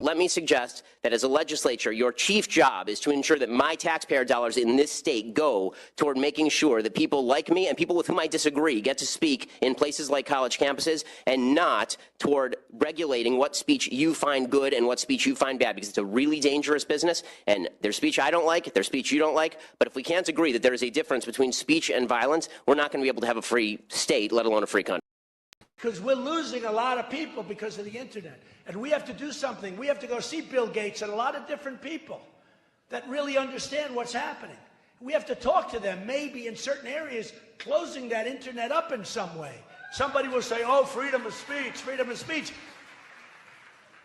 let me suggest that as a legislature, your chief job is to ensure that my taxpayer dollars in this state go toward making sure that people like me and people with whom I disagree get to speak in places like college campuses, and not toward regulating what speech you find good and what speech you find bad, because it's a really dangerous business, and there's speech I don't like, there's speech you don't like, but if we can't agree that there is a difference between speech and violence, we're not going to be able to have a free state, let alone a free country. Because we're losing a lot of people because of the internet. And we have to do something. We have to go see Bill Gates and a lot of different people that really understand what's happening. We have to talk to them, maybe in certain areas, closing that internet up in some way. Somebody will say, oh, freedom of speech, freedom of speech.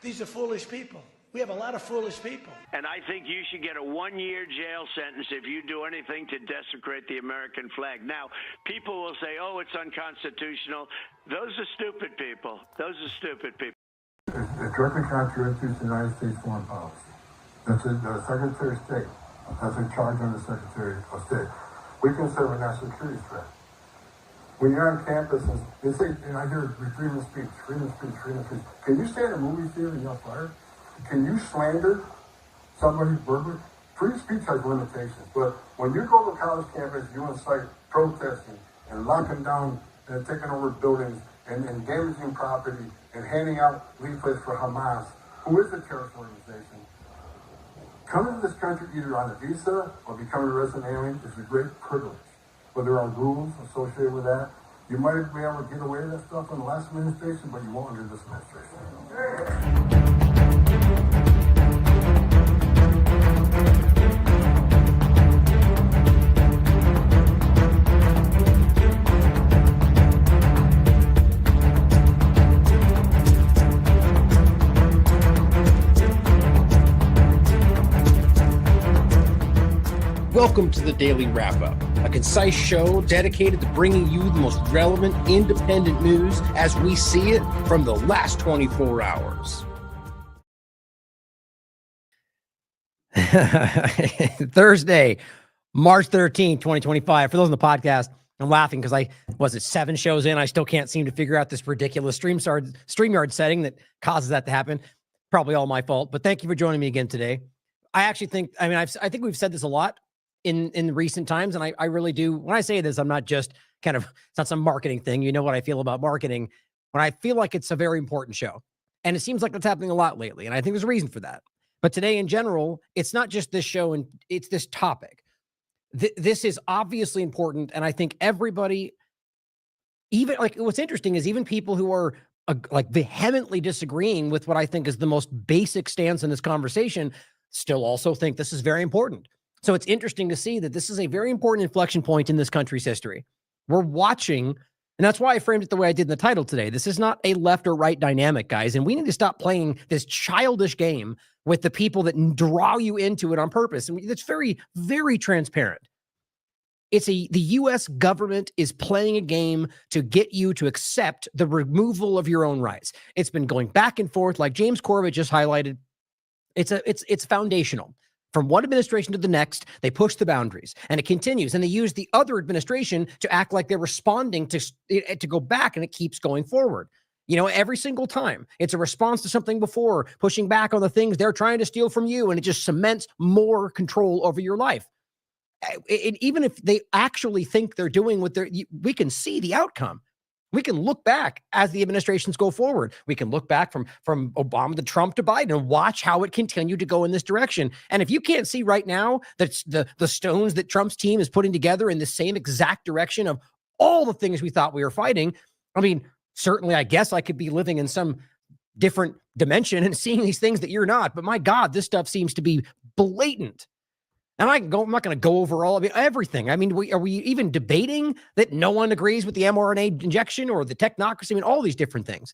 These are foolish people. We have a lot of foolish people. And I think you should get a 1-year jail sentence if you do anything to desecrate the American flag. Now, people will say, oh, it's unconstitutional. Those are stupid people. Those are stupid people. It directly contradicts the United States foreign policy. That's the Secretary of State. That's in charge of the Secretary of State. We consider a national security threat. When you're on campus and they say, and I hear freedom of speech, freedom of speech, freedom of speech. Can you stay in a movie theater and yell fire? Can you slander somebody verbally? Free speech has limitations, but when you go to a college campus, you incite protesting and locking down and taking over buildings and damaging property and handing out leaflets for Hamas, who is a terrorist organization. Coming to this country either on a visa or becoming a resident alien is a great privilege. But there are rules associated with that. You might be able to get away with that stuff in the last administration, but you won't under this administration. Welcome to the Daily Wrap-Up, a concise show dedicated to bringing you the most relevant independent news as we see it from the last 24 hours. Thursday, March 13th, 2025. For those on the podcast, I'm laughing because was it 7 shows in? I still can't seem to figure out this ridiculous StreamYard setting that causes that to happen. Probably all my fault, but thank you for joining me again today. I actually think, I think we've said this a lot in recent times. And I really do. When I say this, I'm not just it's not some marketing thing. You know what I feel about marketing. When I feel like it's a very important show, and it seems like that's happening a lot lately. And I think there's a reason for that. But today in general, it's not just this show and it's this topic. This is obviously important. And I think everybody, even what's interesting is even people who are vehemently disagreeing with what I think is the most basic stance in this conversation still also think this is very important. So it's interesting to see that this is a very important inflection point in this country's history. We're watching, and that's why I framed it the way I did in the title today. This is not a left or right dynamic, guys, and we need to stop playing this childish game with the people that draw you into it on purpose. And it's very, very transparent. The U.S. government is playing a game to get you to accept the removal of your own rights. It's been going back and forth, like James Corbett just highlighted. It's foundational. From one administration to the next, they push the boundaries, and it continues. And they use the other administration to act like they're responding to go back, and it keeps going forward. You know, every single time it's a response to something before, pushing back on the things they're trying to steal from you, and it just cements more control over your life. Even if they actually think they're doing what we can see the outcome. We can look back as the administrations go forward. We can look back from Obama to Trump to Biden and watch how it continued to go in this direction. And if you can't see right now that the stones that Trump's team is putting together in the same exact direction of all the things we thought we were fighting, I mean, certainly I guess I could be living in some different dimension and seeing these things that you're not. But my God, this stuff seems to be blatant. And I'm not going to go over everything. I mean, are we even debating that no one agrees with the mRNA injection or the technocracy? I mean, all these different things.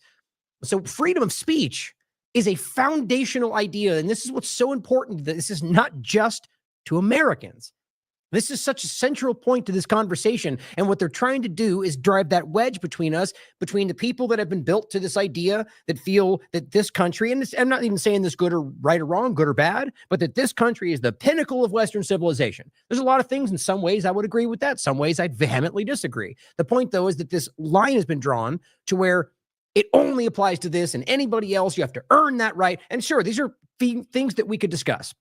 So freedom of speech is a foundational idea. And this is what's so important, that this is not just to Americans. This is such a central point to this conversation. And what they're trying to do is drive that wedge between us, between the people that have been built to this idea that feel that this country, and I'm not even saying this good or right or wrong, good or bad, but that this country is the pinnacle of Western civilization. There's a lot of things, in some ways I would agree with that. Some ways I'd vehemently disagree. The point, though, is that this line has been drawn to where It only applies to this and anybody else. You have to earn that right. And sure, these are things that we could discuss.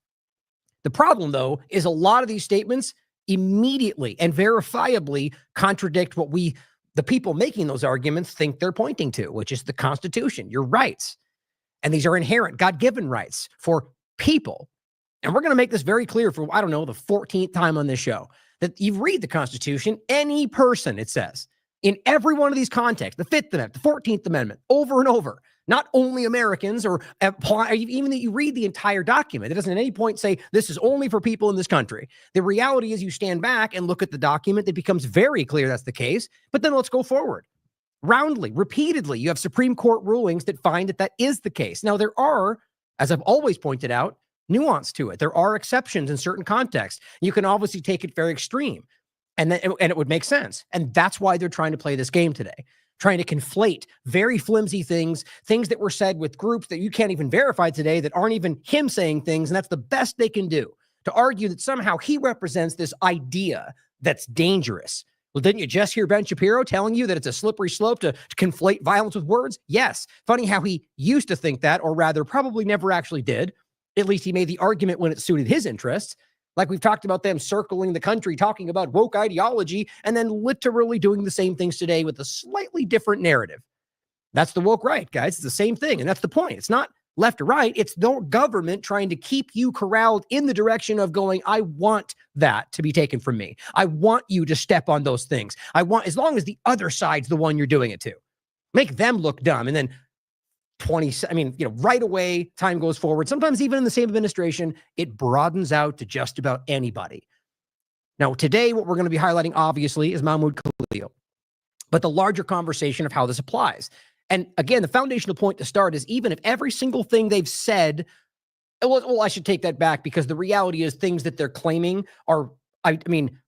The problem, though, is a lot of these statements immediately and verifiably contradict what the people making those arguments think they're pointing to, which is the Constitution, your rights. And these are inherent God-given rights for people. And we're going to make this very clear for, I don't know, the 14th time on this show, that you read the Constitution, any person, it says, in every one of these contexts, the 5th Amendment, the 14th Amendment, over and over, not only Americans, or even that you read the entire document. It doesn't at any point say this is only for people in this country. The reality is you stand back and look at the document, it becomes very clear that's the case, but then let's go forward. Roundly, repeatedly, you have Supreme Court rulings that find that that is the case. Now, there are, as I've always pointed out, nuance to it. There are exceptions in certain contexts. You can obviously take it very extreme, and it would make sense. And that's why they're trying to play this game today, trying to conflate very flimsy things that were said with groups that you can't even verify today that aren't even him saying things, and that's the best they can do, to argue that somehow he represents this idea that's dangerous. Well, didn't you just hear Ben Shapiro telling you that it's a slippery slope to conflate violence with words? Yes. Funny how he used to think that, or rather probably never actually did. At least he made the argument when it suited his interests. Like we've talked about them circling the country, talking about woke ideology, and then literally doing the same things today with a slightly different narrative. That's the woke right, guys. It's the same thing. And that's the point. It's not left or right. It's the government trying to keep you corralled in the direction of going, I want that to be taken from me. I want you to step on those things. I want, as long as the other side's the one you're doing it to. Make them look dumb. And then right away, time goes forward. Sometimes even in the same administration, it broadens out to just about anybody. Now, today, what we're going to be highlighting, obviously, is Mahmoud Khalil, but the larger conversation of how this applies. And again, the foundational point to start is even if every single thing they've said, well, I should take that back, because the reality is things that they're claiming are,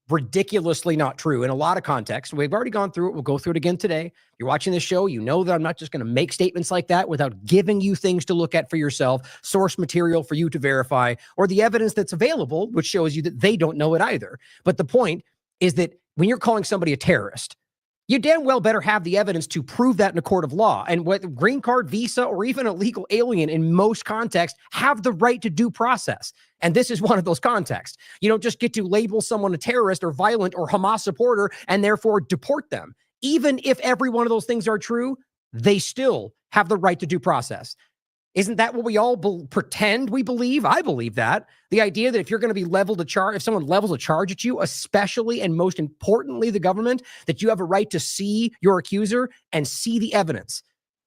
ridiculously not true in a lot of contexts. We've already gone through it. We'll go through it again today. If you're watching this show, you know that I'm not just going to make statements like that without giving you things to look at for yourself, source material for you to verify, or the evidence that's available, which shows you that they don't know it either. But the point is that when you're calling somebody a terrorist, you damn well better have the evidence to prove that in a court of law. And what green card, visa, or even a legal alien in most contexts have the right to due process. And this is one of those contexts. You don't just get to label someone a terrorist or violent or Hamas supporter and therefore deport them. Even if every one of those things are true, they still have the right to due process. Isn't that what we all pretend we believe? I believe that. The idea that if you're going to be leveled a charge, if someone levels a charge at you, especially and most importantly, the government, that you have a right to see your accuser and see the evidence.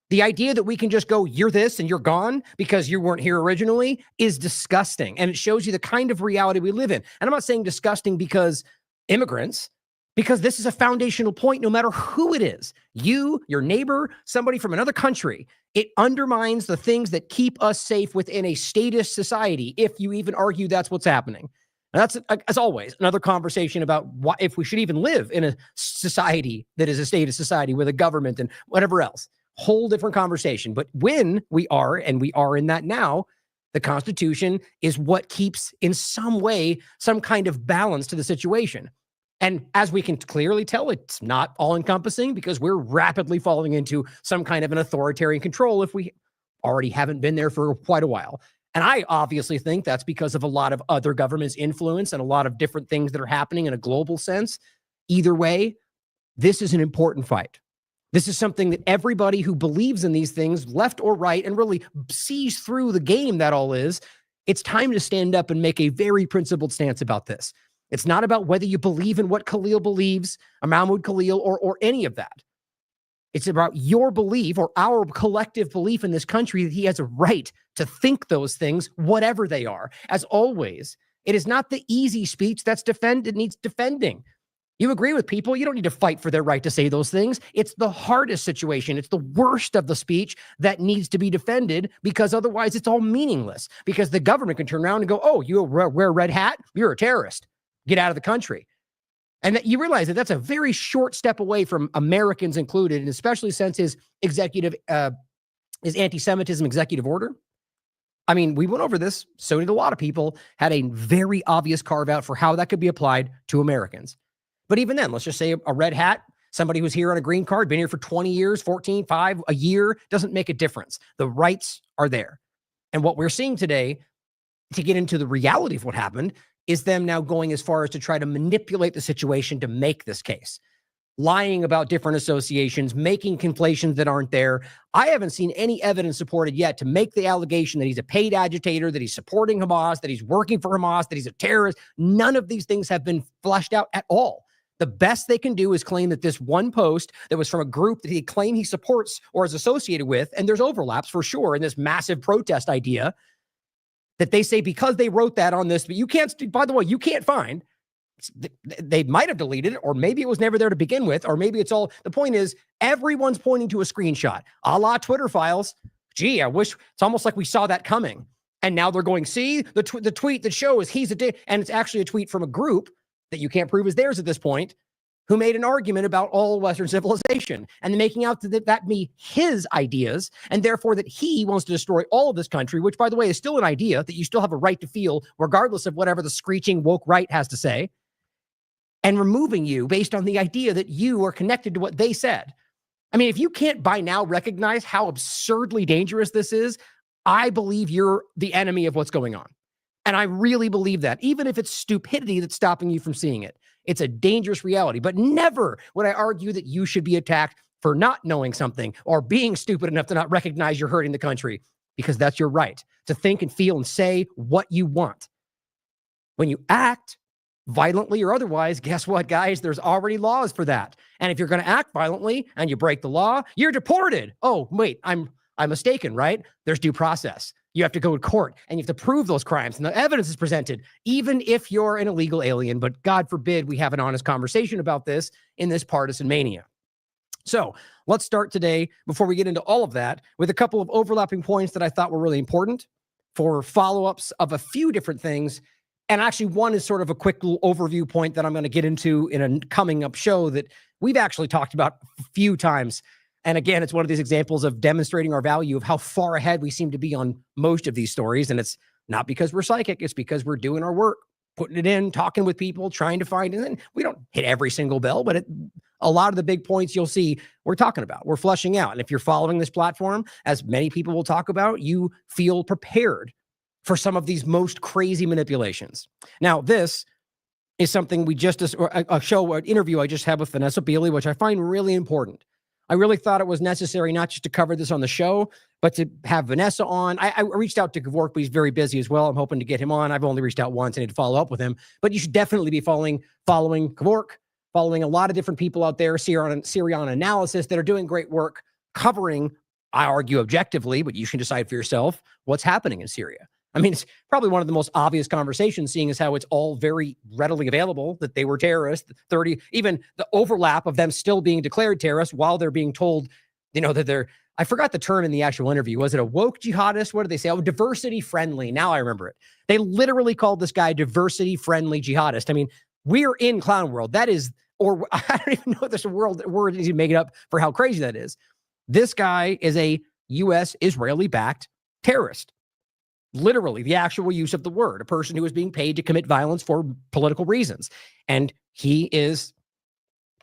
The idea that we can just go, you're this and you're gone because you weren't here originally is disgusting. And it shows you the kind of reality we live in. And I'm not saying disgusting because immigrants, because this is a foundational point, no matter who it is, you, your neighbor, somebody from another country. It undermines the things that keep us safe within a statist society, if you even argue that's what's happening. And that's, as always, another conversation about if we should even live in a society that is a statist society with a government and whatever else. Whole different conversation. But when we are, and we are in that now, the Constitution is what keeps, in some way, some kind of balance to the situation. And as we can clearly tell, it's not all-encompassing, because we're rapidly falling into some kind of an authoritarian control if we already haven't been there for quite a while. And I obviously think that's because of a lot of other governments' influence and a lot of different things that are happening in a global sense. Either way, this is an important fight. This is something that everybody who believes in these things, left or right, and really sees through the game that all is, it's time to stand up and make a very principled stance about this. It's not about whether you believe in what Khalil believes, or Mahmoud Khalil, or any of that. It's about your belief, or our collective belief in this country, that he has a right to think those things, whatever they are. As always, it is not the easy speech that's needs defending. You agree with people, you don't need to fight for their right to say those things. It's the hardest situation. It's the worst of the speech that needs to be defended, because otherwise it's all meaningless. Because the government can turn around and go, oh, you wear a red hat? You're a terrorist. Get out of the country. And that you realize that that's a very short step away from Americans included, and especially since his anti-Semitism executive order. I mean, we went over this, so did a lot of people, had a very obvious carve out for how that could be applied to Americans. But even then, let's just say a red hat, Somebody who's here on a green card, been here for 20 years, 14, 5, a year, doesn't make a difference. The rights are there. And what we're seeing today, to get into the reality of what happened, is them now going as far as to try to manipulate the situation to make this case. Lying about different associations, making conflations that aren't there. I haven't seen any evidence supported yet to make the allegation that he's a paid agitator, that he's supporting Hamas, that he's working for Hamas, that he's a terrorist. None of these things have been fleshed out at all. The best they can do is claim that this one post that was from a group that he claimed he supports or is associated with, and there's overlaps for sure in this massive protest idea, that they say because they wrote that on this, but you can't, by the way, you can't find, they might have deleted it, or maybe it was never there to begin with, or maybe it's all, the point is everyone's pointing to a screenshot, a la Twitter files. Gee, I wish, it's almost like we saw that coming. And now they're going, see, the tweet that shows he's and it's actually a tweet from a group that you can't prove is theirs at this point, who made an argument about all Western civilization and making out that be his ideas, and therefore that he wants to destroy all of this country, which, by the way, is still an idea that you still have a right to feel, regardless of whatever the screeching woke right has to say, and removing you based on the idea that you are connected to what they said. I mean, if you can't by now recognize how absurdly dangerous this is, I believe you're the enemy of what's going on. And I really believe that, even if it's stupidity that's stopping you from seeing it. It's a dangerous reality, but never would I argue that you should be attacked for not knowing something or being stupid enough to not recognize you're hurting the country, because that's your right to think and feel and say what you want. When you act violently or otherwise, guess what, guys? There's already laws for that. And if you're going to act violently and you break the law, you're deported. Oh, wait, I'm mistaken, right? There's due process. You have to go to court and you have to prove those crimes, and the evidence is presented, even if you're an illegal alien. But God forbid we have an honest conversation about this in this partisan mania. So let's start today, before we get into all of that, with a couple of overlapping points that I thought were really important for follow-ups of a few different things. And actually, one is sort of a quick little overview point that I'm going to get into in a coming up show that we've actually talked about a few times. And again, it's one of these examples of demonstrating our value of how far ahead we seem to be on most of these stories. And it's not because we're psychic, it's because we're doing our work, putting it in, talking with people, trying to find, and then we don't hit every single bell, but a lot of the big points you'll see we're talking about, we're fleshing out. And if you're following this platform, as many people will talk about, you feel prepared for some of these most crazy manipulations. Now, this is something we just, an interview I just had with Vanessa Beeley, which I find really important. I really thought it was necessary not just to cover this on the show, but to have Vanessa on. I reached out to Gevork, but he's very busy as well. I'm hoping to get him on. I've only reached out once. I need to follow up with him. But you should definitely be following Gevork, following a lot of different people out there, Syrian Analysis, that are doing great work covering, I argue objectively, but you can decide for yourself, what's happening in Syria. I mean, it's probably one of the most obvious conversations, seeing as how it's all very readily available that they were terrorists. Even the overlap of them still being declared terrorists while they're being told, that they're, I forgot the term in the actual interview. Was it a woke jihadist? What did they say? Oh, diversity friendly. Now I remember it. They literally called this guy diversity friendly jihadist. I mean, we're in clown world. That is, or I don't even know if there's a word you make it up for how crazy that is. This guy is a U.S. Israeli backed terrorist. Literally, the actual use of the word, a person who is being paid to commit violence for political reasons. And he is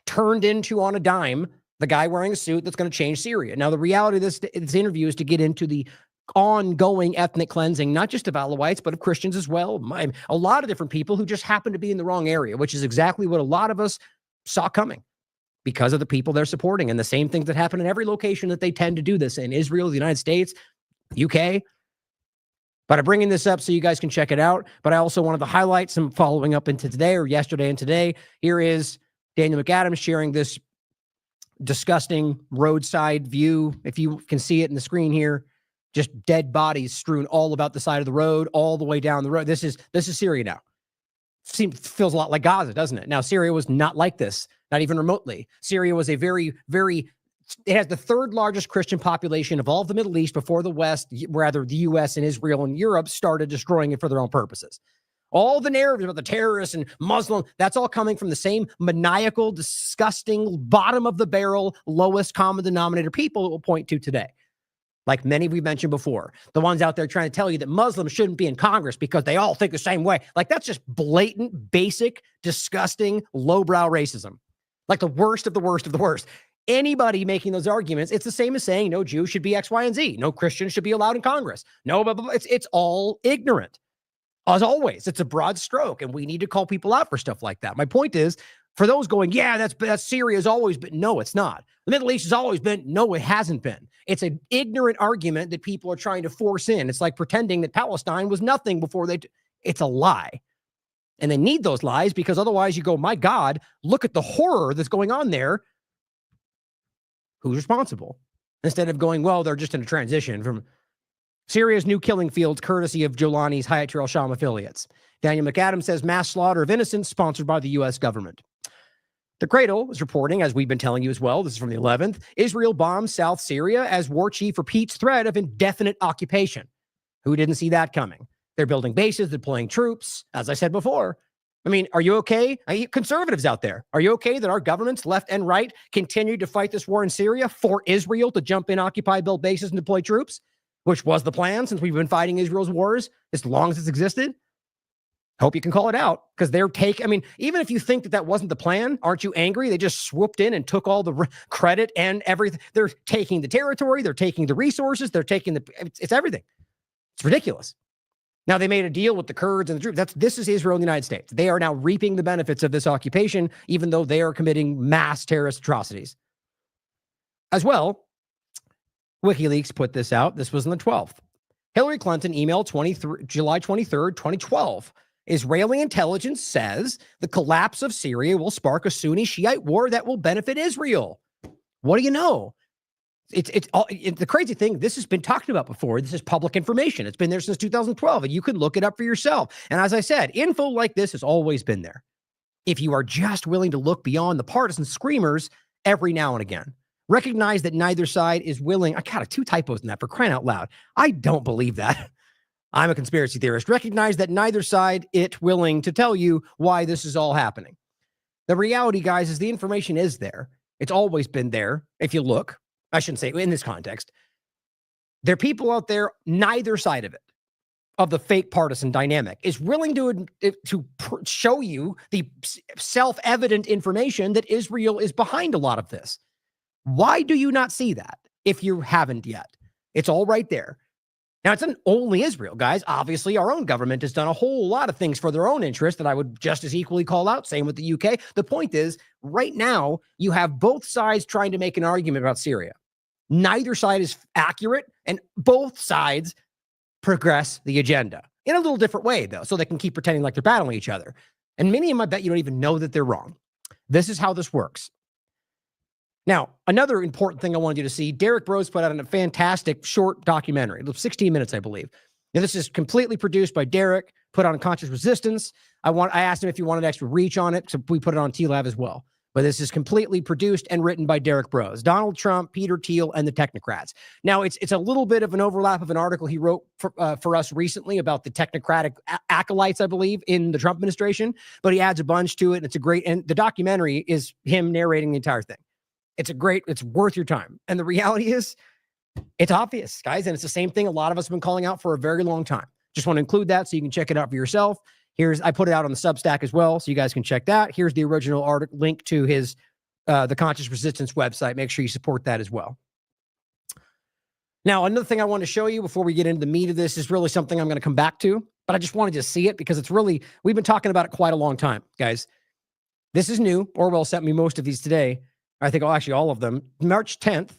turned into, on a dime, the guy wearing a suit that's going to change Syria. Now, the reality of this interview is to get into the ongoing ethnic cleansing, not just of Alawites, but of Christians as well. A lot of different people who just happen to be in the wrong area, which is exactly what a lot of us saw coming because of the people they're supporting. And the same things that happen in every location that they tend to do this in: Israel, the United States, UK. But I'm bringing this up so you guys can check it out. But I also wanted to highlight some following up into today, or yesterday and today. Here is Daniel McAdams sharing this disgusting roadside view. If you can see it in the screen here, just dead bodies strewn all about the side of the road, all the way down the road. This is Syria now. Feels a lot like Gaza, doesn't it? Now, Syria was not like this, not even remotely. Syria was a very, very, it has the third largest Christian population of all of the Middle East before the West, rather the US and Israel and Europe started destroying it for their own purposes. All the narratives about the terrorists and Muslim, that's all coming from the same maniacal, disgusting, bottom of the barrel, lowest common denominator people will point to today. Like many we've mentioned before, the ones out there trying to tell you that Muslims shouldn't be in Congress because they all think the same way. Like, that's just blatant, basic, disgusting, lowbrow racism. like the worst of the worst of the worst. Anybody making those arguments, it's the same as saying no Jew should be X, Y, and Z. No Christian should be allowed in Congress. No, blah, blah, blah. It's all ignorant. As always, it's a broad stroke, and we need to call people out for stuff like that. My point is, for those going, yeah, that's Syria's always been. No, it's not. The Middle East has always been. No, it hasn't been. It's an ignorant argument that people are trying to force in. It's like pretending that Palestine was nothing before it's a lie. And they need those lies because otherwise you go, my God, look at the horror that's going on there. Who's responsible? Instead of going, well, they're just in a transition from Syria's new killing fields, courtesy of Jolani's Hayat al-Sham affiliates. Daniel McAdams says mass slaughter of innocents sponsored by the U.S. government. The Cradle is reporting, as we've been telling you as well, this is from the 11th, Israel bombs South Syria as war chief repeats threat of indefinite occupation. Who didn't see that coming? They're building bases, deploying troops, as I said before. I mean, are you okay? Conservatives out there, are you okay that our governments, left and right, continue to fight this war in Syria for Israel to jump in, occupy, build bases, and deploy troops, which was the plan since we've been fighting Israel's wars as long as it's existed? Hope you can call it out because even if you think that wasn't the plan, aren't you angry? They just swooped in and took all the credit and everything. They're taking the territory. They're taking the resources. They're taking it's everything. It's ridiculous. Now, they made a deal with the Kurds and the troops. This is Israel and the United States. They are now reaping the benefits of this occupation, even though they are committing mass terrorist atrocities. As well, WikiLeaks put this out. This was on the 12th. Hillary Clinton emailed July 23rd, 2012. Israeli intelligence says the collapse of Syria will spark a Sunni Shiite war that will benefit Israel. What do you know? It's the crazy thing. This has been talked about before. This is public information. It's been there since 2012, and you can look it up for yourself. And as I said, info like this has always been there. If you are just willing to look beyond the partisan screamers every now and again, recognize that neither side is willing. I got 2 typos in that, for crying out loud. I don't believe that. I'm a conspiracy theorist. Recognize that neither side is willing to tell you why this is all happening. The reality, guys, is the information is there. It's always been there. If you look, I shouldn't say in this context, there are people out there, neither side of it, of the fake partisan dynamic, is willing to show you the self-evident information that Israel is behind a lot of this. Why do you not see that if you haven't yet? It's all right there. Now, it's not only Israel, guys. Obviously, our own government has done a whole lot of things for their own interest that I would just as equally call out. Same with the UK. The point is, right now, you have both sides trying to make an argument about Syria. Neither side is accurate, and both sides progress the agenda in a little different way, though, so they can keep pretending like they're battling each other. And many of them, I bet you don't even know that they're wrong. This is how this works. Now, another important thing I wanted you to see, Derek Broze put out a fantastic short documentary, 16 minutes, I believe. Now, this is completely produced by Derek, put on Conscious Resistance. I asked him if he wanted extra reach on it, so we put it on TLAV as well. But this is completely produced and written by Derek Broze, Donald Trump, Peter Thiel, and the Technocrats. Now, it's a little bit of an overlap of an article he wrote for us recently about the Technocratic acolytes, I believe, in the Trump administration, but he adds a bunch to it, and it's a great, and the documentary is him narrating the entire thing. It's worth your time. And the reality is, it's obvious, guys. And it's the same thing a lot of us have been calling out for a very long time. Just want to include that so you can check it out for yourself. I put it out on the Substack as well, so you guys can check that. Here's the original article link to his, the Conscious Resistance website. Make sure you support that as well. Now, another thing I want to show you before we get into the meat of this is really something I'm going to come back to, but I just wanted to see it because we've been talking about it quite a long time, guys. This is new. Orwell sent me most of these today. I think actually all of them. March 10th,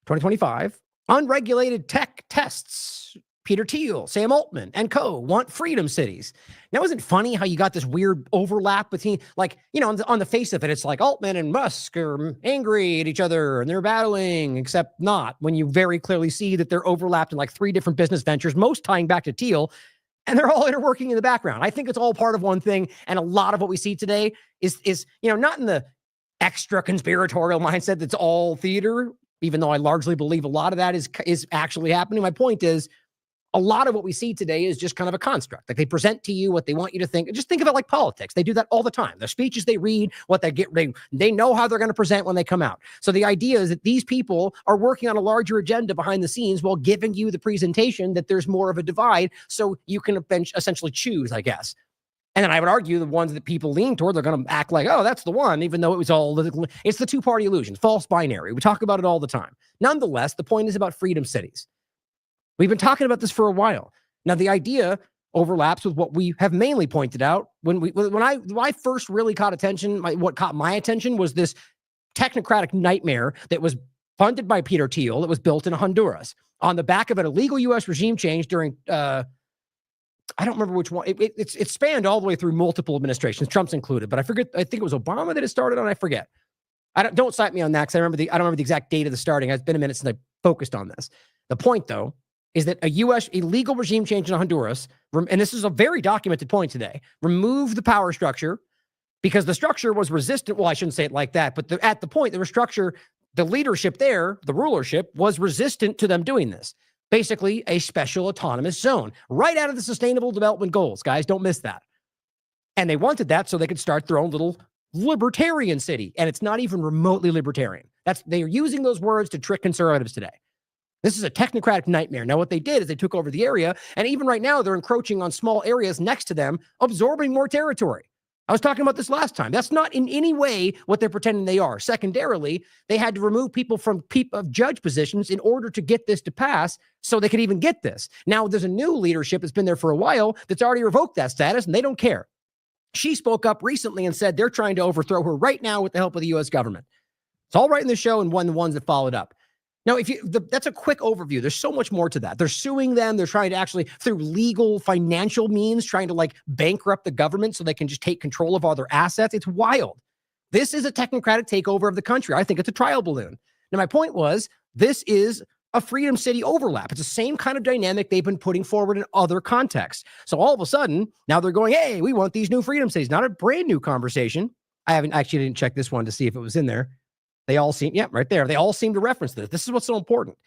2025. Unregulated tech tests. Peter Thiel, Sam Altman, and co. want freedom cities. Now, isn't it funny how you got this weird overlap between, on the face of it, it's like Altman and Musk are angry at each other and they're battling, except not when you very clearly see that they're overlapped in 3 different business ventures, most tying back to Thiel, and they're all interworking in the background. I think it's all part of one thing, and a lot of what we see today is not in the extra conspiratorial mindset that's all theater, even though I largely believe a lot of that is actually happening. My point is, a lot of what we see today is just kind of a construct. They present to you what they want you to think. Just think of it like politics. They do that all the time. The speeches they read, what they get, they know how they're going to present when they come out. So the idea is that these people are working on a larger agenda behind the scenes while giving you the presentation that there's more of a divide, so you can essentially choose, I guess. And then I would argue the ones that people lean toward, they're going to act like, oh, that's the one, even though it was all, it's the two-party illusion, false binary. We talk about it all the time. Nonetheless, the point is about freedom cities. We've been talking about this for a while. Now, the idea overlaps with what we have mainly pointed out. When I first really caught attention, what caught my attention was this technocratic nightmare that was funded by Peter Thiel that was built in Honduras on the back of an illegal U.S. regime change during, I don't remember which one. It spanned all the way through multiple administrations, Trump's included, but I forget. I think it was Obama that it started on. I forget. Don't cite me on that because I don't remember the exact date of the starting. It's been a minute since I focused on this. The point, though, is that a U.S. illegal regime change in Honduras, and this is a very documented point today, removed the power structure because the structure was resistant. Well, I shouldn't say it like that, but at the point, the leadership there, the rulership, was resistant to them doing this. Basically, a special autonomous zone right out of the Sustainable Development Goals. Guys, don't miss that. And they wanted that so they could start their own little libertarian city. And it's not even remotely libertarian. They are using those words to trick conservatives today. This is a technocratic nightmare. Now, what they did is they took over the area, and even right now, they're encroaching on small areas next to them, absorbing more territory. I was talking about this last time. That's not in any way what they're pretending they are. Secondarily, they had to remove people from judge positions in order to get this to pass so they could even get this. Now, there's a new leadership that's been there for a while that's already revoked that status, and they don't care. She spoke up recently and said they're trying to overthrow her right now with the help of the U.S. government. It's all right in the show and one of the ones that followed up. Now, that's a quick overview. There's so much more to that. They're suing them. They're trying to actually, through legal financial means, trying to bankrupt the government so they can just take control of all their assets. It's wild. This is a technocratic takeover of the country. I think it's a trial balloon. Now, my point was, this is a Freedom City overlap. It's the same kind of dynamic they've been putting forward in other contexts. So all of a sudden, now they're going, hey, we want these new Freedom Cities. Not a brand new conversation. I didn't check this one to see if it was in there. They all seem, right there. They all seem to reference this. This is what's so important.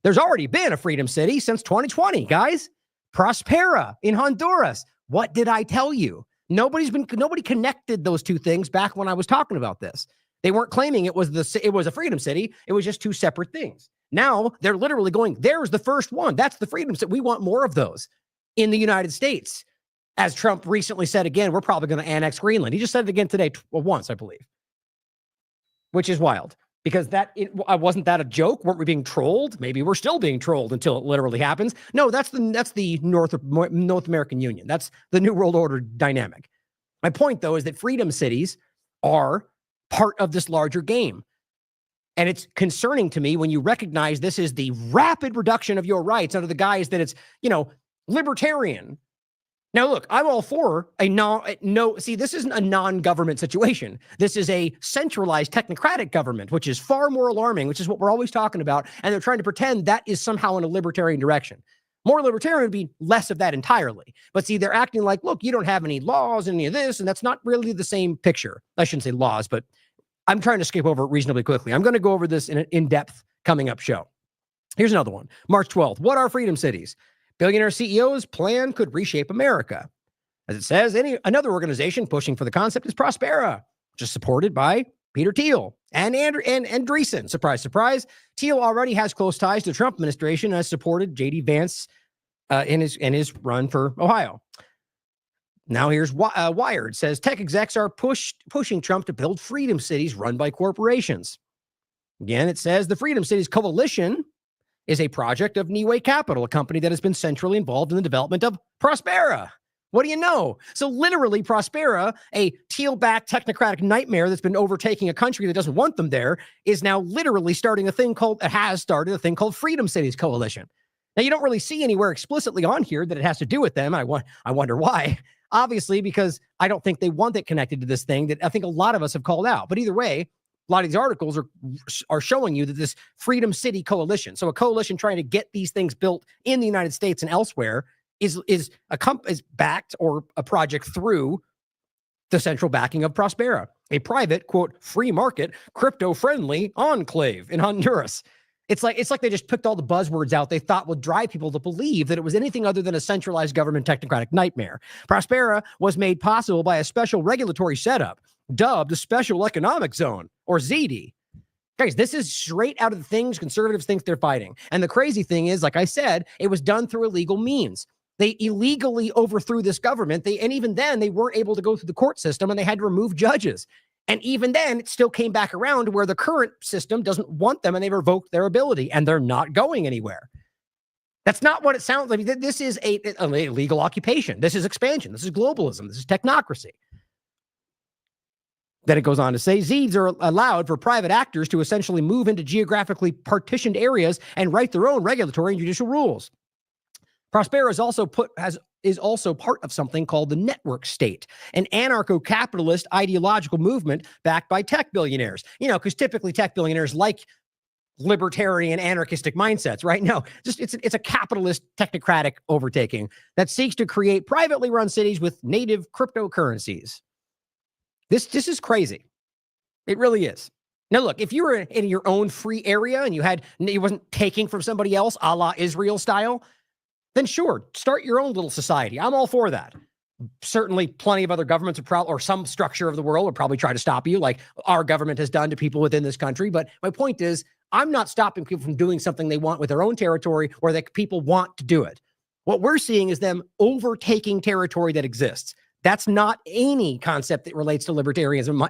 There's already been a Freedom City since 2020, guys. Prospera in Honduras. What did I tell you? Nobody connected those two things back when I was talking about this. They weren't claiming it was a Freedom City. It was just two separate things. Now they're literally going, there's the first one. That's the Freedom City. We want more of those in the United States. As Trump recently said again, we're probably going to annex Greenland. He just said it again today, once, I believe. Which is wild, because wasn't that a joke? Weren't we being trolled? Maybe we're still being trolled until it literally happens. No, that's the North American Union. That's the New World Order dynamic. My point, though, is that freedom cities are part of this larger game. And it's concerning to me when you recognize this is the rapid reduction of your rights under the guise that it's, libertarian. Now, look, I'm all for this isn't a non-government situation. This is a centralized technocratic government, which is far more alarming, which is what we're always talking about. And they're trying to pretend that is somehow in a libertarian direction. More libertarian would be less of that entirely. But see, they're acting like, look, you don't have any laws, any of this, and that's not really the same picture. I shouldn't say laws, but I'm trying to skip over it reasonably quickly. I'm going to go over this in an in-depth coming up show. Here's another one. March 12th. What are freedom cities? Billionaire CEO's plan could reshape America. As it says, another organization pushing for the concept is Prospera, which is supported by Peter Thiel and Andreessen. Surprise, surprise. Thiel already has close ties to the Trump administration and has supported J.D. Vance in his run for Ohio. Now here's Wired. Says tech execs are pushing Trump to build freedom cities run by corporations. Again, it says the Freedom Cities Coalition is a project of Niue Capital, a company that has been centrally involved in the development of Prospera. What do you know? So literally Prospera, a Thiel-backed technocratic nightmare that's been overtaking a country that doesn't want them there, is now literally starting a thing called Freedom Cities Coalition. Now, you don't really see anywhere explicitly on here that it has to do with them. I wonder why. Obviously, because I don't think they want it connected to this thing that I think a lot of us have called out. But either way, a lot of these articles are showing you that this Freedom City Coalition, so a coalition trying to get these things built in the United States and elsewhere, is backed or a project through the central backing of Prospera, a private, quote, free market, crypto-friendly enclave in Honduras. It's like they just picked all the buzzwords out they thought would drive people to believe that it was anything other than a centralized government technocratic nightmare. Prospera was made possible by a special regulatory setup dubbed the Special Economic Zone, or ZD. Guys, this is straight out of the things conservatives think they're fighting. And the crazy thing is, like I said, it was done through illegal means. They illegally overthrew this government. And even then, they weren't able to go through the court system, and they had to remove judges. And even then, it still came back around to where the current system doesn't want them, and they revoked their ability, and they're not going anywhere. That's not what it sounds like. This is a legal occupation. This is expansion. This is globalism. This is technocracy. Then it goes on to say, Zeds are allowed for private actors to essentially move into geographically partitioned areas and write their own regulatory and judicial rules. Prospero is also part of something called the network state, an anarcho-capitalist ideological movement backed by tech billionaires. You know, because typically tech billionaires like libertarian anarchistic mindsets, right? No, just it's a capitalist technocratic overtaking that seeks to create privately run cities with native cryptocurrencies. This is crazy. It really is. Now, look, if you were in your own free area and you wasn't taking from somebody else, a la Israel style, then sure, start your own little society. I'm all for that. Certainly plenty of other governments or some structure of the world would probably try to stop you, like our government has done to people within this country. But my point is, I'm not stopping people from doing something they want with their own territory or that people want to do it. What we're seeing is them overtaking territory that exists. That's not any concept that relates to libertarianism,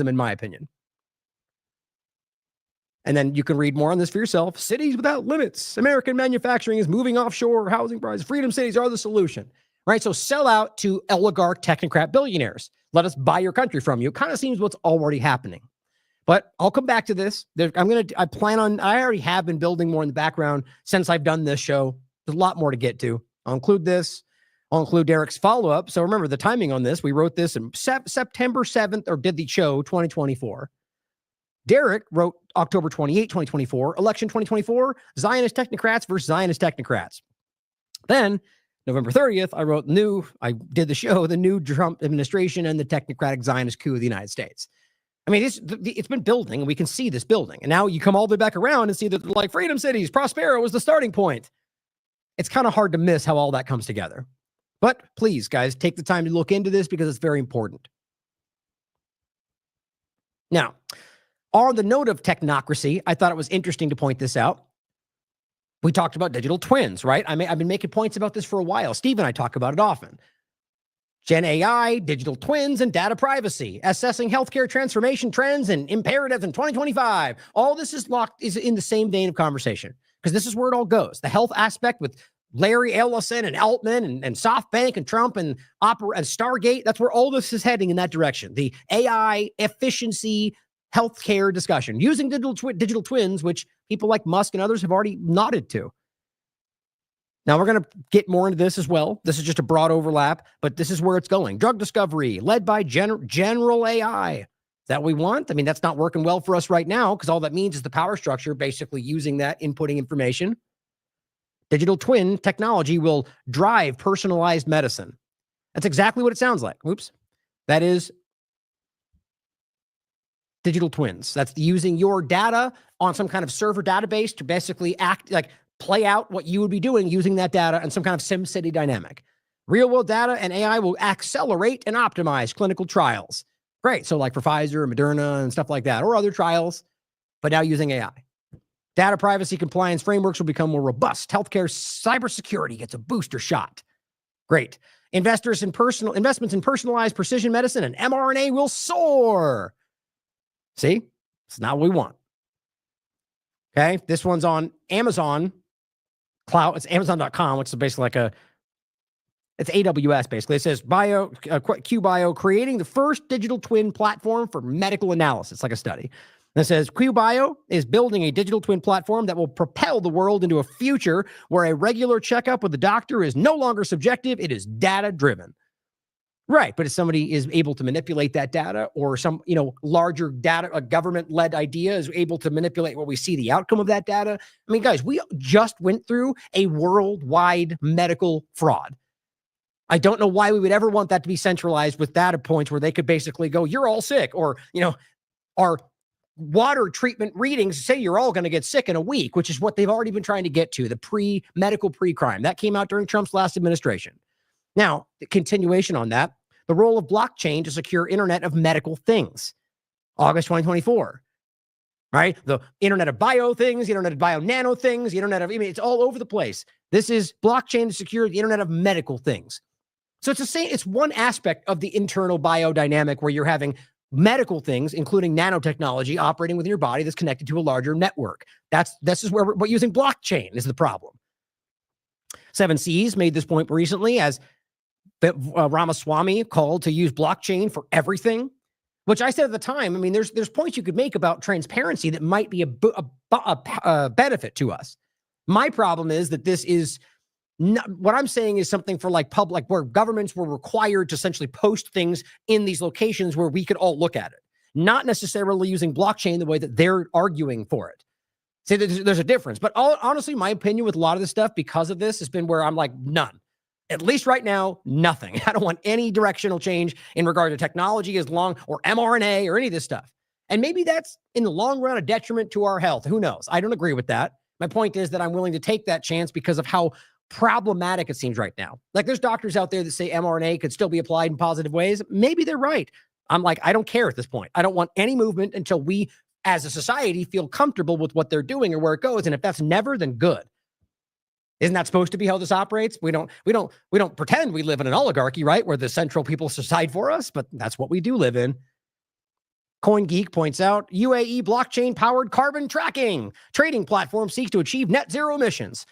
in my opinion. And then you can read more on this for yourself. Cities without limits. American manufacturing is moving offshore. Housing prices. Freedom cities are the solution. Right? So sell out to oligarch technocrat billionaires. Let us buy your country from you. It kind of seems what's already happening. But I'll come back to this. I already have been building more in the background since I've done this show. There's a lot more to get to. I'll include this. I'll include Derek's follow-up. So remember the timing on this. We wrote this in September 7th, or did the show 2024. Derek wrote October 28, 2024, election 2024, Zionist technocrats versus Zionist technocrats. Then November 30th, I did the show, the new Trump administration and the technocratic Zionist coup of the United States. I mean, it's been building, and we can see this building. And now you come all the way back around and see that, like, freedom cities, Prospero was the starting point. It's kind of hard to miss how all that comes together. But please, guys, take the time to look into this because it's very important. Now, on the note of technocracy, I thought it was interesting to point this out. We talked about digital twins, right? I've been making points about this for a while. Steve and I talk about it often. Gen AI, digital twins, and data privacy, assessing healthcare transformation trends and imperatives in 2025. All this is in the same vein of conversation because this is where it all goes. The health aspect with Larry Ellison and Altman and SoftBank and Trump and Stargate, that's where all this is heading, in that direction. The AI efficiency healthcare discussion using digital twins, which people like Musk and others have already nodded to. Now, we're going to get more into this as well. This is just a broad overlap, but this is where it's going. Drug discovery led by general AI. Is that what we want? I mean, that's not working well for us right now because all that means is the power structure basically using that, inputting information. Digital twin technology will drive personalized medicine. That's exactly what it sounds like. Oops. That is digital twins. That's using your data on some kind of server database to basically play out what you would be doing using that data and some kind of SimCity dynamic. Real world data and AI will accelerate and optimize clinical trials. Great. So like for Pfizer and Moderna and stuff like that, or other trials, but now using AI. Data privacy compliance frameworks will become more robust. Healthcare cybersecurity gets a booster shot. Great. Investments in personalized precision medicine and mRNA will soar. See? It's not what we want. Okay? This one's on Amazon Cloud. It's Amazon.com, which is basically it's AWS, basically. It says QBio creating the first digital twin platform for medical analysis, like a study. And it says QBio is building a digital twin platform that will propel the world into a future where a regular checkup with the doctor is no longer subjective. It is data-driven. Right. But if somebody is able to manipulate that data, or some, larger data, a government-led idea is able to manipulate what we see the outcome of that data. I mean, guys, we just went through a worldwide medical fraud. I don't know why we would ever want that to be centralized with data points where they could basically go, you're all sick, or, our water treatment readings say you're all going to get sick in a week, which is what they've already been trying to get to, the pre-medical pre-crime. That came out during Trump's last administration. Now, the continuation on that, the role of blockchain to secure Internet of Medical Things, August 2024. right? The internet of bio things, the internet of bio nano things, the internet of, it's all over the place. This is blockchain to secure the internet of medical things. So it's one aspect of the internal biodynamic where you're having medical things, including nanotechnology, operating within your body that's connected to a larger network. This is where we're using blockchain is the problem. 7Cs made this point recently as Ramaswamy called to use blockchain for everything, which I said at the time, there's points you could make about transparency that might be a benefit to us. My problem is that this is not, what I'm saying is something for like public, where governments were required to essentially post things in these locations where we could all look at it, not necessarily using blockchain the way that they're arguing for it. See, there's a difference. But honestly, my opinion with a lot of this stuff because of this has been where I'm like, none. At least right now, nothing. I don't want any directional change in regard to technology as long, or mRNA or any of this stuff. And maybe that's in the long run a detriment to our health. Who knows? I don't agree with that. My point is that I'm willing to take that chance because of how problematic it seems right now. Like there's doctors out there that say mRNA could still be applied in positive ways. Maybe they're right. I'm like, I don't care at this point. I don't want any movement until we as a society feel comfortable with what they're doing or where it goes. And if that's never, then good. Isn't that supposed to be how this operates? We don't pretend we live in an oligarchy, right? Where the central people decide for us, but that's what we do live in. CoinGeek points out UAE blockchain powered carbon tracking trading platform seeks to achieve net zero emissions.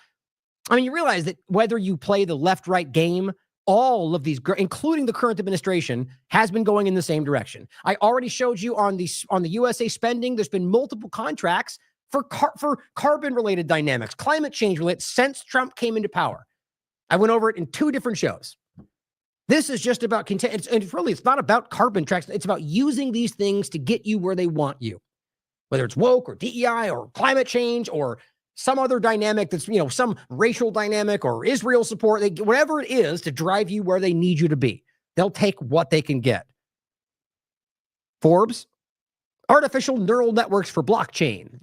You realize that whether you play the left-right game, all of these, including the current administration, has been going in the same direction. I already showed you on the USA spending. There's been multiple contracts for carbon-related dynamics, climate change-related, since Trump came into power. I went over it in 2 different shows. This is just about content. It's not about carbon tracks. It's about using these things to get you where they want you, whether it's woke or DEI or climate change or some other dynamic that's, some racial dynamic or Israel support, whatever it is to drive you where they need you to be. They'll take what they can get. Forbes, artificial neural networks for blockchain.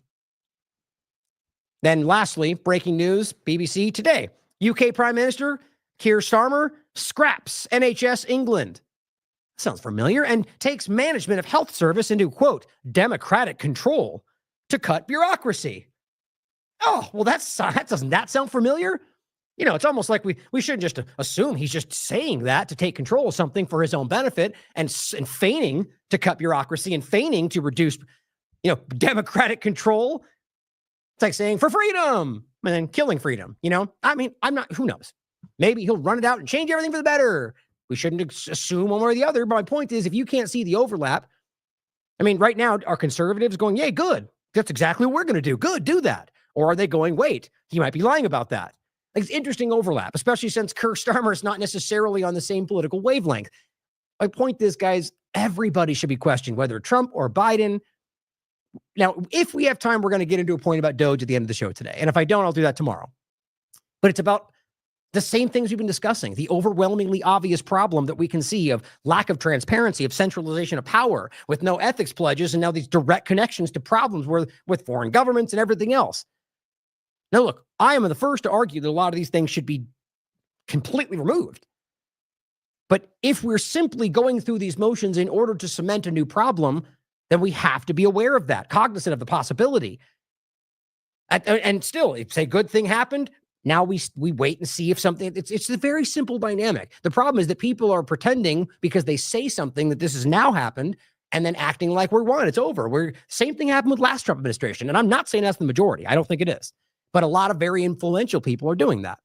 Then lastly, breaking news, BBC today. UK Prime Minister Keir Starmer scraps NHS England. Sounds familiar. And takes management of health service into, quote, democratic control to cut bureaucracy. Oh, well, doesn't that sound familiar? It's almost like we shouldn't just assume he's just saying that to take control of something for his own benefit and feigning to cut bureaucracy and feigning to reduce, democratic control. It's like saying for freedom and then killing freedom, I'm not, who knows? Maybe he'll run it out and change everything for the better. We shouldn't assume one way or the other. But my point is, if you can't see the overlap, right now, are conservatives going, yay, good. That's exactly what we're going to do. Good, do that. Or are they going, wait, he might be lying about that? It's interesting overlap, especially since Keir Starmer is not necessarily on the same political wavelength. My point is, guys, everybody should be questioned, whether Trump or Biden. Now, if we have time, we're going to get into a point about Doge at the end of the show today. And if I don't, I'll do that tomorrow. But it's about the same things we've been discussing, the overwhelmingly obvious problem that we can see of lack of transparency, of centralization of power, with no ethics pledges, and now these direct connections to problems with foreign governments and everything else. Now, look, I am the first to argue that a lot of these things should be completely removed. But if we're simply going through these motions in order to cement a new problem, then we have to be aware of that, cognizant of the possibility. And still, if say good thing happened, now we wait and see if something, it's a very simple dynamic. The problem is that people are pretending because they say something that this has now happened and then acting like we're won. It's over. Same thing happened with last Trump administration. And I'm not saying that's the majority. I don't think it is. But a lot of very influential people are doing that.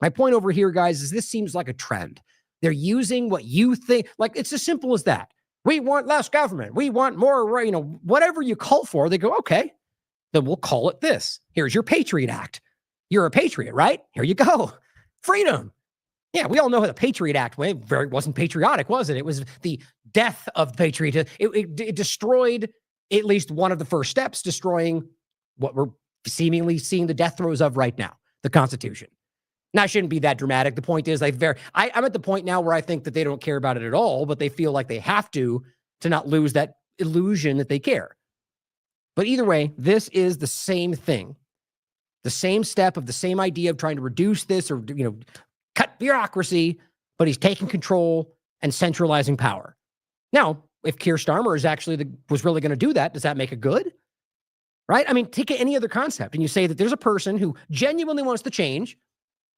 My point over here, guys, is this seems like a trend. They're using what you think, like it's as simple as that. We want less government. We want more, whatever you call for. They go, okay, then we'll call it this. Here's your Patriot Act. You're a patriot, right? Here you go. Freedom. Yeah, we all know how the Patriot Act went. Wasn't patriotic, was it? It was the death of the patriot. It destroyed at least one of the first steps, destroying what we're seemingly seeing the death throes of right now, the Constitution. Now, I shouldn't be that dramatic. The point is, I'm at the point now where I think that they don't care about it at all, but they feel like they have to not lose that illusion that they care. But either way, this is the same thing. The same step of the same idea of trying to reduce this or, cut bureaucracy, but he's taking control and centralizing power. Now, if Keir Starmer is actually was really going to do that, does that make it good? right? I mean, take any other concept and you say that there's a person who genuinely wants to change.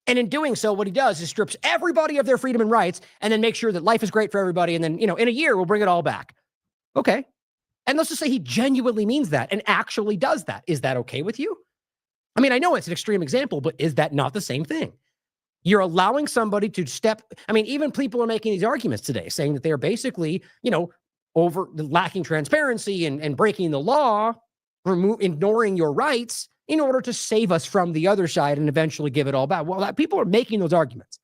And in doing so, what he does is strips everybody of their freedom and rights and then make sure that life is great for everybody. And then, in a year, we'll bring it all back. Okay. And let's just say he genuinely means that and actually does that. Is that okay with you? I mean, I know it's an extreme example, but is that not the same thing? You're allowing somebody to even people are making these arguments today saying that they are basically, over lacking transparency and breaking the law, ignoring your rights in order to save us from the other side and eventually give it all back. Well, people are making those arguments.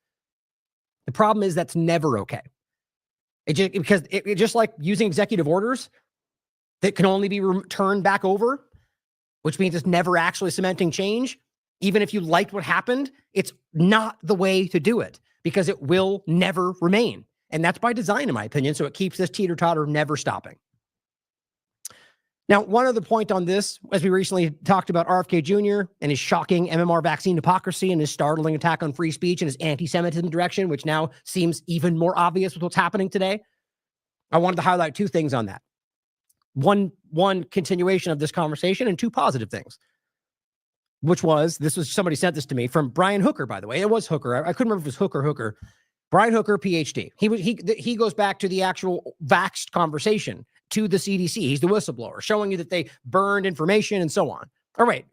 The problem is that's never okay. Because just like using executive orders that can only be turned back over, which means it's never actually cementing change. Even if you liked what happened, it's not the way to do it because it will never remain. And that's by design, in my opinion. So it keeps this teeter-totter never stopping. Now, one other point on this, as we recently talked about RFK Jr. and his shocking MMR vaccine hypocrisy and his startling attack on free speech and his anti-Semitism direction, which now seems even more obvious with what's happening today. I wanted to highlight two things on that. One continuation of this conversation and two positive things, somebody sent this to me from Brian Hooker, by the way. It was Hooker. I couldn't remember if it was Hooker. Brian Hooker, PhD. He goes back to the actual vaxxed conversation to the CDC. He's the whistleblower, showing you that they burned information and so on. All right.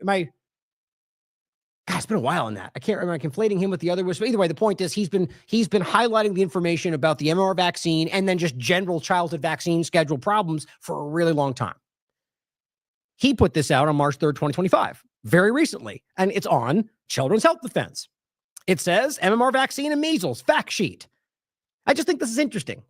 It's been a while on that. I can't remember. I'm conflating him with the other whistleblower. Either way, the point is he's been highlighting the information about the MMR vaccine and then just general childhood vaccine schedule problems for a really long time. He put this out on March 3rd, 2025, very recently, and it's on Children's Health Defense. It says MMR vaccine and measles, fact sheet. I just think this is interesting.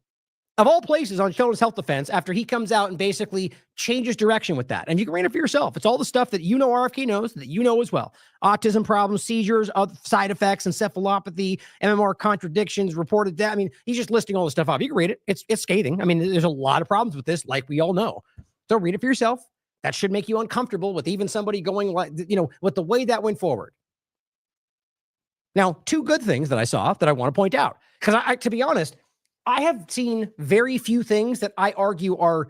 Of all places on Children's Health Defense, after he comes out and basically changes direction with that, and you can read it for yourself. It's all the stuff that RFK knows, that you know as well. Autism problems, seizures, side effects, encephalopathy, MMR contradictions, reported death. I mean, he's just listing all the stuff off. You can read it. It's scathing. I mean, there's a lot of problems with this, like we all know. So read it for yourself. That should make you uncomfortable with even somebody going with the way that went forward. Now, two good things that I saw that I want to point out, because to be honest, I have seen very few things that I argue are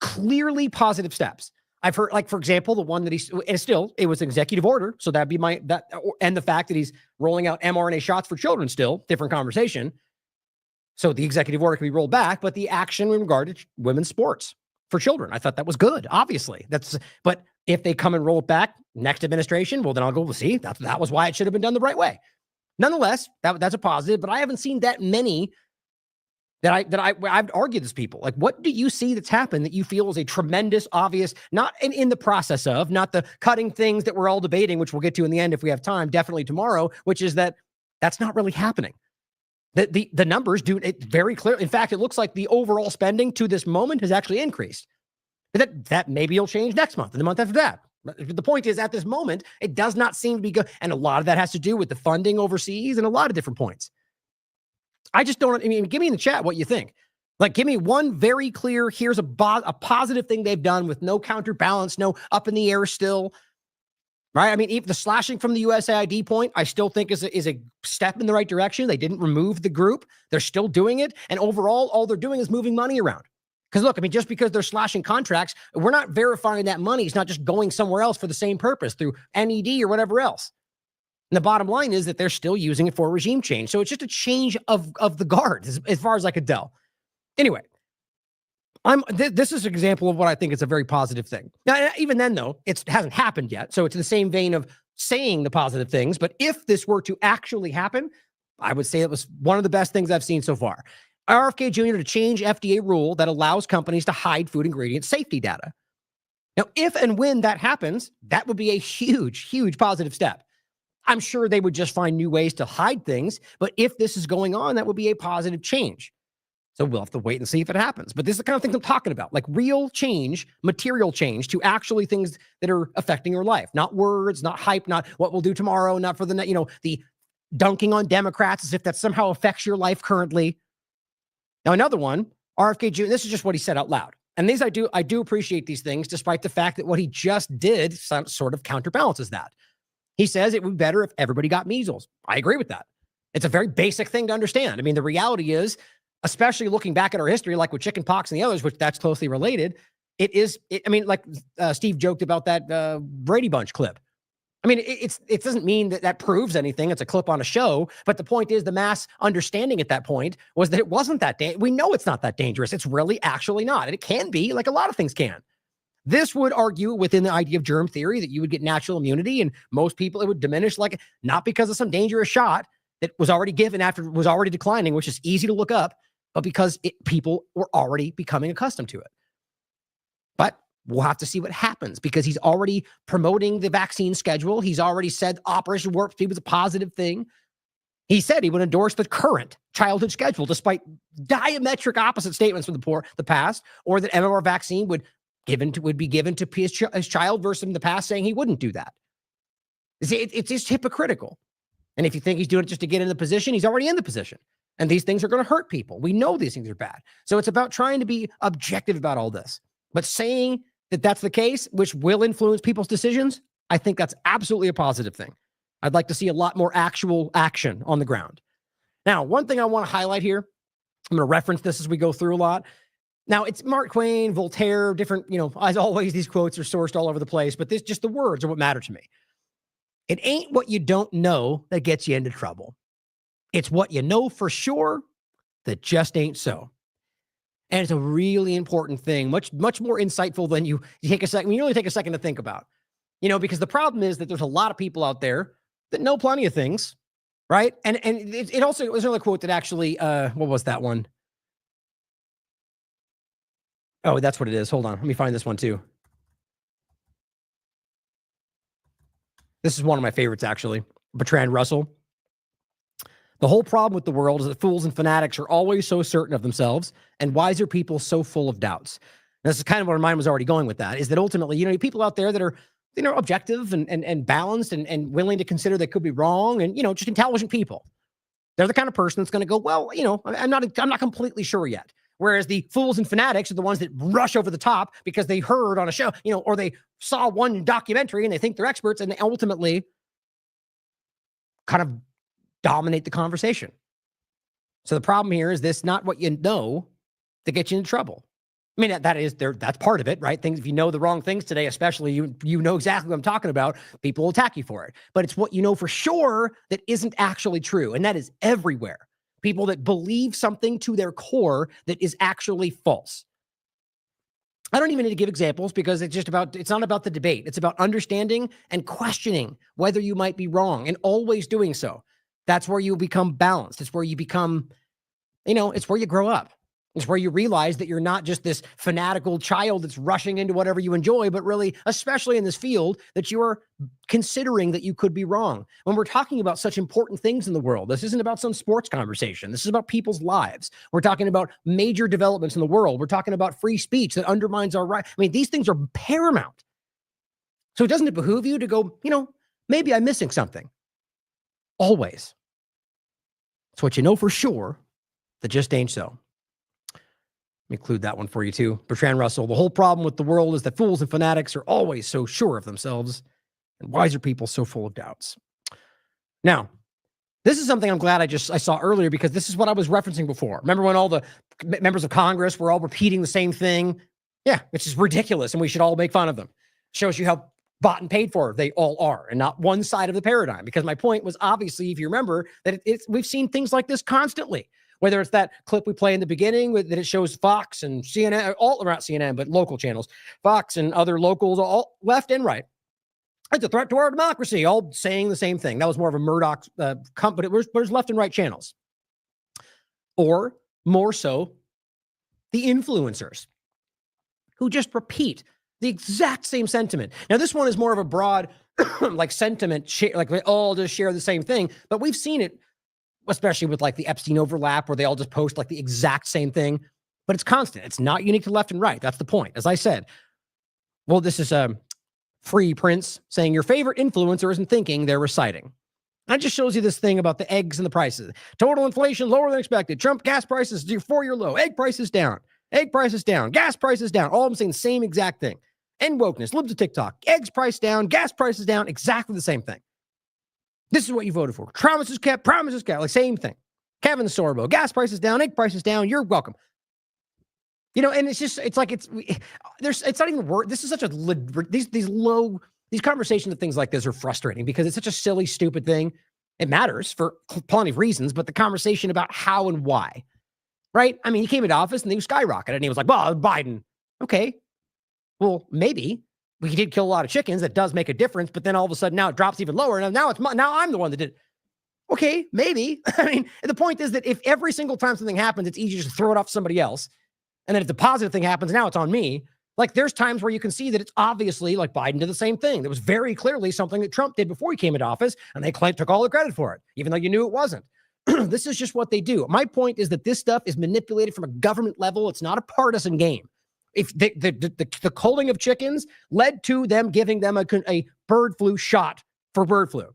clearly positive steps. I've heard, like, for example, the one that it was an executive order. So that'd be and the fact that he's rolling out mRNA shots for children still, different conversation. So the executive order can be rolled back, but the action in regard to women's sports for children, I thought that was good, obviously. But if they come and roll it back next administration, well, then I'll go, see, that was why it should have been done the right way. Nonetheless, that's a positive, but I haven't seen that many I've argued this people. Like, what do you see that's happened that you feel is a tremendous, obvious, not in the process of, not the cutting things that we're all debating, which we'll get to in the end if we have time, definitely tomorrow, which is that's not really happening. The numbers do it very clear. In fact, it looks like the overall spending to this moment has actually increased. That maybe will change next month and the month after that. But the point is, at this moment, it does not seem to be good. And a lot of that has to do with the funding overseas and a lot of different points. I just don't, give me in the chat what you think. Like, give me one very clear, here's a positive thing they've done with no counterbalance, no up in the air still, right? I mean, even the slashing from the USAID point, I still think is a step in the right direction. They didn't remove the group. They're still doing it. And overall, all they're doing is moving money around. Because look, just because they're slashing contracts, we're not verifying that money is not just going somewhere else for the same purpose through NED or whatever else. And the bottom line is that they're still using it for regime change. So it's just a change of the guard as far as I could tell. Anyway, this is an example of what I think is a very positive thing. Now, even then, though, it hasn't happened yet. So it's in the same vein of saying the positive things. But if this were to actually happen, I would say it was one of the best things I've seen so far. RFK Jr. to change FDA rule that allows companies to hide food ingredient safety data. Now, if and when that happens, that would be a huge, huge positive step. I'm sure they would just find new ways to hide things. But if this is going on, that would be a positive change. So we'll have to wait and see if it happens. But this is the kind of things I'm talking about, like real change, material change to actually things that are affecting your life, not words, not hype, not what we'll do tomorrow, not for the dunking on Democrats as if that somehow affects your life currently. Now, another one, RFK Jr., this is just what he said out loud. And these I do appreciate these things, despite the fact that what he just did sort of counterbalances that. He says it would be better if everybody got measles. I agree with that. It's a very basic thing to understand. I mean, the reality is, especially looking back at our history, like with chickenpox and the others, which that's closely related, I mean, like Steve joked about that Brady Bunch clip. I mean, it doesn't mean that proves anything. It's a clip on a show. But the point is, the mass understanding at that point was that it wasn't that we know it's not that dangerous. It's really actually not. And it can be, like a lot of things can. This would argue within the idea of germ theory that you would get natural immunity, and most people it would diminish, like not because of some dangerous shot that was already given after it was already declining, which is easy to look up, but because people were already becoming accustomed to it. But we'll have to see what happens, because he's already promoting the vaccine schedule. He's already said Operation Warp Speed was a positive thing. He said he would endorse the current childhood schedule, despite diametric opposite statements from the past, or that MMR vaccine would be given to his child, versus in the past saying he wouldn't do that. It's just hypocritical. And if you think he's doing it just to get in the position, he's already in the position. And these things are going to hurt people. We know these things are bad. So it's about trying to be objective about all this. But saying that that's the case, which will influence people's decisions, I think that's absolutely a positive thing. I'd like to see a lot more actual action on the ground. Now, one thing I want to highlight here, I'm going to reference this as we go through a lot. Now, it's Mark Twain, Voltaire, different, as always, these quotes are sourced all over the place, but just the words are what matter to me. It ain't what you don't know that gets you into trouble. It's what you know for sure that just ain't so. And it's a really important thing, much more insightful than you take a second. You really take a second to think about, because the problem is that there's a lot of people out there that know plenty of things, right? And it also was another quote that actually, what was that one? Oh, that's what it is. Hold on. Let me find this one too. This is one of my favorites, actually. Bertrand Russell. The whole problem with the world is that fools and fanatics are always so certain of themselves, and wiser people so full of doubts. And this is kind of where mine was already going with that, is that ultimately, people out there that are, objective and balanced and willing to consider they could be wrong, and, just intelligent people. They're the kind of person that's going to go, well, I'm not completely sure yet. Whereas the fools and fanatics are the ones that rush over the top because they heard on a show, or they saw one documentary and they think they're experts, and they ultimately kind of dominate the conversation. So the problem here is this, not what you know that gets you into trouble. I mean, that's part of it, right? Things, if you know the wrong things today, especially, you know exactly what I'm talking about, people will attack you for it. But it's what you know for sure that isn't actually true. And that is everywhere. People that believe something to their core that is actually false. I don't even need to give examples, because it's not about the debate. It's about understanding and questioning whether you might be wrong, and always doing so. That's where you become balanced. It's where you become, it's where you grow up. It's where you realize that you're not just this fanatical child that's rushing into whatever you enjoy, but really, especially in this field, that you are considering that you could be wrong. When we're talking about such important things in the world, this isn't about some sports conversation. This is about people's lives. We're talking about major developments in the world. We're talking about free speech that undermines our right. I mean, these things are paramount. So doesn't it behoove you to go, maybe I'm missing something? Always. It's what you know for sure that just ain't so. Let me include that one for you too. Bertrand Russell. The whole problem with the world is that fools and fanatics are always so sure of themselves, and wiser people so full of doubts. Now, this is something I'm glad I saw earlier, because this is what I was referencing before. Remember when all the members of Congress were all repeating the same thing? Yeah, which is ridiculous, and we should all make fun of them. Shows you how bought and paid for they all are, and not one side of the paradigm. Because my point was, obviously, if you remember, that we've seen things like this constantly. Whether it's that clip we play in the beginning that it shows Fox and CNN, all around CNN, but local channels, Fox and other locals, all left and right. It's a threat to our democracy, all saying the same thing. That was more of a Murdoch company. There's left and right channels. Or more so, the influencers who just repeat the exact same sentiment. Now, this one is more of a broad sentiment, like they all just share the same thing, but we've seen it, especially with like the Epstein overlap, where they all just post like the exact same thing, but it's constant. It's not unique to left and right. That's the point. As I said, well, this is Free Prince saying your favorite influencer isn't thinking, they're reciting. That just shows you this thing about the eggs and the prices. Total inflation lower than expected. Trump gas prices 4-year low. Egg prices down. Egg prices down. Gas prices down. All of them saying the same exact thing. End wokeness. Libs of TikTok. Eggs price down. Gas prices down. Exactly the same thing. This is what you voted for. Promises kept. Promises kept. Like same thing. Kevin Sorbo. Gas prices down. Egg prices down. You're welcome. And it's like it's not even worth. This is such a these conversations of things like this are frustrating because it's such a silly, stupid thing. It matters for plenty of reasons, but the conversation about how and why, right? I mean, he came into office and he was skyrocketed, and he was like, "Well, Biden, okay, well, maybe we did kill a lot of chickens. That does make a difference, but then all of a sudden now it drops even lower, and now I'm the one that did it." Okay, maybe. I mean, the point is that if every single time something happens, it's easy to just throw it off somebody else. And then if the positive thing happens, now it's on me. Like there's times where you can see that it's obviously like Biden did the same thing. That was very clearly something that Trump did before he came into office, and they took all the credit for it, even though you knew it wasn't. This is just what they do. My point is that this stuff is manipulated from a government level. It's not a partisan game. If the culling of chickens led to them giving them a bird flu shot for bird flu.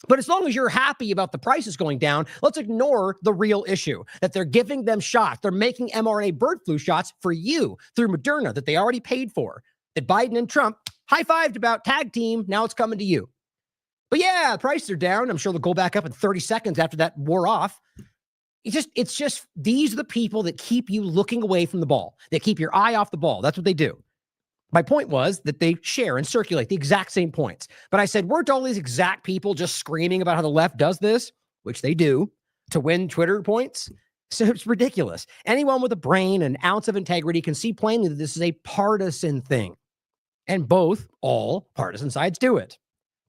But as long as you're happy about the prices going down, let's ignore the real issue that they're giving them shots. They're making mRNA bird flu shots for you through Moderna that they already paid for, that Biden and Trump high-fived about, tag team, now it's coming to you. But yeah, prices are down. I'm sure they'll go back up in 30 seconds after that wore off. It's just these are the people that keep you looking away from the ball. They keep your eye off the ball. That's what they do. My point was that they share and circulate the exact same points. But I said, weren't all these exact people just screaming about how the left does this, which they do, to win Twitter points? So it's ridiculous. Anyone with a brain, an ounce of integrity can see plainly that this is a partisan thing. And all partisan sides do it.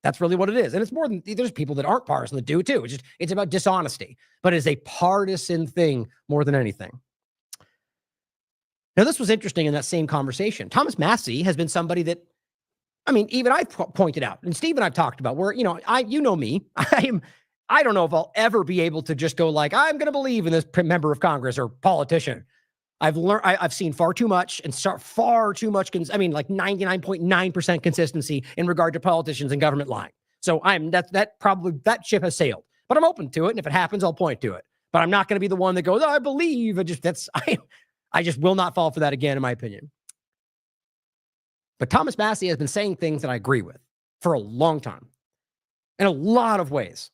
That's really what it is. And it's more than, there's people that aren't partisan that do it too. It's about dishonesty. But it's a partisan thing more than anything. Now, this was interesting in that same conversation. Thomas Massie has been somebody that, I mean, even I've pointed out, and Steve and I've talked about, where, me, I don't know if I'll ever be able to just go like, I'm going to believe in this member of Congress or politician. I've seen far too much and far too much, like 99.9% consistency in regard to politicians and government lying. So that ship has sailed, but I'm open to it. And if it happens, I'll point to it, but I'm not going to be the one that goes, I believe. I just will not fall for that again, in my opinion. But Thomas Massie has been saying things that I agree with for a long time, in a lot of ways.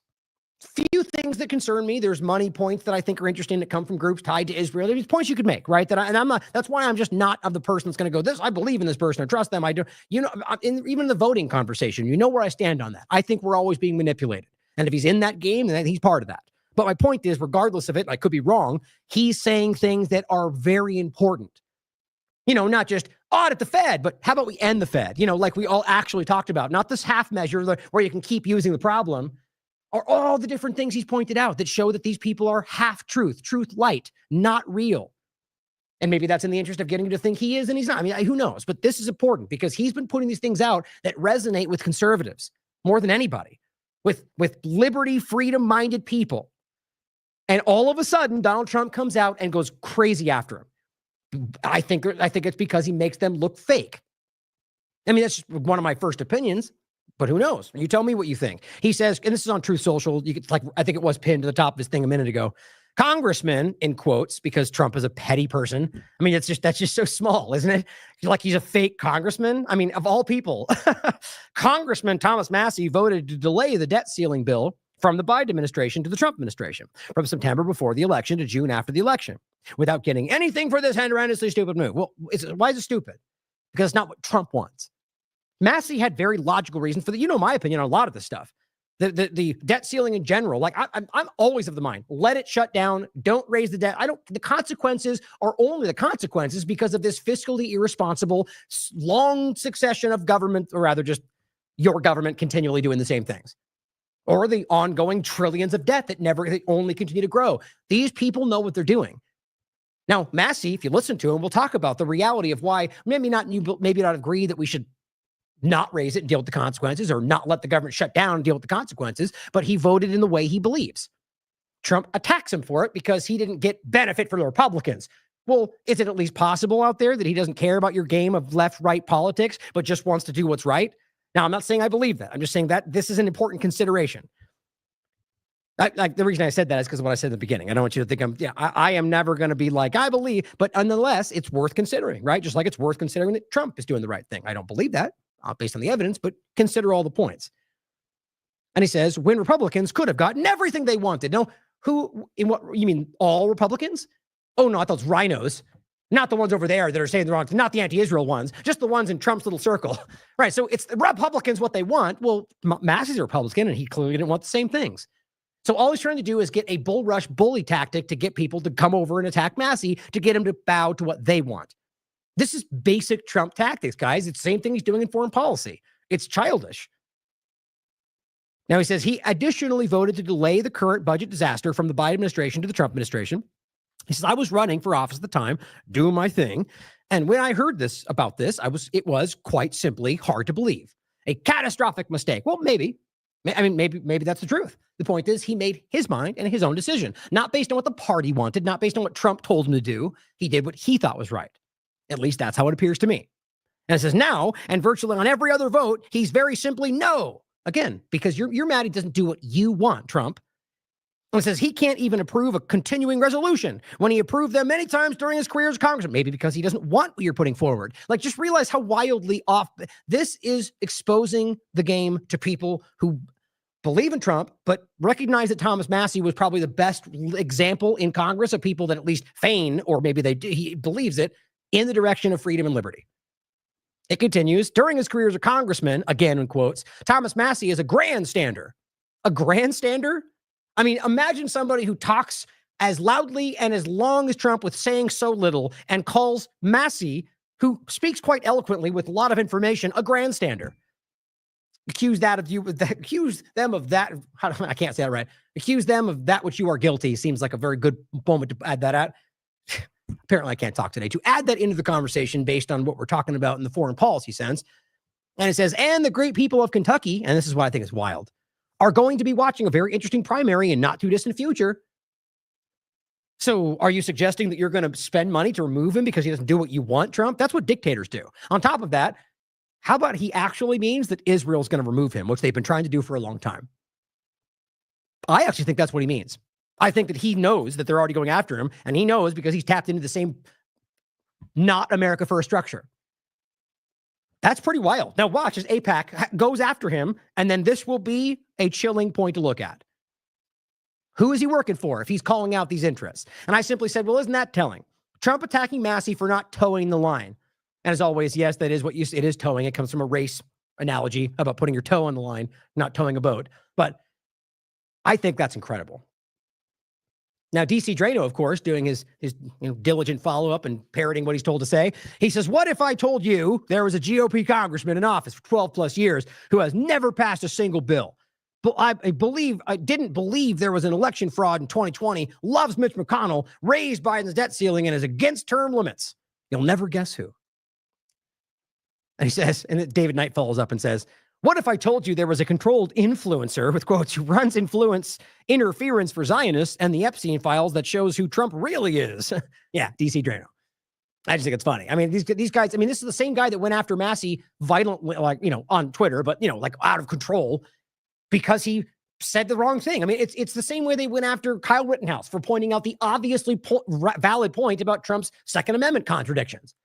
Few things that concern me. There's money points that I think are interesting that come from groups tied to Israel. There's points you could make, right? I'm not. That's why I'm just not of the person that's going to go, I believe in this person or trust them. I do. Even in the voting conversation, where I stand on that. I think we're always being manipulated. And if he's in that game, then he's part of that. But my point is, regardless of it, I could be wrong, he's saying things that are very important. Not just audit the Fed, but how about we end the Fed? Like we all actually talked about, not this half measure where you can keep using the problem, or all the different things he's pointed out that show that these people are half truth light, not real. And maybe that's in the interest of getting you to think he is and he's not. I mean, who knows? But this is important because he's been putting these things out that resonate with conservatives more than anybody, with liberty, freedom-minded people. And all of a sudden, Donald Trump comes out and goes crazy after him. I think it's because he makes them look fake. I mean, that's just one of my first opinions, but who knows? You tell me what you think. He says, and this is on Truth Social, I think it was pinned to the top of his thing a minute ago. Congressman, in quotes, because Trump is a petty person. I mean, that's just so small, isn't it? Like he's a fake congressman. I mean, of all people, Congressman Thomas Massie voted to delay the debt ceiling bill from the Biden administration to the Trump administration, from September before the election to June after the election, without getting anything for this horrendously stupid move. Well, why is it stupid? Because it's not what Trump wants. Massie had very logical reasons for that. My opinion on a lot of this stuff. The debt ceiling in general, like I'm always of the mind, let it shut down. Don't raise the debt. The consequences are only the consequences because of this fiscally irresponsible, long succession of government, or rather just your government continually doing the same things. Or the ongoing trillions of debt that they only continue to grow. These people know what they're doing. Now, Massie, if you listen to him, we'll talk about the reality of why maybe not agree that we should not raise it and deal with the consequences, or not let the government shut down and deal with the consequences, but he voted in the way he believes. Trump attacks him for it because he didn't get benefit for the Republicans. Well, is it at least possible out there that he doesn't care about your game of left-right politics, but just wants to do what's right? Now, I'm not saying I believe that. I'm just saying that this is an important consideration. The reason I said that is because of what I said at the beginning. I don't want you to think I am never going to be like, I believe, but nonetheless, it's worth considering, right? Just like it's worth considering that Trump is doing the right thing. I don't believe that based on the evidence, but consider all the points. And he says, when Republicans could have gotten everything they wanted. No, in what you mean, all Republicans? Oh, no, I thought it was rhinos. Not the ones over there that are saying the wrong thing, not the anti-Israel ones, just the ones in Trump's little circle. Right. So it's the Republicans what they want. Well, Massie's a Republican, and he clearly didn't want the same things. So all he's trying to do is get a bull rush bully tactic to get people to come over and attack Massie, to get him to bow to what they want. This is basic Trump tactics, guys. It's the same thing he's doing in foreign policy. It's childish. Now, he says he additionally voted to delay the current budget disaster from the Biden administration to the Trump administration. He says, I was running for office at the time, doing my thing. And when I heard about this, it was quite simply hard to believe. A catastrophic mistake. Well, maybe. I mean, maybe that's the truth. The point is, he made his mind and his own decision, not based on what the party wanted, not based on what Trump told him to do. He did what he thought was right. At least that's how it appears to me. And it says now, and virtually on every other vote, he's very simply no. Again, because you're mad he doesn't do what you want, Trump. And it says he can't even approve a continuing resolution when he approved them many times during his career as a congressman. Maybe because he doesn't want what you're putting forward. Like, just realize how wildly off. This is exposing the game to people who believe in Trump, but recognize that Thomas Massie was probably the best example in Congress of people that at least feign, or maybe he believes it, in the direction of freedom and liberty. It continues, during his career as a congressman, again in quotes, Thomas Massie is a grandstander. A grandstander? I mean, imagine somebody who talks as loudly and as long as Trump with saying so little, and calls Massie, who speaks quite eloquently with a lot of information, a grandstander. Accuse them of that. I can't say that right. Accuse them of that which you are guilty seems like a very good moment to add that at. Apparently I can't talk today. To add that into the conversation based on what we're talking about in the foreign policy sense. And it says, and the great people of Kentucky, and this is what I think is wild, are going to be watching a very interesting primary in not too distant future. So are you suggesting that you're going to spend money to remove him because he doesn't do what you want, Trump? That's what dictators do. On top of that, how about he actually means that Israel's going to remove him, which they've been trying to do for a long time? I actually think that's what he means. I think that he knows that they're already going after him, and he knows because he's tapped into the same not America first structure. That's pretty wild. Now watch as AIPAC goes after him, and then this will be a chilling point to look at. Who is he working for if he's calling out these interests? And I simply said, well, isn't that telling? Trump attacking Massie for not towing the line. And as always, yes, that is it is towing. It comes from a race analogy about putting your toe on the line, not towing a boat. But I think that's incredible. Now, DC Drano, of course, doing his diligent follow-up and parroting what he's told to say. He says, what if I told you there was a GOP congressman in office for 12 plus years who has never passed a single bill? But I didn't believe there was an election fraud in 2020, loves Mitch McConnell, raised Biden's debt ceiling, and is against term limits. You'll never guess who. And he says, and David Knight follows up and says, what if I told you there was a controlled influencer, with quotes, who runs influence interference for Zionists and the Epstein files that shows who Trump really is? Yeah, DC Drano. I just think it's funny. I mean, these guys, I mean, this is the same guy that went after Massie violently, on Twitter, but, out of control because he said the wrong thing. I mean, it's the same way they went after Kyle Rittenhouse for pointing out the obviously valid point about Trump's Second Amendment contradictions.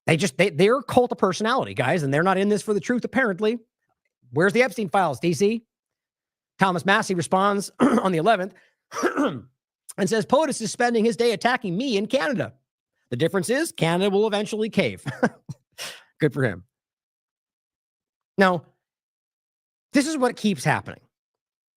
They're a cult of personality, guys, and they're not in this for the truth, apparently. Where's the Epstein files, DC? Thomas Massie responds on the 11th and says, POTUS is spending his day attacking me in Canada. The difference is Canada will eventually cave. Good for him. Now, this is what keeps happening.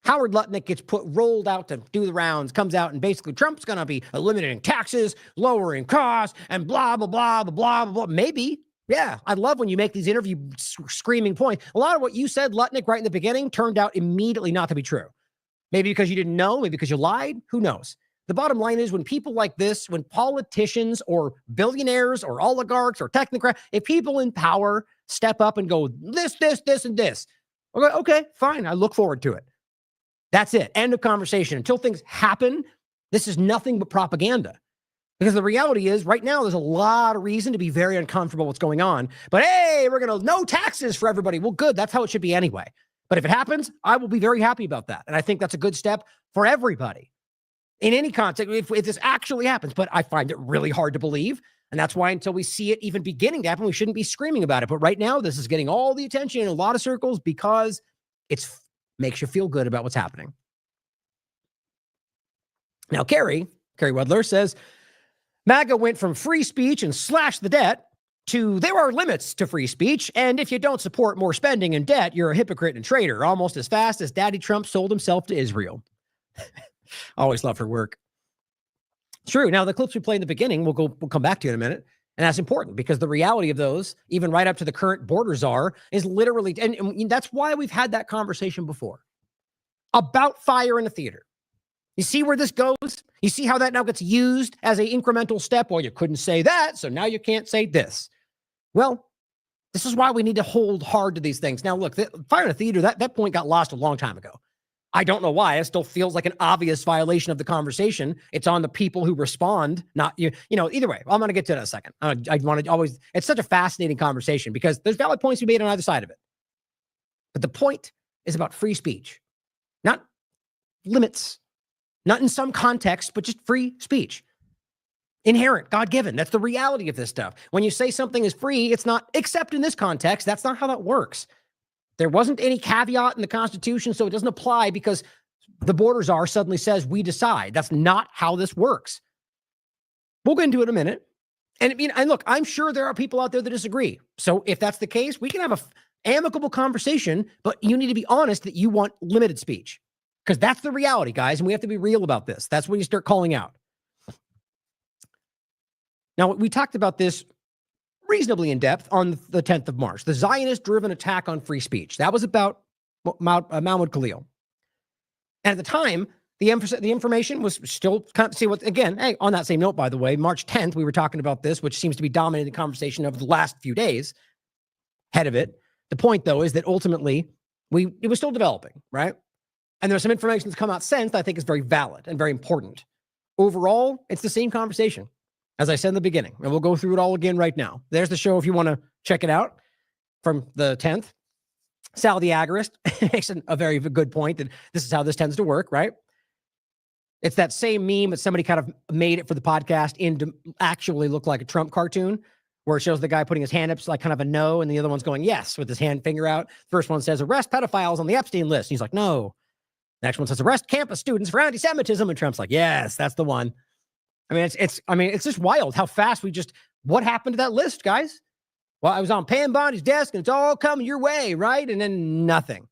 Howard Lutnick gets rolled out to do the rounds, comes out, and basically Trump's going to be eliminating taxes, lowering costs, and blah, blah, blah, blah, blah, blah. Maybe. Yeah, I love when you make these interview screaming points. A lot of what you said, Lutnick, right in the beginning, turned out immediately not to be true. Maybe because you didn't know, maybe because you lied. Who knows? The bottom line is when people like this, when politicians or billionaires or oligarchs or technocrats, if people in power step up and go, this, and this, okay, fine. I look forward to it. That's it. End of conversation. Until things happen, this is nothing but propaganda. Because the reality is, right now, there's a lot of reason to be very uncomfortable with what's going on. But hey, we're going to no taxes for everybody. Well, good. That's how it should be anyway. But if it happens, I will be very happy about that. And I think that's a good step for everybody in any context, if this actually happens. But I find it really hard to believe. And that's why until we see it even beginning to happen, we shouldn't be screaming about it. But right now, this is getting all the attention in a lot of circles because it makes you feel good about what's happening. Now, Carrie Wedler says, MAGA went from free speech and slash the debt to there are limits to free speech, and if you don't support more spending and debt, you're a hypocrite and traitor, almost as fast as Daddy Trump sold himself to Israel. Always love her work. True. Now, the clips we play in the beginning, we'll come back to in a minute, and that's important because the reality of those, even right up to the current border czar, is literally, and that's why we've had that conversation before about fire in the theater. You see where this goes? You see how that now gets used as an incremental step? Well, you couldn't say that, so now you can't say this. Well, this is why we need to hold hard to these things. Now, look, fire in the theater, that point got lost a long time ago. I don't know why. It still feels like an obvious violation of the conversation. It's on the people who respond, not you. You know, either way, I'm going to get to that in a second. I want to always, it's such a fascinating conversation because there's valid points to be made on either side of it. But the point is about free speech, not limits. Not in some context, but just free speech. Inherent, God-given. That's the reality of this stuff. When you say something is free, it's not, except in this context, that's not how that works. There wasn't any caveat in the Constitution, so it doesn't apply because the border czar suddenly says, we decide. That's not how this works. We'll get into it in a minute. And look, I'm sure there are people out there that disagree. So if that's the case, we can have an amicable conversation, but you need to be honest that you want limited speech. Because that's the reality, guys, and we have to be real about this. That's when you start calling out. Now, we talked about this reasonably in depth on the 10th of March, the Zionist-driven attack on free speech. That was about Mahmoud Khalil. And at the time, the information was still kind of, see what, again, hey, on that same note, by the way, March 10th, we were talking about this, which seems to be dominating the conversation of the last few days. Head of it. The point, though, is that ultimately, it was still developing, right? And there's some information that's come out since that I think is very valid and very important. Overall, it's the same conversation, as I said in the beginning, and we'll go through it all again right now. There's the show if you want to check it out from the 10th. Sal the Agorist makes a very good point that this is how this tends to work, right? It's that same meme that somebody kind of made it for the podcast to actually look like a Trump cartoon, where it shows the guy putting his hand up like kind of a no, and the other one's going yes with his hand finger out. First one says, arrest pedophiles on the Epstein list. He's like, no. Next one says, arrest campus students for anti-Semitism. And Trump's like, yes, that's the one. I mean, it's just wild how fast what happened to that list, guys? Well, I was on Pam Bondi's desk and it's all coming your way, right? And then nothing.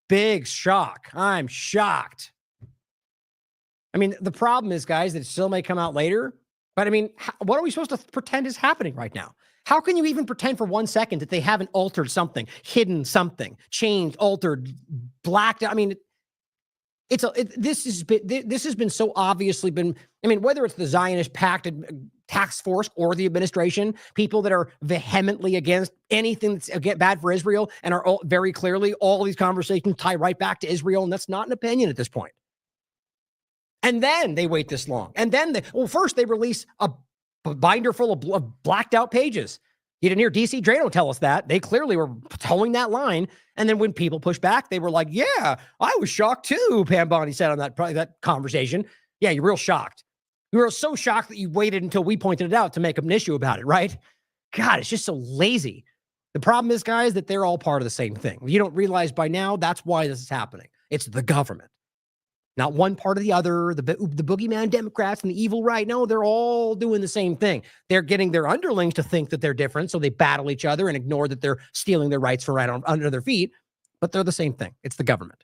Big shock. I'm shocked. I mean, the problem is, guys, that it still may come out later. But I mean, what are we supposed to pretend is happening right now? How can you even pretend for 1 second that they haven't altered something, hidden something, changed, altered, blacked out? I mean, this has been so obviously been, I mean, whether it's the Zionist pacted task force or the administration, people that are vehemently against anything that's bad for Israel and are very clearly all these conversations tie right back to Israel. And that's not an opinion at this point. And then they wait this long. And then first they release a binder full of blacked out pages. You didn't hear DC Drano tell us that. They clearly were towing that line. And then when people pushed back, they were like, yeah, I was shocked too, Pam Bondi said on that conversation. Yeah, you're real shocked. You were so shocked that you waited until we pointed it out to make an issue about it, right? God, it's just so lazy. The problem is, guys, that they're all part of the same thing. You don't realize by now that's why this is happening. It's the government. Not one part or the other, the boogeyman Democrats and the evil right. No, they're all doing the same thing. They're getting their underlings to think that they're different, so they battle each other and ignore that they're stealing their rights from right under their feet. But they're the same thing. It's the government.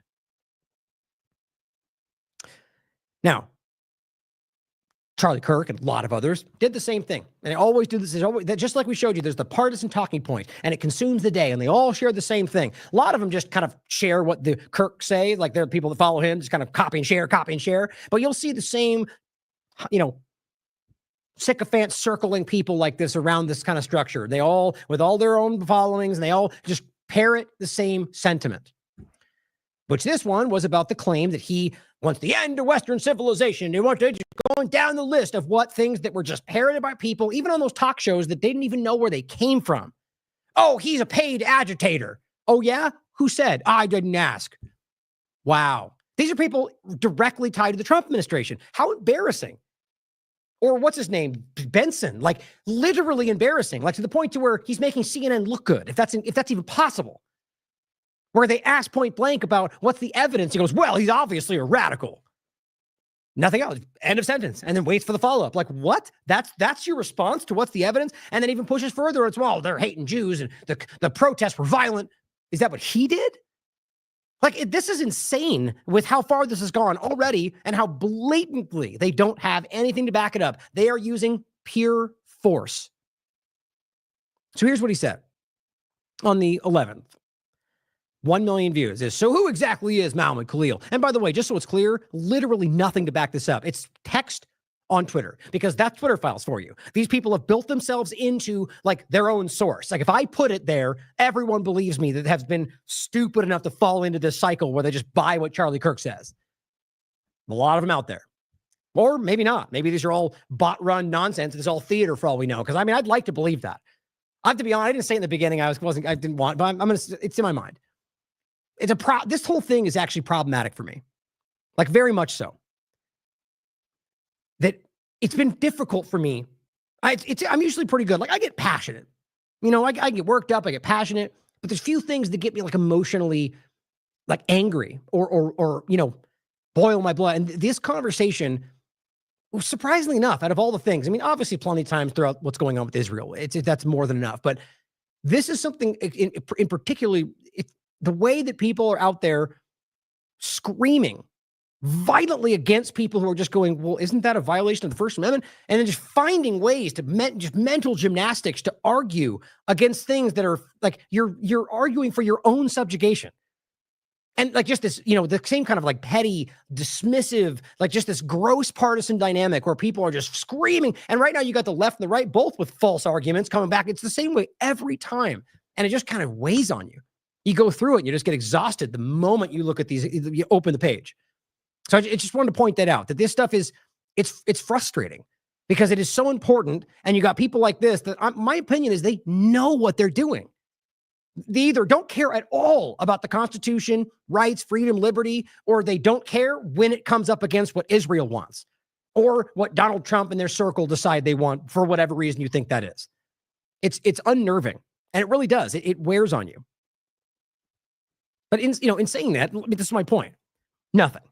Now, Charlie Kirk and a lot of others did the same thing. And they always do this. Just like we showed you, there's the partisan talking point, and it consumes the day, and they all share the same thing. A lot of them just kind of share what the Kirk say, like there are people that follow him, just kind of copy and share. But you'll see the same, sycophant circling people like this around this kind of structure. They all, with all their own followings, and they all just parrot the same sentiment. Which this one was about the claim that he wants the end of Western civilization. They want to just going down the list of what things that were just parroted by people, even on those talk shows that didn't even know where they came from. Oh, he's a paid agitator. Oh, yeah? Who said? I didn't ask. Wow. These are people directly tied to the Trump administration. How embarrassing. Or what's his name? Benson. Like literally embarrassing. Like to the point to where he's making CNN look good, if that's even possible. Where they ask point blank about what's the evidence. He goes, well, he's obviously a radical. Nothing else. End of sentence. And then waits for the follow-up. Like, what? That's your response to what's the evidence? And then even pushes further. It's, well, they're hating Jews and the protests were violent. Is that what he did? Like, this is insane with how far this has gone already and how blatantly they don't have anything to back it up. They are using pure force. So here's what he said on the 11th. 1 million views is, so who exactly is Mahmoud Khalil? And by the way, just so it's clear, literally nothing to back this up. It's text on Twitter, because that's Twitter files for you. These people have built themselves into like their own source. Like if I put it there, everyone believes me that has been stupid enough to fall into this cycle where they just buy what Charlie Kirk says. A lot of them out there. Or maybe not. Maybe these are all bot-run nonsense. It's all theater for all we know. Because I mean, I'd like to believe that. I have to be honest. I didn't say in the beginning I didn't want, but I'm gonna. It's in my mind. This whole thing is actually problematic for me, like very much so. That it's been difficult for me. I'm usually pretty good. Like I get passionate, I get worked up, I get passionate, but there's few things that get me like emotionally, like angry or boil my blood. And this conversation, surprisingly enough, out of all the things, I mean, obviously plenty of times throughout what's going on with Israel, that's more than enough. But this is something in particularly, the way that people are out there screaming violently against people who are just going, well, isn't that a violation of the First Amendment? And then just finding ways to just mental gymnastics to argue against things that are like you're arguing for your own subjugation. And like just this, the same kind of like petty, dismissive, like just this gross partisan dynamic where people are just screaming. And right now you got the left and the right, both with false arguments coming back. It's the same way every time. And it just kind of weighs on you. You go through it and you just get exhausted the moment you look at these, you open the page. So I just wanted to point that out, that this stuff it's frustrating because it is so important. And you got people like this that my opinion is they know what they're doing. They either don't care at all about the Constitution, rights, freedom, liberty, or they don't care when it comes up against what Israel wants or what Donald Trump and their circle decide they want for whatever reason you think that is. It's unnerving, and it really does. It wears on you. But in saying that, this is my point. Nothing.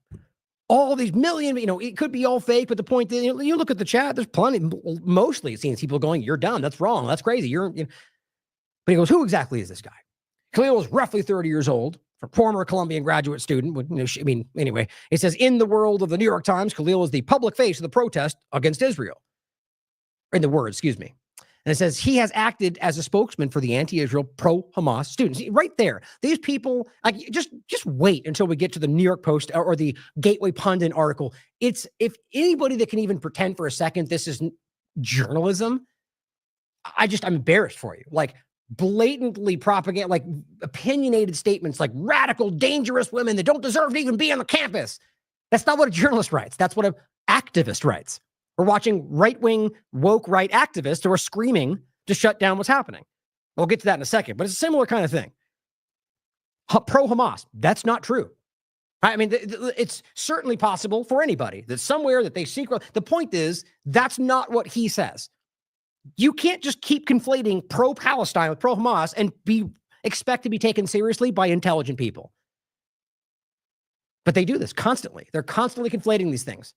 All these million, it could be all fake, but the point is, you look at the chat, there's plenty, mostly it seems people going, you're dumb, that's wrong, that's crazy. But he goes, who exactly is this guy? Khalil is roughly 30 years old, a former Columbian graduate student. Anyway, it says, in the world of the New York Times, Khalil is the public face of the protest against Israel. And it says he has acted as a spokesman for the anti-Israel, pro-Hamas students. Right there, these people, like, just wait until we get to the New York Post or the Gateway Pundit article. It's, if anybody that can even pretend for a second this is journalism, I'm embarrassed for you. Like blatantly propaganda, like opinionated statements, like radical, dangerous women that don't deserve to even be on the campus. That's not what a journalist writes. That's what an activist writes. We're watching right-wing, woke right activists who are screaming to shut down what's happening. We'll get to that in a second, but it's a similar kind of thing. Pro-Hamas, that's not true. I mean, it's certainly possible for anybody that somewhere that they secret. The point is, that's not what he says. You can't just keep conflating pro-Palestine with pro-Hamas and expect to be taken seriously by intelligent people. But they do this constantly. They're constantly conflating these things.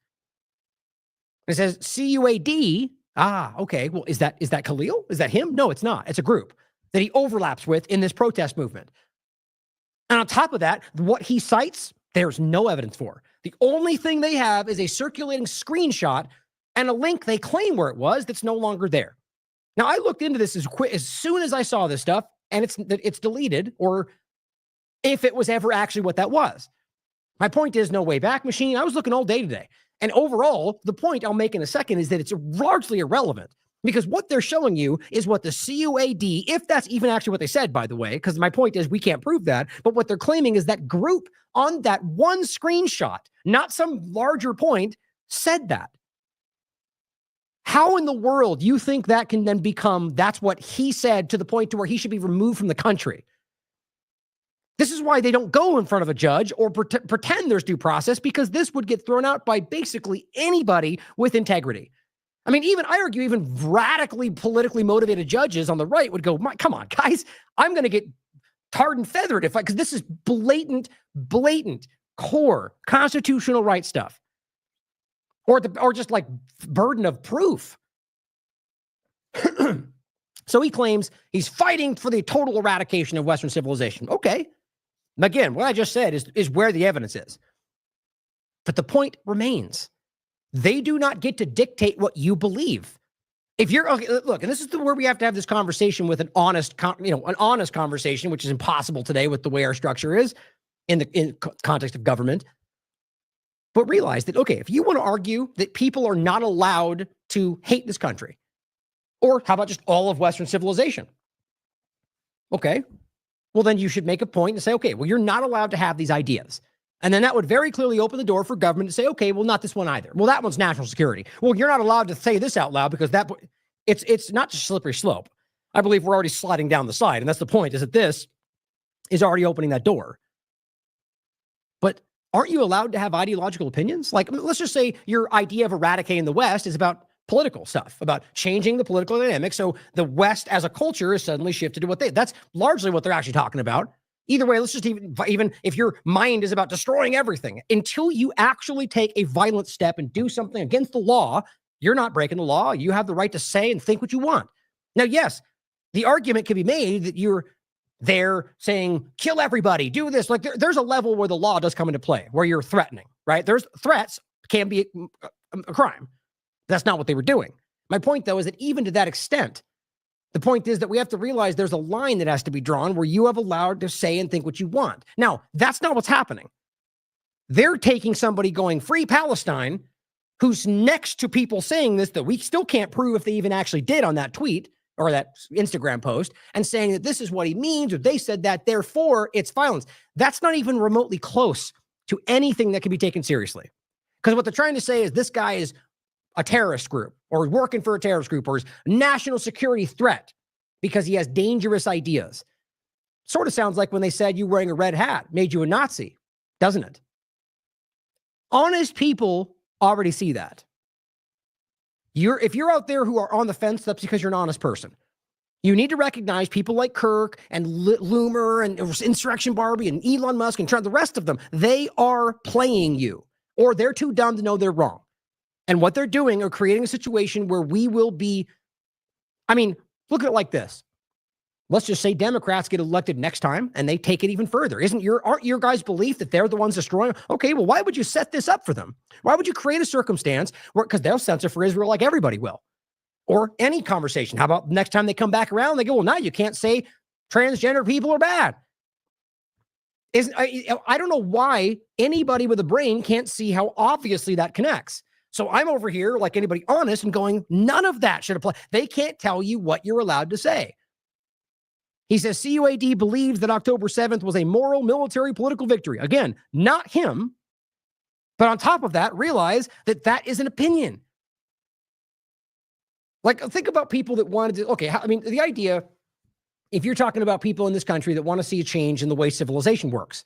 It says CUAD. Okay. Well, is that Khalil? Is that him? No, it's not. It's a group that he overlaps with in this protest movement. And on top of that, what he cites, there's no evidence for. The only thing they have is a circulating screenshot and a link they claim where it was that's no longer there. Now, I looked into this as soon as I saw this stuff, and it's deleted, or if it was ever actually what that was. My point is, no way back machine. I was looking all day today. And overall, the point I'll make in a second is that it's largely irrelevant because what they're showing you is what the CUAD, if that's even actually what they said, by the way, because my point is we can't prove that, but what they're claiming is that group on that one screenshot, not some larger point, said that. How in the world you think that can then become, that's what he said to the point to where he should be removed from the country? This is why they don't go in front of a judge or pretend there's due process, because this would get thrown out by basically anybody with integrity. I mean, I argue even radically politically motivated judges on the right would go, come on, guys, I'm going to get tarred and feathered because this is blatant core constitutional right stuff. or just like burden of proof. So he claims he's fighting for the total eradication of Western civilization. Okay. Again, what I just said is where the evidence is. But the point remains. They do not get to dictate what you believe. If you're, okay, look, and this is where we have to have this conversation with an honest conversation, which is impossible today with the way our structure is in the context of government. But realize that, okay, if you want to argue that people are not allowed to hate this country, or how about just all of Western civilization? Okay, well, then you should make a point and say, okay, well, you're not allowed to have these ideas. And then that would very clearly open the door for government to say, okay, well, not this one either. Well, that one's national security. Well, you're not allowed to say this out loud because it's not just a slippery slope. I believe we're already sliding down the side. And that's the point, is that this is already opening that door. But aren't you allowed to have ideological opinions? Like, let's just say your idea of eradicating the West is about political stuff, about changing the political dynamic. So the West as a culture is suddenly shifted to that's largely what they're actually talking about. Either way, let's just even if your mind is about destroying everything, until you actually take a violent step and do something against the law, you're not breaking the law. You have the right to say and think what you want. Now, yes, the argument can be made that you're there saying, kill everybody, do this. Like there's a level where the law does come into play, where you're threatening, right? There's threats can be a crime. That's not what they were doing. My point, though, is that even to that extent, the point is that we have to realize there's a line that has to be drawn where you have allowed to say and think what you want. Now, that's not what's happening. They're taking somebody going free Palestine, who's next to people saying this that we still can't prove if they even actually did on that tweet or that Instagram post, and saying that this is what he means, or they said that, therefore it's violence. That's not even remotely close to anything that can be taken seriously. Because what they're trying to say is this guy is a terrorist group, or working for a terrorist group, or is national security threat because he has dangerous ideas. Sort of sounds like when they said you wearing a red hat made you a Nazi, doesn't it? Honest people already see that. If you're out there who are on the fence, that's because you're an honest person. You need to recognize people like Kirk and Loomer and Insurrection Barbie and Elon Musk and Trump, the rest of them, they are playing you, or they're too dumb to know they're wrong. And what they're doing are creating a situation where we will be, look at it like this. Let's just say Democrats get elected next time and they take it even further. Aren't your guys' belief that they're the ones destroying? Okay, well, why would you set this up for them? Why would you create a circumstance where, because they'll censor for Israel like everybody will, or any conversation? How about next time they come back around, they go, well, now you can't say transgender people are bad. I don't know why anybody with a brain can't see how obviously that connects. So I'm over here, like anybody honest, and going, none of that should apply. They can't tell you what you're allowed to say. He says CUAD believes that October 7th was a moral, military, political victory. Again, not him. But on top of that, realize that that is an opinion. Like, think about people that wanted to, the idea, if you're talking about people in this country that want to see a change in the way civilization works,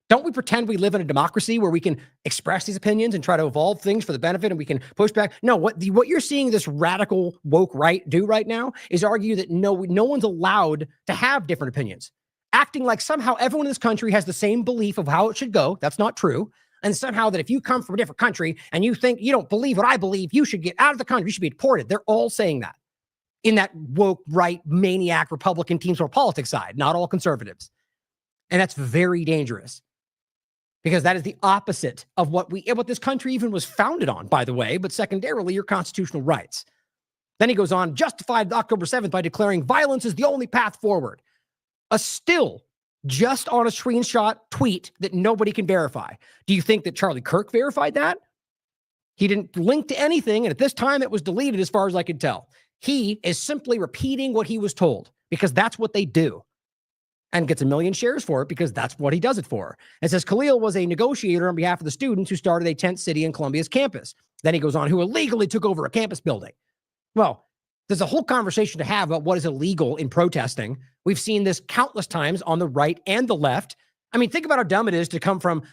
don't we pretend we live in a democracy where we can express these opinions and try to evolve things for the benefit and we can push back? No, what you're seeing this radical woke right do right now is argue that no one's allowed to have different opinions, acting like somehow everyone in this country has the same belief of how it should go. That's not true. And somehow that if you come from a different country and you think you don't believe what I believe, you should get out of the country, you should be deported. They're all saying that in that woke right maniac Republican team sort of politics side, not all conservatives. And that's very dangerous. Because that is the opposite of what this country even was founded on, by the way, but secondarily, your constitutional rights. Then he goes on, justified October 7th by declaring violence is the only path forward. A still just on a screenshot tweet that nobody can verify. Do you think that Charlie Kirk verified that? He didn't link to anything, and at this time, it was deleted as far as I could tell. He is simply repeating what he was told, because that's what they do. And gets 1 million shares for it because that's what he does it for. It says Khalil was a negotiator on behalf of the students who started a tent city in Columbia's campus. Then he goes on, who illegally took over a campus building. Well, there's a whole conversation to have about what is illegal in protesting. We've seen this countless times on the right and the left. Think about how dumb it is to come from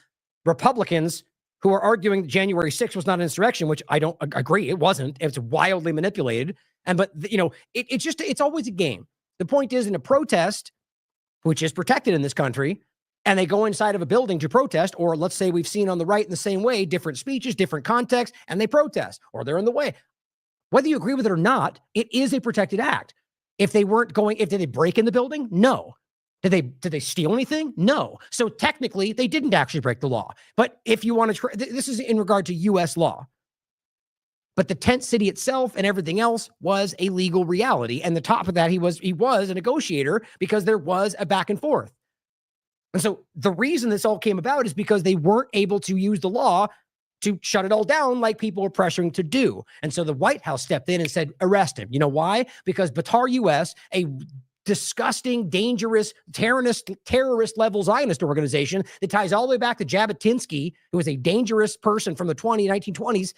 Republicans who are arguing that January 6th was not an insurrection, which I don't agree. It wasn't. It's wildly manipulated. It's always a game. The point is, in a protest, which is protected in this country, and they go inside of a building to protest, or let's say we've seen on the right in the same way, different speeches, different context, and they protest, or they're in the way. Whether you agree with it or not, it is a protected act. If they weren't going, did they break in the building? No. Did they steal anything? No. So technically, they didn't actually break the law. But if you want to, this is in regard to U.S. law. But the tent city itself and everything else was a legal reality. And the top of that, he was a negotiator because there was a back and forth. And so the reason this all came about is because they weren't able to use the law to shut it all down like people were pressuring to do. And so the White House stepped in and said, arrest him. You know why? Because Batar US, a disgusting, dangerous, terrorist level Zionist organization that ties all the way back to Jabotinsky, who was a dangerous person from the 1920s,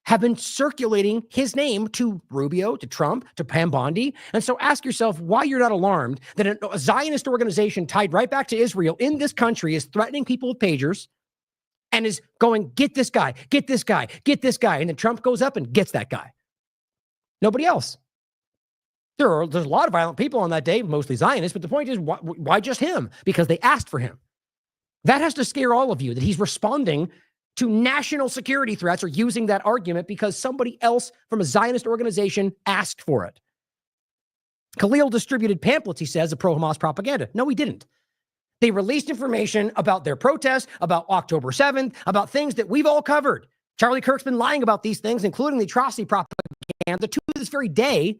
have been circulating his name to Rubio, to Trump, to Pam Bondi. And so ask yourself why you're not alarmed that a Zionist organization tied right back to Israel in this country is threatening people with pagers and is going, get this guy, get this guy, get this guy. And then Trump goes up and gets that guy. Nobody else. There's a lot of violent people on that day, mostly Zionists, but the point is, why just him? Because they asked for him. That has to scare all of you, that he's responding to national security threats or using that argument because somebody else from a Zionist organization asked for it. Khalil distributed pamphlets, he says, of pro-Hamas propaganda. No, he didn't. They released information about their protests, about October 7th, about things that we've all covered. Charlie Kirk's been lying about these things, including the atrocity propaganda, to this very day.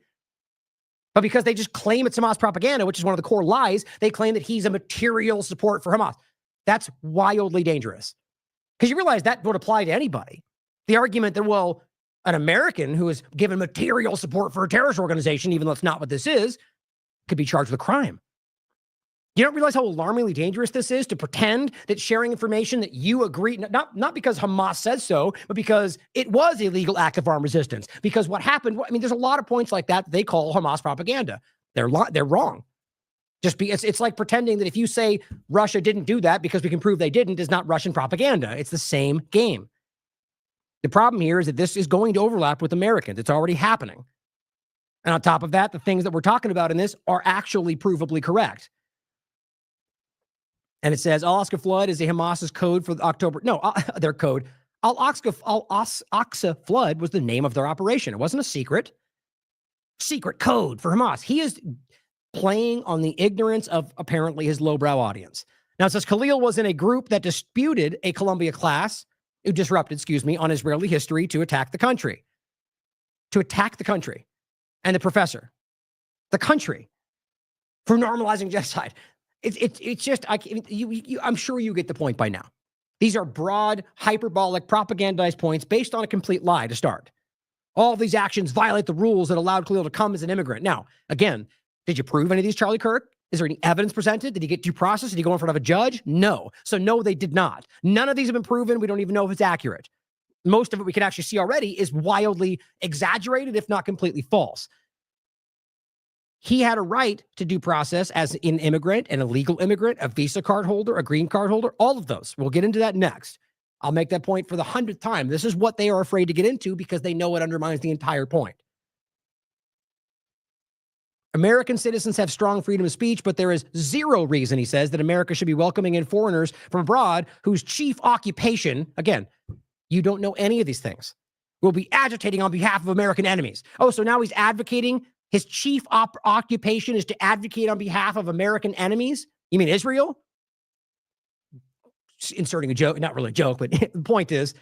But because they just claim it's Hamas propaganda, which is one of the core lies, they claim that he's a material support for Hamas. That's wildly dangerous. Because you realize that would apply to anybody. The argument that, well, an American who is given material support for a terrorist organization, even though it's not what this is, could be charged with a crime. You don't realize how alarmingly dangerous this is to pretend that sharing information that you agree, not because Hamas says so, but because it was a legal act of armed resistance. Because what happened, I mean, there's a lot of points like that they call Hamas propaganda. They're wrong. It's like pretending that if you say Russia didn't do that because we can prove they didn't is not Russian propaganda. It's the same game. The problem here is that this is going to overlap with Americans. It's already happening. And on top of that, the things that we're talking about in this are actually provably correct. And it says Al-Aqsa flood is a Hamas's code for October. No, their code. Al-Aqsa flood was the name of their operation. It wasn't a secret code for Hamas. He is playing on the ignorance of apparently his lowbrow audience. Now it says Khalil was in a group that disputed a Columbia class, who disrupted, on Israeli history to attack the country. And the professor, the country, for normalizing genocide. It's just, I'm sure you get the point by now. These are broad, hyperbolic, propagandized points based on a complete lie to start. All of these actions violate the rules that allowed Khalil to come as an immigrant. Now, again, did you prove any of these, Charlie Kirk? Is there any evidence presented? Did he get due process? Did he go in front of a judge? No. So no, they did not. None of these have been proven. We don't even know if it's accurate. Most of it we can actually see already is wildly exaggerated, if not completely false. He had a right to due process as an immigrant, an illegal immigrant, a visa card holder, a green card holder, all of those. We'll get into that next. I'll make that point for the 100th time. This is what they are afraid to get into because they know it undermines the entire point. American citizens have strong freedom of speech, but there is zero reason, he says, that America should be welcoming in foreigners from abroad whose chief occupation, again, you don't know any of these things, will be agitating on behalf of American enemies. Oh, so now he's advocating, his chief occupation is to advocate on behalf of American enemies? You mean Israel? Inserting a joke, not really a joke, but the point is,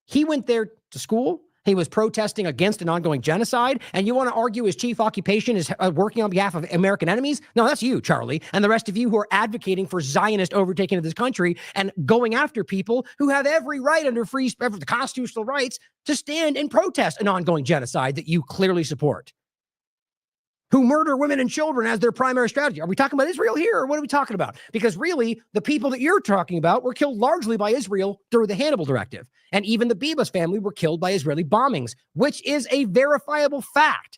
he went there to school. He was protesting against an ongoing genocide, and you want to argue his chief occupation is working on behalf of American enemies? No, that's you, Charlie, and the rest of you who are advocating for Zionist overtaking of this country and going after people who have every right under the constitutional rights to stand and protest an ongoing genocide that you clearly support, who murder women and children as their primary strategy. Are we talking about Israel here, or what are we talking about? Because really, the people that you're talking about were killed largely by Israel through the Hannibal Directive. And even the Bibas family were killed by Israeli bombings, which is a verifiable fact.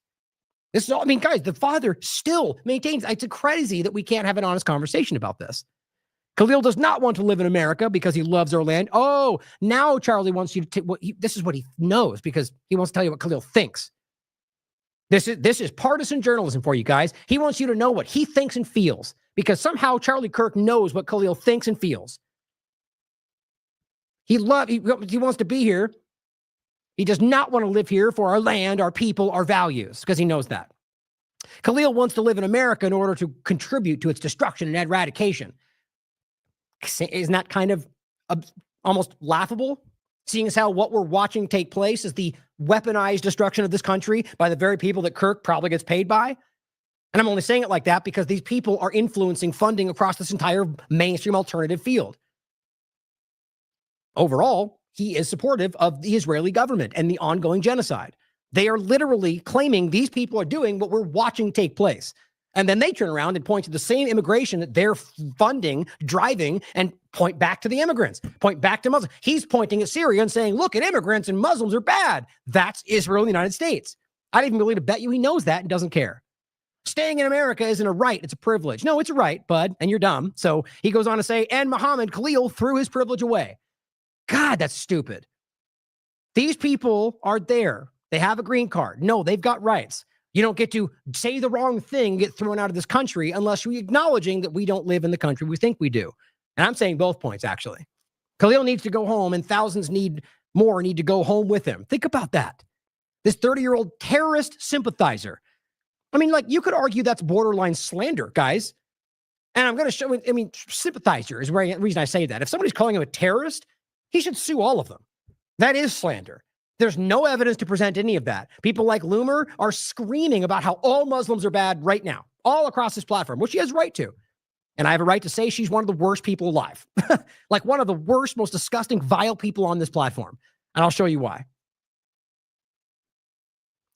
This is all, I mean, guys, the father still maintains, it's crazy that we can't have an honest conversation about this. Khalil does not want to live in America because he loves our land. Oh, now Charlie wants you to this is what he knows, because he wants to tell you what Khalil thinks. This is partisan journalism for you guys. He wants you to know what he thinks and feels because somehow Charlie Kirk knows what Khalil thinks and feels. He wants to be here. He does not want to live here for our land, our people, our values, because he knows that. Khalil wants to live in America in order to contribute to its destruction and eradication. Isn't that kind of almost laughable? Seeing as how what we're watching take place is the weaponized destruction of this country by the very people that Kirk probably gets paid by. And I'm only saying it like that because these people are influencing funding across this entire mainstream alternative field. Overall, he is supportive of the Israeli government and the ongoing genocide. They are literally claiming these people are doing what we're watching take place. And then they turn around and point to the same immigration that they're funding, driving, and point back to the immigrants, point back to Muslims. He's pointing at Syria and saying, look at immigrants and Muslims are bad. That's Israel and the United States. I'd even be willing to bet you he knows that and doesn't care. Staying in America isn't a right, it's a privilege. No, it's a right, bud, and you're dumb. So he goes on to say, and Muhammad Khalil threw his privilege away. God, that's stupid. These people are there. They have a green card. No, they've got rights. You don't get to say the wrong thing and get thrown out of this country unless you're acknowledging that we don't live in the country we think we do. And I'm saying both points, actually. Khalil needs to go home, and thousands need to go home with him. Think about that. This 30-year-old terrorist sympathizer. I mean, like, you could argue that's borderline slander, guys. And I'm going to show, sympathizer is the reason I say that. If somebody's calling him a terrorist, he should sue all of them. That is slander. There's no evidence to present any of that. People like Loomer are screaming about how all Muslims are bad right now, all across this platform, which she has a right to. And I have a right to say she's one of the worst people alive. Like one of the worst, most disgusting, vile people on this platform. And I'll show you why.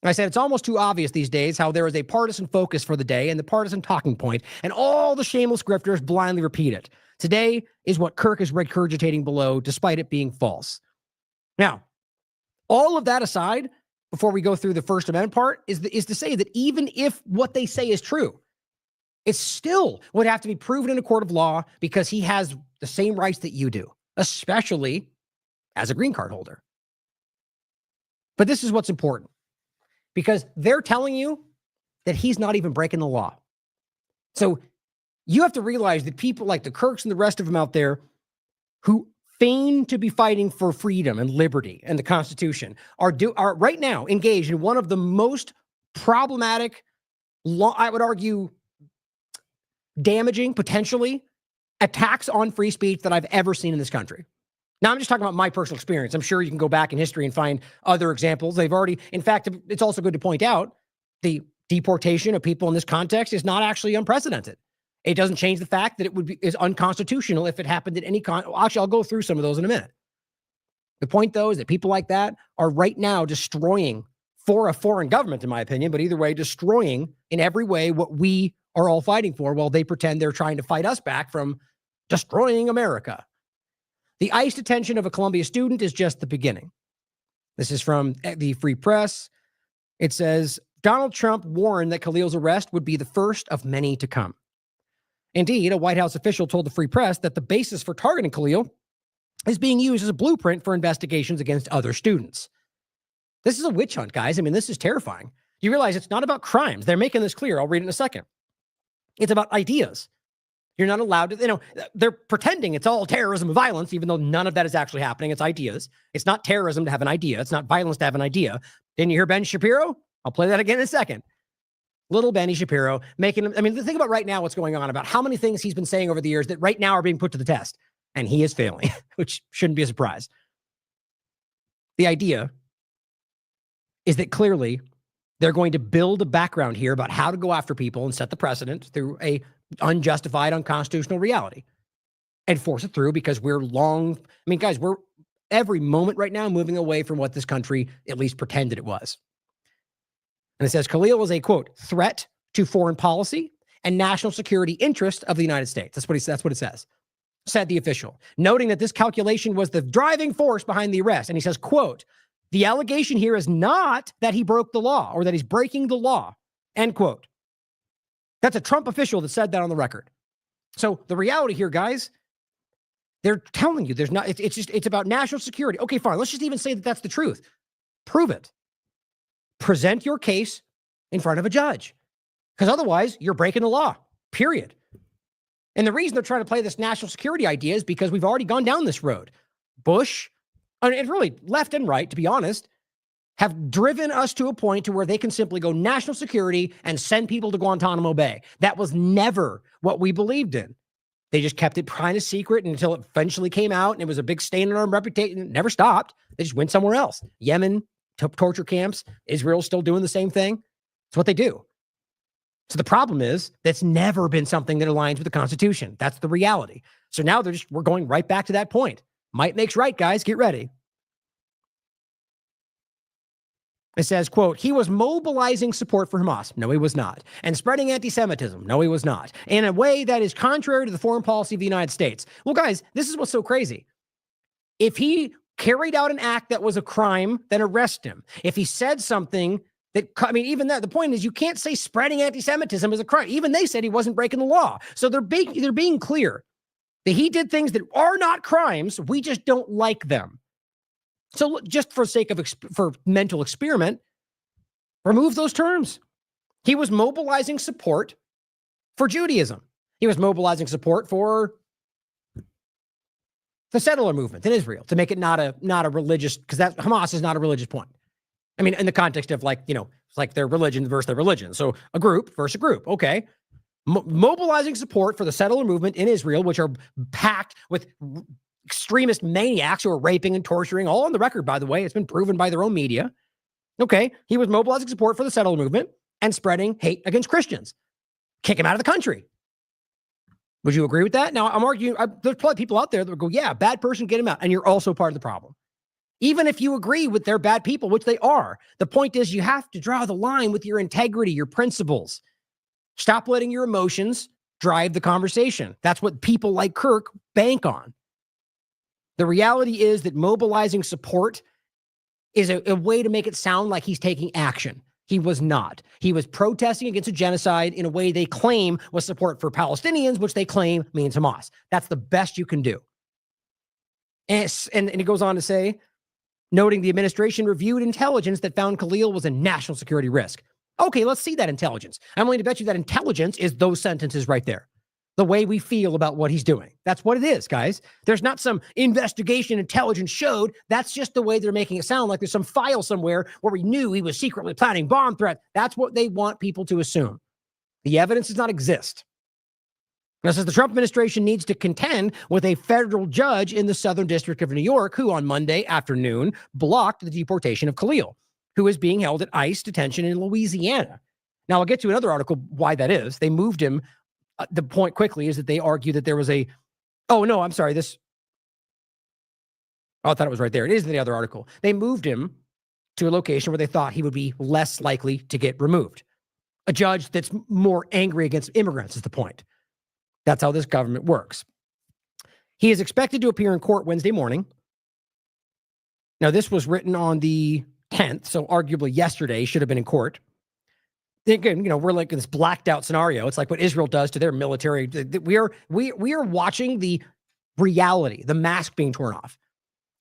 I said it's almost too obvious these days how there is a partisan focus for the day and the partisan talking point, and all the shameless grifters blindly repeat it. Today is what Kirk is regurgitating below, despite it being false. Now, all of that aside, before we go through the First Amendment part, is to say that even if what they say is true, it still would have to be proven in a court of law because he has the same rights that you do, especially as a green card holder. But this is what's important, because they're telling you that he's not even breaking the law. So you have to realize that people like the Kirks and the rest of them out there who feign to be fighting for freedom and liberty and the Constitution are right now engaged in one of the most problematic, I would argue, damaging, potentially, attacks on free speech that I've ever seen in this country. Now, I'm just talking about my personal experience. I'm sure you can go back in history and find other examples. In fact, it's also good to point out the deportation of people in this context is not actually unprecedented. It doesn't change the fact that is unconstitutional if it happened at any Actually, I'll go through some of those in a minute. The point, though, is that people like that are right now destroying, for a foreign government, in my opinion, but either way, destroying in every way what we are all fighting for while they pretend they're trying to fight us back from destroying America. The ICE detention of a Columbia student is just the beginning. This is from the Free Press. It says, Donald Trump warned that Khalil's arrest would be the first of many to come. Indeed, a White House official told the Free Press that the basis for targeting Khalil is being used as a blueprint for investigations against other students. This is a witch hunt, guys. This is terrifying. You realize it's not about crimes. They're making this clear. I'll read it in a second. It's about ideas. You're not allowed to, they're pretending it's all terrorism and violence, even though none of that is actually happening. It's ideas. It's not terrorism to have an idea. It's not violence to have an idea. Didn't you hear Ben Shapiro? I'll play that again in a second. Little Benny Shapiro making, think about right now what's going on, about how many things he's been saying over the years that right now are being put to the test, and he is failing, which shouldn't be a surprise. The idea is that clearly they're going to build a background here about how to go after people and set the precedent through a unjustified, unconstitutional reality and force it through because we're every moment right now moving away from what this country at least pretended it was. And it says Khalil is a, quote, threat to foreign policy and national security interest of the United States. That's what it says, said the official, noting that this calculation was the driving force behind the arrest. And he says, quote, the allegation here is not that he broke the law or that he's breaking the law, end quote. That's a Trump official that said that on the record. So the reality here, guys, they're telling you there's not, it's about national security. Okay, fine. Let's just even say that that's the truth. Prove it. Present your case in front of a judge, because otherwise you're breaking the law, period. And the reason they're trying to play this national security idea is because we've already gone down this road. Bush, and really left and right, to be honest, have driven us to a point to where they can simply go national security and send people to Guantanamo Bay. That was never what we believed in. They just kept it kind of secret until it eventually came out, and it was a big stain on our reputation. It never stopped. They just went somewhere else. Yemen, torture camps. Israel's still doing the same thing. It's what they do. So the problem is that's never been something that aligns with the Constitution. That's the reality. So now we're going right back to that point. Might makes right, guys. Get ready. It says, quote, he was mobilizing support for Hamas. No, he was not. And spreading anti-Semitism. No, he was not. In a way that is contrary to the foreign policy of the United States. Well, guys, this is what's so crazy. If he carried out an act that was a crime, then arrest him. If he said something that, I mean, even that, the point is you can't say spreading anti-Semitism is a crime. Even they said he wasn't breaking the law. So they're being clear that he did things that are not crimes. We just don't like them. So just for sake of for mental experiment, remove those terms. He was mobilizing support for Judaism. He was mobilizing support for the settler movement in Israel to make it not a religious, because that Hamas is not a religious point. I mean, in the context of it's like their religion versus their religion. So a group versus a group. Okay. Mobilizing support for the settler movement in Israel, which are packed with extremist maniacs who are raping and torturing, all on the record, by the way. It's been proven by their own media. Okay, he was mobilizing support for the settler movement and spreading hate against Christians. Kick him out of the country. Would you agree with that? Now, I'm arguing, there's probably people out there that would go, yeah, bad person, get him out. And you're also part of the problem. Even if you agree with they're bad people, which they are, the point is you have to draw the line with your integrity, your principles. Stop letting your emotions drive the conversation. That's what people like Kirk bank on. The reality is that mobilizing support is a way to make it sound like he's taking action. He was not. He was protesting against a genocide in a way they claim was support for Palestinians, which they claim means Hamas. That's the best you can do. And it goes on to say, noting the administration reviewed intelligence that found Khalil was a national security risk. Okay, let's see that intelligence. I'm willing to bet you that intelligence is those sentences right there. The way we feel about what he's doing. That's what it is, guys. There's not some investigation intelligence showed. That's just the way they're making it sound like there's some file somewhere where we knew he was secretly planning bomb threats. That's what they want people to assume. The evidence does not exist. Now, it says the Trump administration needs to contend with a federal judge in the Southern District of New York who on Monday afternoon blocked the deportation of Khalil, who is being held at ICE detention in Louisiana. Now, I'll get to another article why that is. They moved him. The point quickly is that they argue that there was I thought it was right there. It is in the other article. They moved him to a location where they thought he would be less likely to get removed. A judge that's more angry against immigrants is the point. That's how this government works. He is expected to appear in court Wednesday morning. Now, this was written on the 10th, so arguably yesterday should have been in court. Again, we're like in this blacked out scenario. It's like what Israel does to their military. We are watching the reality, the mask being torn off.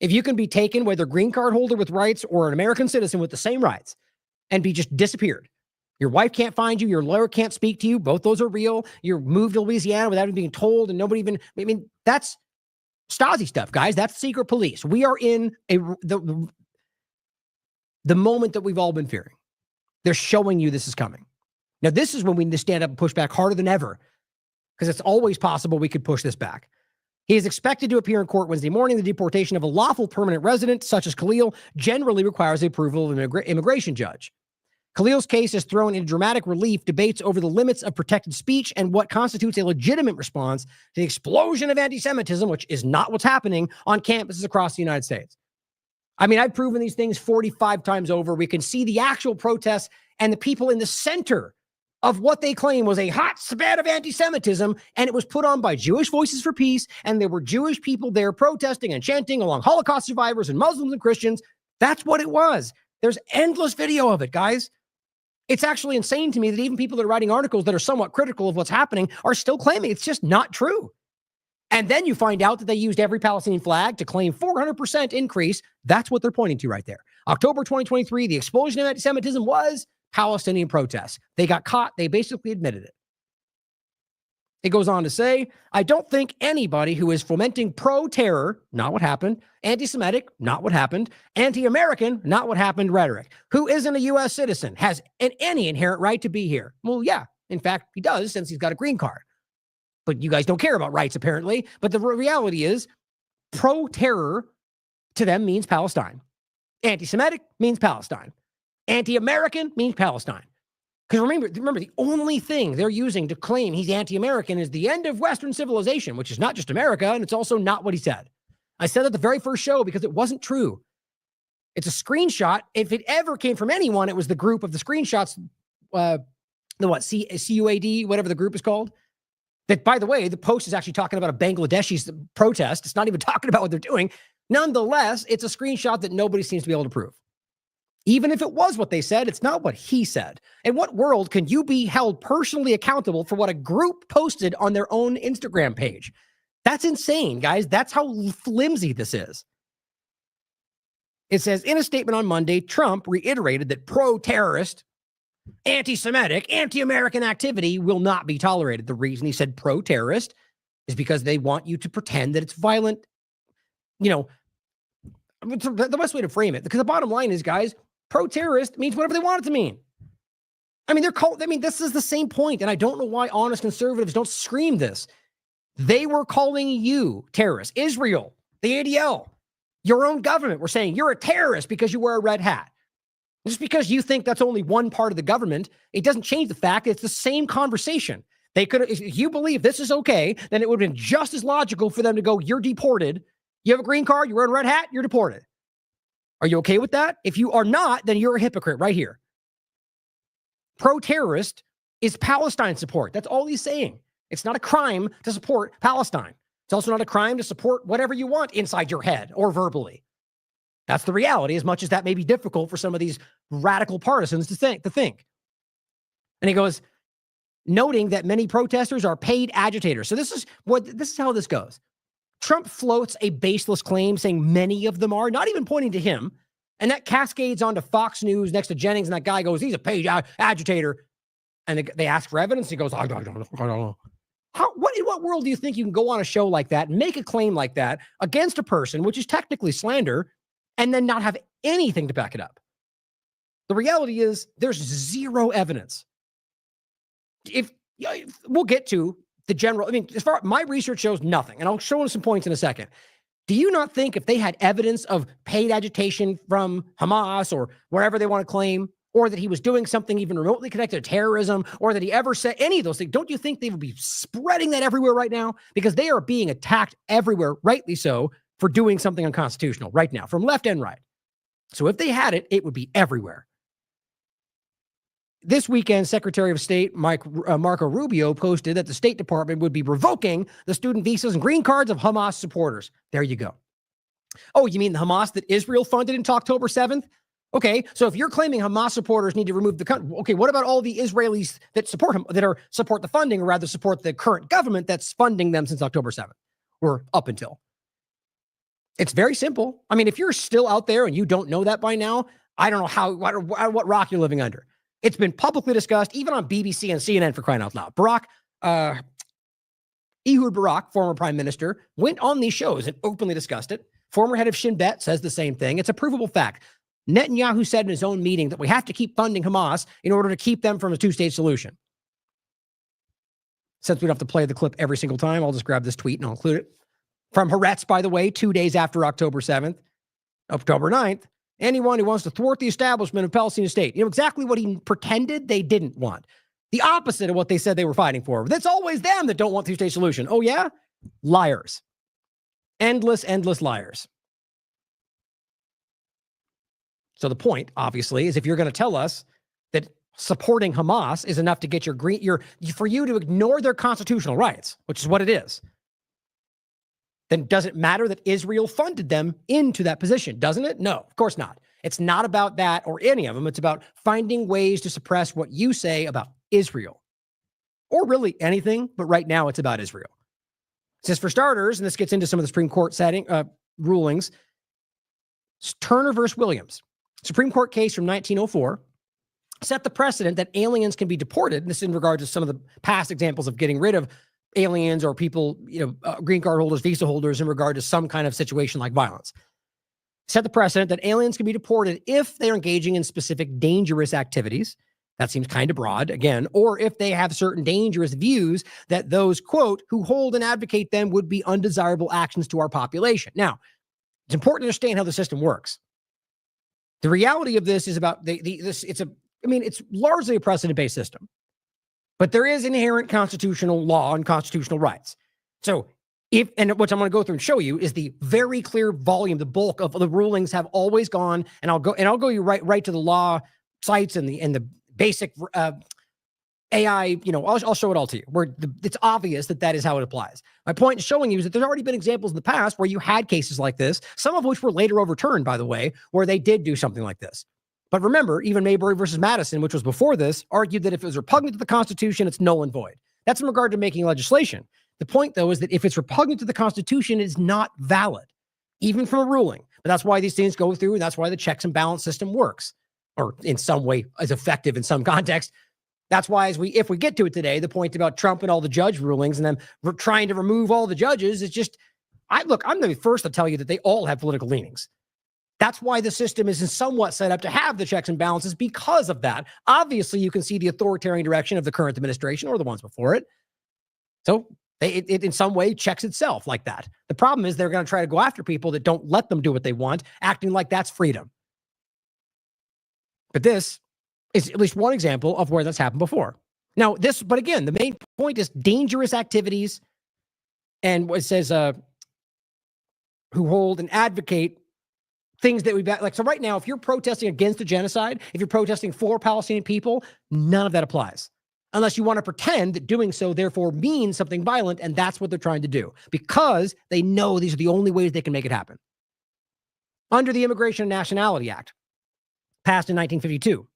If you can be taken, whether green card holder with rights or an American citizen with the same rights, and be just disappeared. Your wife can't find you. Your lawyer can't speak to you. Both those are real. You're moved to Louisiana without even being told, and nobody even. I mean, that's Stasi stuff, guys. That's secret police. We are in the moment that we've all been fearing. They're showing you this is coming. Now, this is when we need to stand up and push back harder than ever, because it's always possible we could push this back. He is expected to appear in court Wednesday morning. The deportation of a lawful permanent resident, such as Khalil, generally requires the approval of an immigration judge. Khalil's case has thrown into dramatic relief debates over the limits of protected speech and what constitutes a legitimate response to the explosion of anti-Semitism, which is not what's happening on campuses across the United States. I mean, I've proven these things 45 times over. We can see the actual protests and the people in the center of what they claim was a hot spat of anti-Semitism, and it was put on by Jewish Voices for Peace, and there were Jewish people there protesting and chanting along Holocaust survivors and Muslims and Christians. That's what it was. There's endless video of it, guys. It's actually insane to me that even people that are writing articles that are somewhat critical of what's happening are still claiming it's just not true. And then you find out that they used every Palestinian flag to claim 400% increase. That's what they're pointing to right there. October 2023, the explosion of anti-Semitism was Palestinian protests. They got caught. They basically admitted it. It goes on to say, I don't think anybody who is fomenting pro-terror, not what happened, anti-Semitic, not what happened, anti-American, not what happened rhetoric, who isn't a U.S. citizen, has any inherent right to be here. Well, yeah, in fact, he does since he's got a green card. But you guys don't care about rights, apparently. But the reality is, pro-terror to them means Palestine. Anti-Semitic means Palestine. Anti-American means Palestine. Because remember, the only thing they're using to claim he's anti-American is the end of Western civilization, which is not just America, and it's also not what he said. I said that the very first show because it wasn't true. It's a screenshot. If it ever came from anyone, it was the group of the screenshots, CUAD, whatever the group is called. That, by the way, the post is actually talking about a Bangladeshi protest. It's not even talking about what they're doing. Nonetheless, it's a screenshot that nobody seems to be able to prove. Even if it was what they said, it's not what he said. In what world can you be held personally accountable for what a group posted on their own Instagram page? That's insane, guys. That's how flimsy this is. It says, in a statement on Monday, Trump reiterated that pro-terrorist, anti-Semitic, anti-American activity will not be tolerated. The reason he said pro-terrorist is because they want you to pretend that it's violent. You know, the best way to frame it, because the bottom line is, guys, pro-terrorist means whatever they want it to mean. I mean, this is the same point, and I don't know why honest conservatives don't scream this. They were calling you terrorists. Israel, the ADL, your own government were saying you're a terrorist because you wear a red hat. Just because you think that's only one part of the government, it doesn't change the fact that it's the same conversation. They could, if you believe this is okay, then it would have been just as logical for them to go, you're deported. You have a green card, you're wearing a red hat, you're deported. Are you okay with that? If you are not, then you're a hypocrite right here. Pro-terrorist is Palestine support. That's all he's saying. It's not a crime to support Palestine. It's also not a crime to support whatever you want inside your head or verbally. That's the reality, as much as that may be difficult for some of these radical partisans to think. And he goes, noting that many protesters are paid agitators. So this is how this goes. Trump floats a baseless claim saying many of them are, not even pointing to him. And that cascades onto Fox News next to Jennings, and that guy goes, he's a paid agitator. And they ask for evidence. He goes, I don't know. In what world do you think you can go on a show like that and make a claim like that against a person, which is technically slander, and then not have anything to back it up? The reality is there's zero evidence. If we'll get to the general, I mean, as far my research shows nothing, and I'll show you some points in a second. Do you not think if they had evidence of paid agitation from Hamas or wherever they want to claim, or that he was doing something even remotely connected to terrorism, or that he ever said any of those things, don't you think they would be spreading that everywhere right now? Because they are being attacked everywhere, rightly so, for doing something unconstitutional right now, from left and right. So if they had it, it would be everywhere. This weekend, Secretary of State Marco Rubio posted that the State Department would be revoking the student visas and green cards of Hamas supporters. There you go. Oh, you mean the Hamas that Israel funded until October 7th? Okay, so if you're claiming Hamas supporters need to remove the country, okay, what about all the Israelis that support him, support the funding, or rather support the current government that's funding them since October 7th, or up until? It's very simple. I mean, if you're still out there and you don't know that by now, I don't know what rock you're living under. It's been publicly discussed, even on BBC and CNN, for crying out loud. Ehud Barak, former prime minister, went on these shows and openly discussed it. Former head of Shin Bet says the same thing. It's a provable fact. Netanyahu said in his own meeting that we have to keep funding Hamas in order to keep them from a two-state solution. Since we don't have to play the clip every single time, I'll just grab this tweet and I'll include it. From Haaretz, by the way, 2 days after October 7th, October 9th, anyone who wants to thwart the establishment of Palestinian state. You know exactly what he pretended they didn't want. The opposite of what they said they were fighting for. That's always them that don't want the two-state solution. Oh, yeah? Liars. Endless liars. So the point, obviously, is if you're going to tell us that supporting Hamas is enough to get for you to ignore their constitutional rights, which is what it is, then does it matter that Israel funded them into that position? Doesn't it? No, of course not. It's not about that or any of them. It's about finding ways to suppress what you say about Israel, or really anything. But right now it's about Israel. It says, for starters, and this gets into some of the Supreme Court rulings, Turner versus Williams, Supreme Court case from 1904, set the precedent that aliens can be deported. And this is in regard to some of the past examples of getting rid of aliens or people, green card holders, visa holders in regard to some kind of situation like violence. Set the precedent that aliens can be deported if they're engaging in specific dangerous activities. That seems kind of broad, again, or if they have certain dangerous views that those, quote, who hold and advocate them would be undesirable actions to our population. Now, it's important to understand how the system works. The reality of this is about it's largely a precedent-based system, but there is inherent constitutional law and constitutional rights. So what I'm going to go through and show you is the very clear volume, the bulk of the rulings have always gone, and I'll go you right to the law sites and the basic AI, I'll show it all to you, where it's obvious that is how it applies. My point in showing you is that there's already been examples in the past where you had cases like this, some of which were later overturned, by the way, where they did do something like this. But remember, even Mayberry versus Madison, which was before this, argued that if it was repugnant to the Constitution, it's null and void. That's in regard to making legislation. The point, though, is that if it's repugnant to the Constitution, it's not valid, even from a ruling. But that's why these things go through, and that's why the checks and balance system works, or in some way is effective in some context. That's why if we get to it today, the point about Trump and all the judge rulings and them trying to remove all the judges is just, I'm the first to tell you that they all have political leanings. That's why the system is somewhat set up to have the checks and balances because of that. Obviously, you can see the authoritarian direction of the current administration or the ones before it. So it in some way checks itself like that. The problem is they're going to try to go after people that don't let them do what they want, acting like that's freedom. But this is at least one example of where that's happened before. Now, but again, the main point is dangerous activities, and what it says, who hold and advocate things that so right now, if you're protesting against a genocide, if you're protesting for Palestinian people, none of that applies. Unless you want to pretend that doing so therefore means something violent, and that's what they're trying to do, because they know these are the only ways they can make it happen. Under the Immigration and Nationality Act, passed in 1952,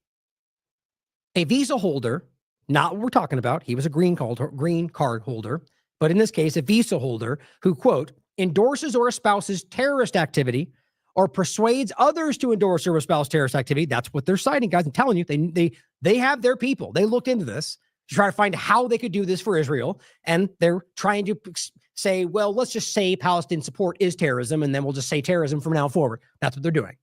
a visa holder, not what we're talking about, he was a green card holder, but in this case, a visa holder who, quote, endorses or espouses terrorist activity or persuades others to endorse or espouse terrorist activity. That's what they're citing, guys. I'm telling you, they have their people. They looked into this to try to find how they could do this for Israel, and they're trying to say, well, let's just say Palestinian support is terrorism, and then we'll just say terrorism from now forward. That's what they're doing.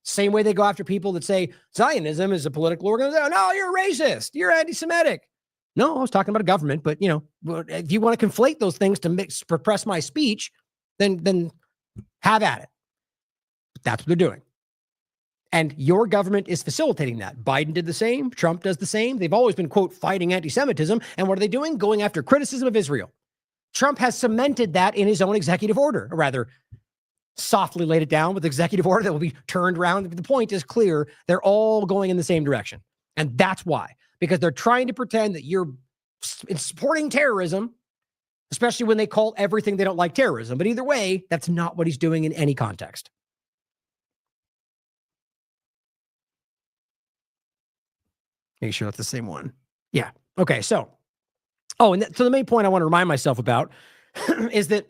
Same way they go after people that say Zionism is a political organization. No, you're racist. You're anti-Semitic. No, I was talking about a government, but if you want to conflate those things to suppress my speech, then have at it. But that's what they're doing. And your government is facilitating that. Biden did the same. Trump does the same. They've always been, quote, fighting anti-Semitism. And what are they doing? Going after criticism of Israel. Trump has cemented that in his own executive order, or rather, softly laid it down with executive order that will be turned around. The point is clear. They're all going in the same direction. And that's why. Because they're trying to pretend that you're supporting terrorism, especially when they call everything they don't like terrorism. But either way, that's not what he's doing in any context. Make sure that's the same one. Yeah. Okay. So the main point I want to remind myself about is that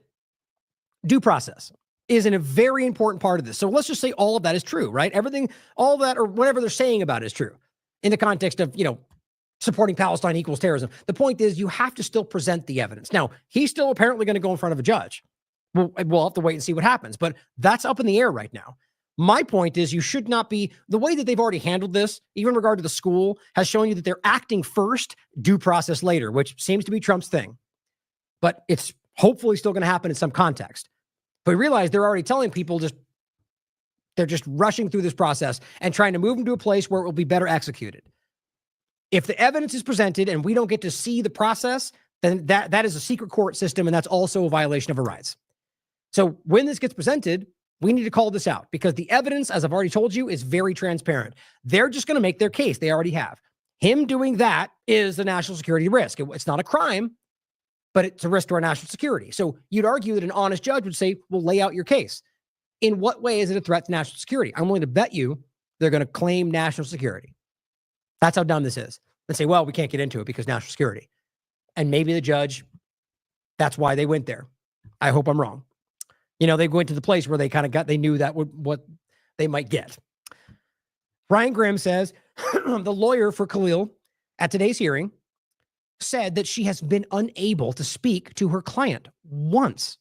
due process is a very important part of this. So let's just say all of that is true, right? Everything, all that, or whatever they're saying about it is true in the context of, supporting Palestine equals terrorism. The point is you have to still present the evidence. Now, he's still apparently going to go in front of a judge. We'll have to wait and see what happens, but that's up in the air right now. My point is you should not be, the way that they've already handled this, even in regard to the school, has shown you that they're acting first, due process later, which seems to be Trump's thing. But it's hopefully still going to happen in some context. But realize they're already telling people they're just rushing through this process and trying to move them to a place where it will be better executed. If the evidence is presented and we don't get to see the process, then that is a secret court system, and that's also a violation of our rights. So when this gets presented, we need to call this out because the evidence, as I've already told you, is very transparent. They're just going to make their case. They already have. Him doing that is a national security risk. It's not a crime, but it's a risk to our national security. So you'd argue that an honest judge would say, well, lay out your case. In what way is it a threat to national security? I'm willing to bet you they're going to claim national security. That's how dumb this is. And say, well, we can't get into it because national security. And maybe the judge, that's why they went there. I hope I'm wrong. They went to the place where they knew that what they might get. Brian Grimm says, the lawyer for Khalil at today's hearing said that she has been unable to speak to her client once.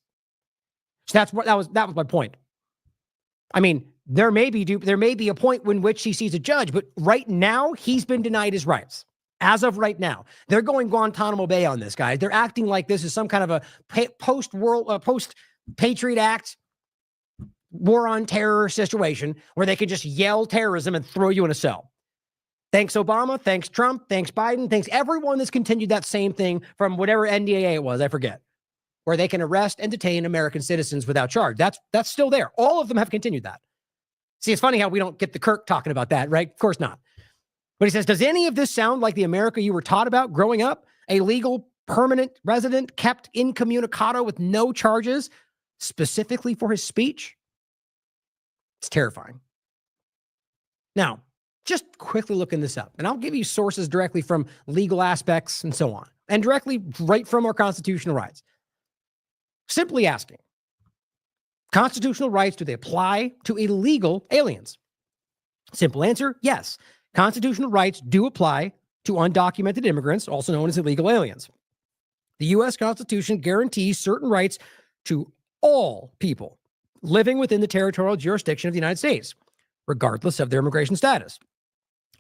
So that was my point. I mean, there may be a point in which she sees a judge, but right now he's been denied his rights. As of right now, they're going Guantanamo Bay on this, guys. They're acting like this is some kind of a post-Patriot Act, war on terror situation where they can just yell terrorism and throw you in a cell. Thanks, Obama. Thanks, Trump. Thanks, Biden. Thanks, everyone that's continued that same thing from whatever NDAA it was. I forget. Where they can arrest and detain American citizens without charge. That's still there. All of them have continued that. See, it's funny how we don't get the Kirk talking about that, right? Of course not. But he says, does any of this sound like the America you were taught about growing up? A legal permanent resident kept incommunicado with no charges specifically for his speech? It's terrifying. Now, just quickly looking this up, and I'll give you sources directly from legal aspects and so on, and directly right from our constitutional rights. Simply asking, constitutional rights, do they apply to illegal aliens? Simple answer, yes. Constitutional rights do apply to undocumented immigrants, also known as illegal aliens. The U.S. Constitution guarantees certain rights to all people living within the territorial jurisdiction of the United States, regardless of their immigration status.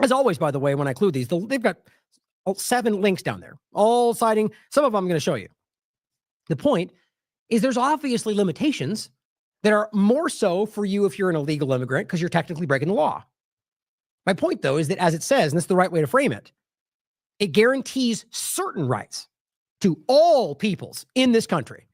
As always, by the way, when I include these, they've got 7 links down there, all citing, some of them I'm going to show you. The point is there's obviously limitations that are more so for you if you're an illegal immigrant because you're technically breaking the law. My point, though, is that as it says, and this is the right way to frame it, it guarantees certain rights to all peoples in this country.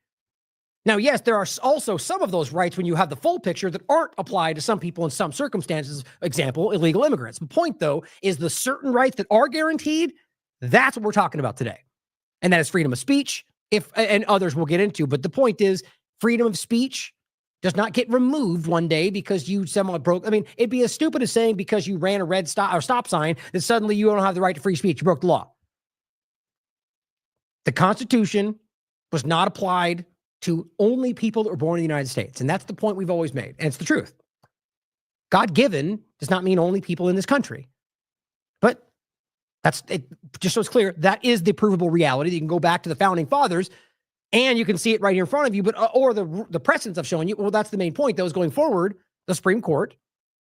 Now, yes, there are also some of those rights when you have the full picture that aren't applied to some people in some circumstances, example, illegal immigrants. The point, though, is the certain rights that are guaranteed, that's what we're talking about today. And that is freedom of speech, and others we'll get into. But the point is, freedom of speech does not get removed one day because you somewhat broke. I mean, it'd be as stupid as saying because you ran a red stop sign that suddenly you don't have the right to free speech. You broke the law. The Constitution was not applied to only people that were born in the United States. And that's the point we've always made. And it's the truth. God-given does not mean only people in this country. But that's it. Just so it's clear, that is the provable reality. You can go back to the founding fathers and you can see it right here in front of you, but or the precedents I've shown you. Well, that's the main point, though, is going forward, the Supreme Court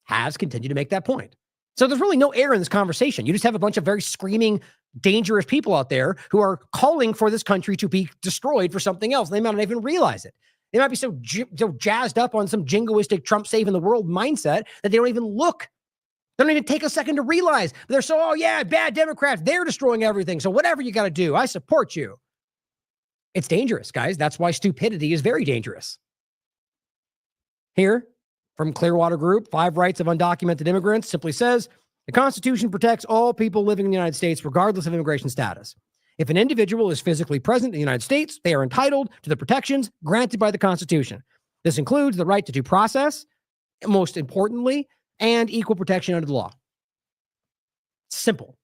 has continued to make that point. So there's really no error in this conversation. You just have a bunch of very screaming, dangerous people out there who are calling for this country to be destroyed for something else. They might not even realize it. They might be so jazzed up on some jingoistic Trump saving the world mindset that they don't even look. They don't even take a second to realize. They're so, oh yeah, bad Democrats, they're destroying everything. So whatever you got to do, I support you. It's dangerous, guys. That's why stupidity is very dangerous. Here, from Clearwater Group, 5 Rights of Undocumented Immigrants, simply says, the Constitution protects all people living in the United States, regardless of immigration status. If an individual is physically present in the United States, they are entitled to the protections granted by the Constitution. This includes the right to due process, most importantly, and equal protection under the law. Simple.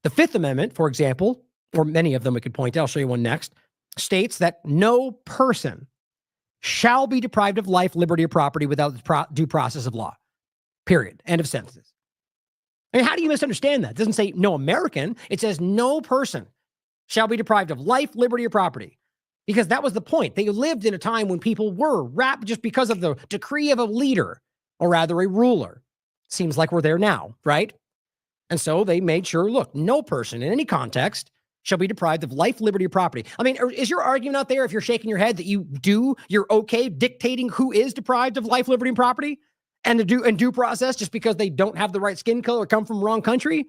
The Fifth Amendment, for example, or many of them we could point out, I'll show you one next, states that no person shall be deprived of life, liberty, or property without the due process of law. Period. End of sentences. I mean, how do you misunderstand that? It doesn't say no American. It says no person shall be deprived of life, liberty, or property. Because that was the point. They lived in a time when people were wrapped just because of the decree of a leader, or rather a ruler. Seems like we're there now, right? And so they made sure, look, no person in any context shall be deprived of life, liberty, or property. I mean, is your argument out there, if you're shaking your head, that you're okay dictating who is deprived of life, liberty, and property and due process just because they don't have the right skin color or come from the wrong country?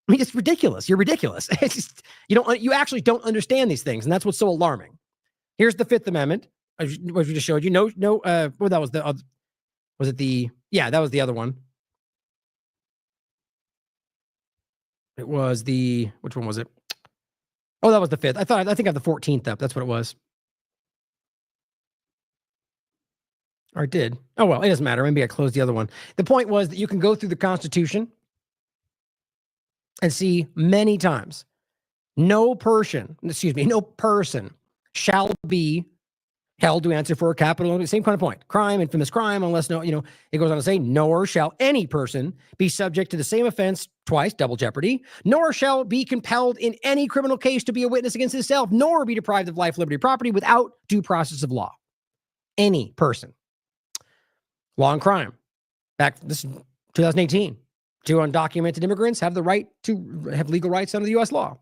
I mean, it's ridiculous. You're ridiculous. It's just, you actually don't understand these things. And that's what's so alarming. Here's the Fifth Amendment, which we just showed you. That was the other, that was the other one. It was which one was it? Oh, that was the 5th. I think I have the 14th up. That's what it was. Or it did. Oh, well, it doesn't matter. Maybe I closed the other one. The point was that you can go through the Constitution and see many times, no person shall be held to answer for a capital, same kind of point. Crime, infamous crime, unless it goes on to say, nor shall any person be subject to the same offense twice, double jeopardy, nor shall be compelled in any criminal case to be a witness against himself, nor be deprived of life, liberty, property without due process of law. Any person. Law and crime. This is 2018. Two undocumented immigrants have the right to have legal rights under the U.S. law.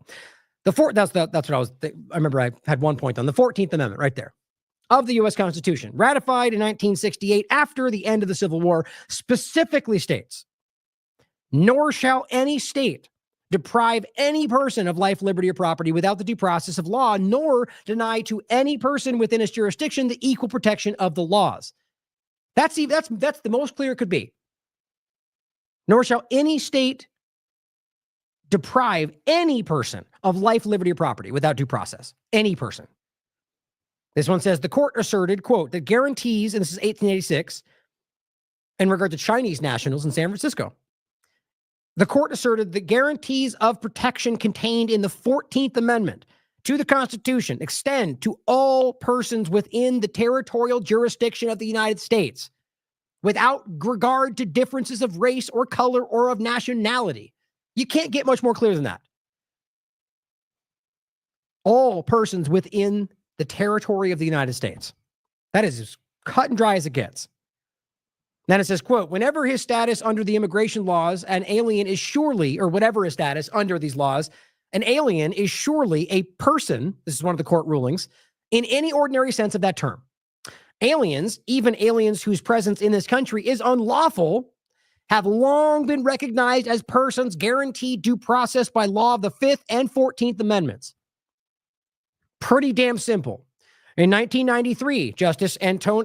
That's what I remember I had one point on the 14th Amendment right there of the U.S. Constitution, ratified in 1968 after the end of the Civil War, specifically states, nor shall any state deprive any person of life, liberty, or property without the due process of law, nor deny to any person within its jurisdiction the equal protection of the laws. That's the most clear it could be. Nor shall any state deprive any person of life, liberty, or property without due process. Any person. This one says the court asserted, quote, that guarantees, and this is 1886, in regard to Chinese nationals in San Francisco. The court asserted the guarantees of protection contained in the 14th Amendment to the Constitution extend to all persons within the territorial jurisdiction of the United States without regard to differences of race or color or of nationality. You can't get much more clear than that. All persons within the territory of the United States. That is as cut and dry as it gets. Then it says, quote, whenever his status under the immigration laws, an alien is surely, or whatever his status under these laws, an alien is surely a person, this is one of the court rulings, in any ordinary sense of that term. Aliens, even aliens whose presence in this country is unlawful, have long been recognized as persons guaranteed due process by law of the 5th and 14th Amendments. Pretty damn simple. In 1993, Justice Scalia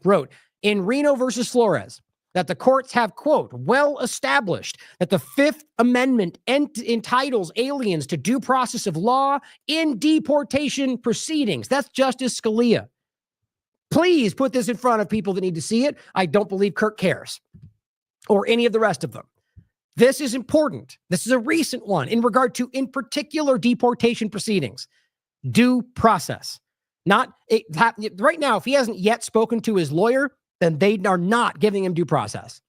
wrote in Reno versus Flores that the courts have, quote, well established that the 5th Amendment entitles aliens to due process of law in deportation proceedings. That's Justice Scalia. Please put this in front of people that need to see it. I don't believe Kirk cares or any of the rest of them. This is important. This is a recent one in regard to, in particular, deportation proceedings. Due process. Right now, if he hasn't yet spoken to his lawyer, then they are not giving him due process.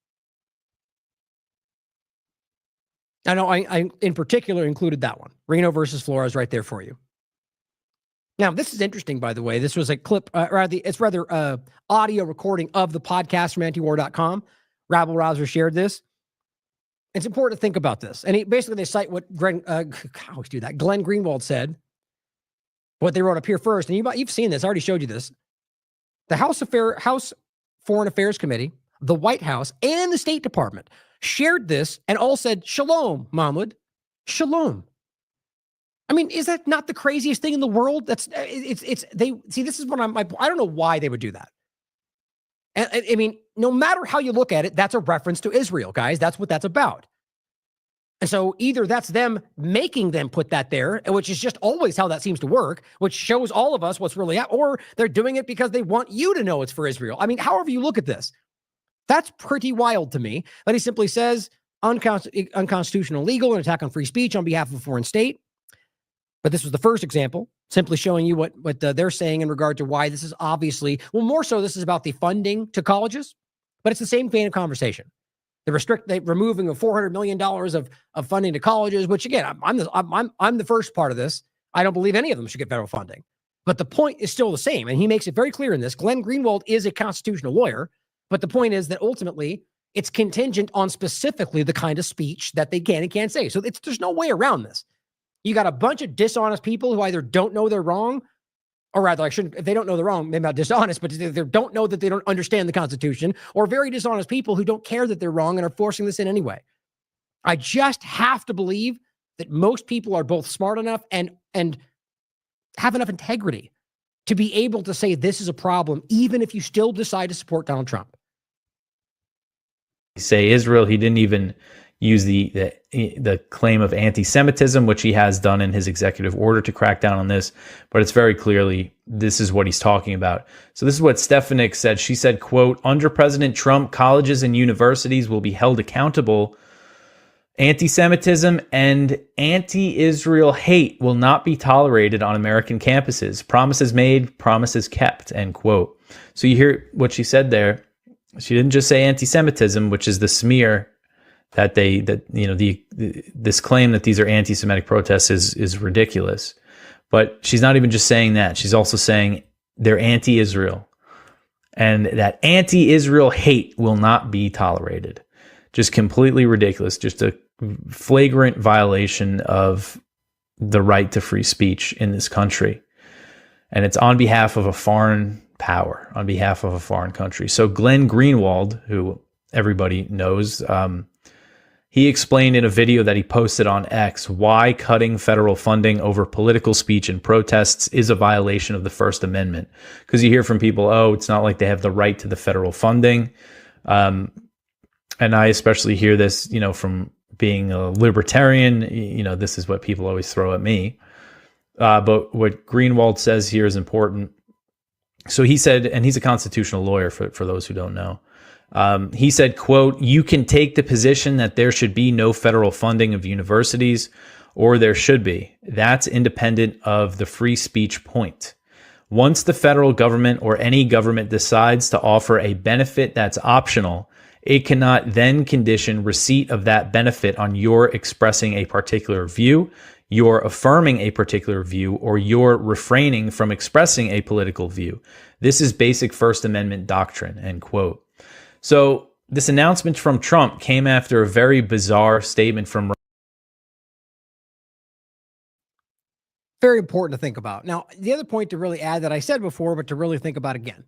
I know I in particular included that one. Reno versus Flores right there for you. Now, this is interesting, by the way. This was a clip, it's rather audio recording of the podcast from antiwar.com. Rabble Rouser shared this. It's important to think about this. And basically they cite what Glenn Greenwald said, what they wrote up here first. And you've seen this. I already showed you this. The House Foreign Affairs Committee, the White House, and the State Department shared this and all said, Shalom, Mahmoud. Shalom. I mean, is that not the craziest thing in the world? This is what I don't know why they would do that. And I mean, no matter how you look at it, that's a reference to Israel, guys. That's what that's about. And so either that's them making them put that there, which is just always how that seems to work, which shows all of us what's really happening, or they're doing it because they want you to know it's for Israel. I mean, however you look at this, that's pretty wild to me. But he simply says unconstitutional, illegal, and attack on free speech on behalf of a foreign state. But this was the first example, simply showing you what they're saying in regard to why this is obviously, well, more so this is about the funding to colleges, but it's the same vein of conversation. The removing of $400 million of funding to colleges, which again, I'm the first part of this. I don't believe any of them should get federal funding. But the point is still the same, and he makes it very clear in this. Glenn Greenwald is a constitutional lawyer, but the point is that ultimately it's contingent on specifically the kind of speech that they can and can't say. So there's no way around this. You got a bunch of dishonest people who either don't know they're wrong, or rather, if they don't know they're wrong, maybe not dishonest, but they don't know that they don't understand the Constitution, or very dishonest people who don't care that they're wrong and are forcing this in anyway. I just have to believe that most people are both smart enough and have enough integrity to be able to say this is a problem, even if you still decide to support Donald Trump. Say Israel, he didn't even use the claim of anti-Semitism, which he has done in his executive order to crack down on this, but it's very clearly, this is what he's talking about. So this is what Stefanik said. She said, quote, under President Trump, colleges and universities will be held accountable Anti-Semitism and anti-Israel hate will not be tolerated on American campuses. Promises made, promises kept, end quote. So you hear what she said there. She didn't just say anti-Semitism, which is the smear that this claim that these are anti-Semitic protests is ridiculous. But she's not even just saying that. She's also saying they're anti-Israel. And that anti-Israel hate will not be tolerated. Just completely ridiculous. Just a flagrant violation of the right to free speech in this country. And it's on behalf of a foreign power, on behalf of a foreign country. So Glenn Greenwald, who everybody knows, he explained in a video that he posted on X why cutting federal funding over political speech and protests is a violation of the First Amendment. Because you hear from people, oh, it's not like they have the right to the federal funding. And I especially hear this, from being a libertarian, this is what people always throw at me. But what Greenwald says here is important. So he said, and he's a constitutional lawyer for those who don't know. He said, quote, "You can take the position that there should be no federal funding of universities, or there should be. That's independent of the free speech point. Once the federal government or any government decides to offer a benefit that's optional, it cannot then condition receipt of that benefit on your expressing a particular view, your affirming a particular view, or your refraining from expressing a political view. This is basic First Amendment doctrine," end quote. So this announcement from Trump came after a very bizarre statement from... Very important to think about. Now, the other point to really add that I said before, but to really think about again,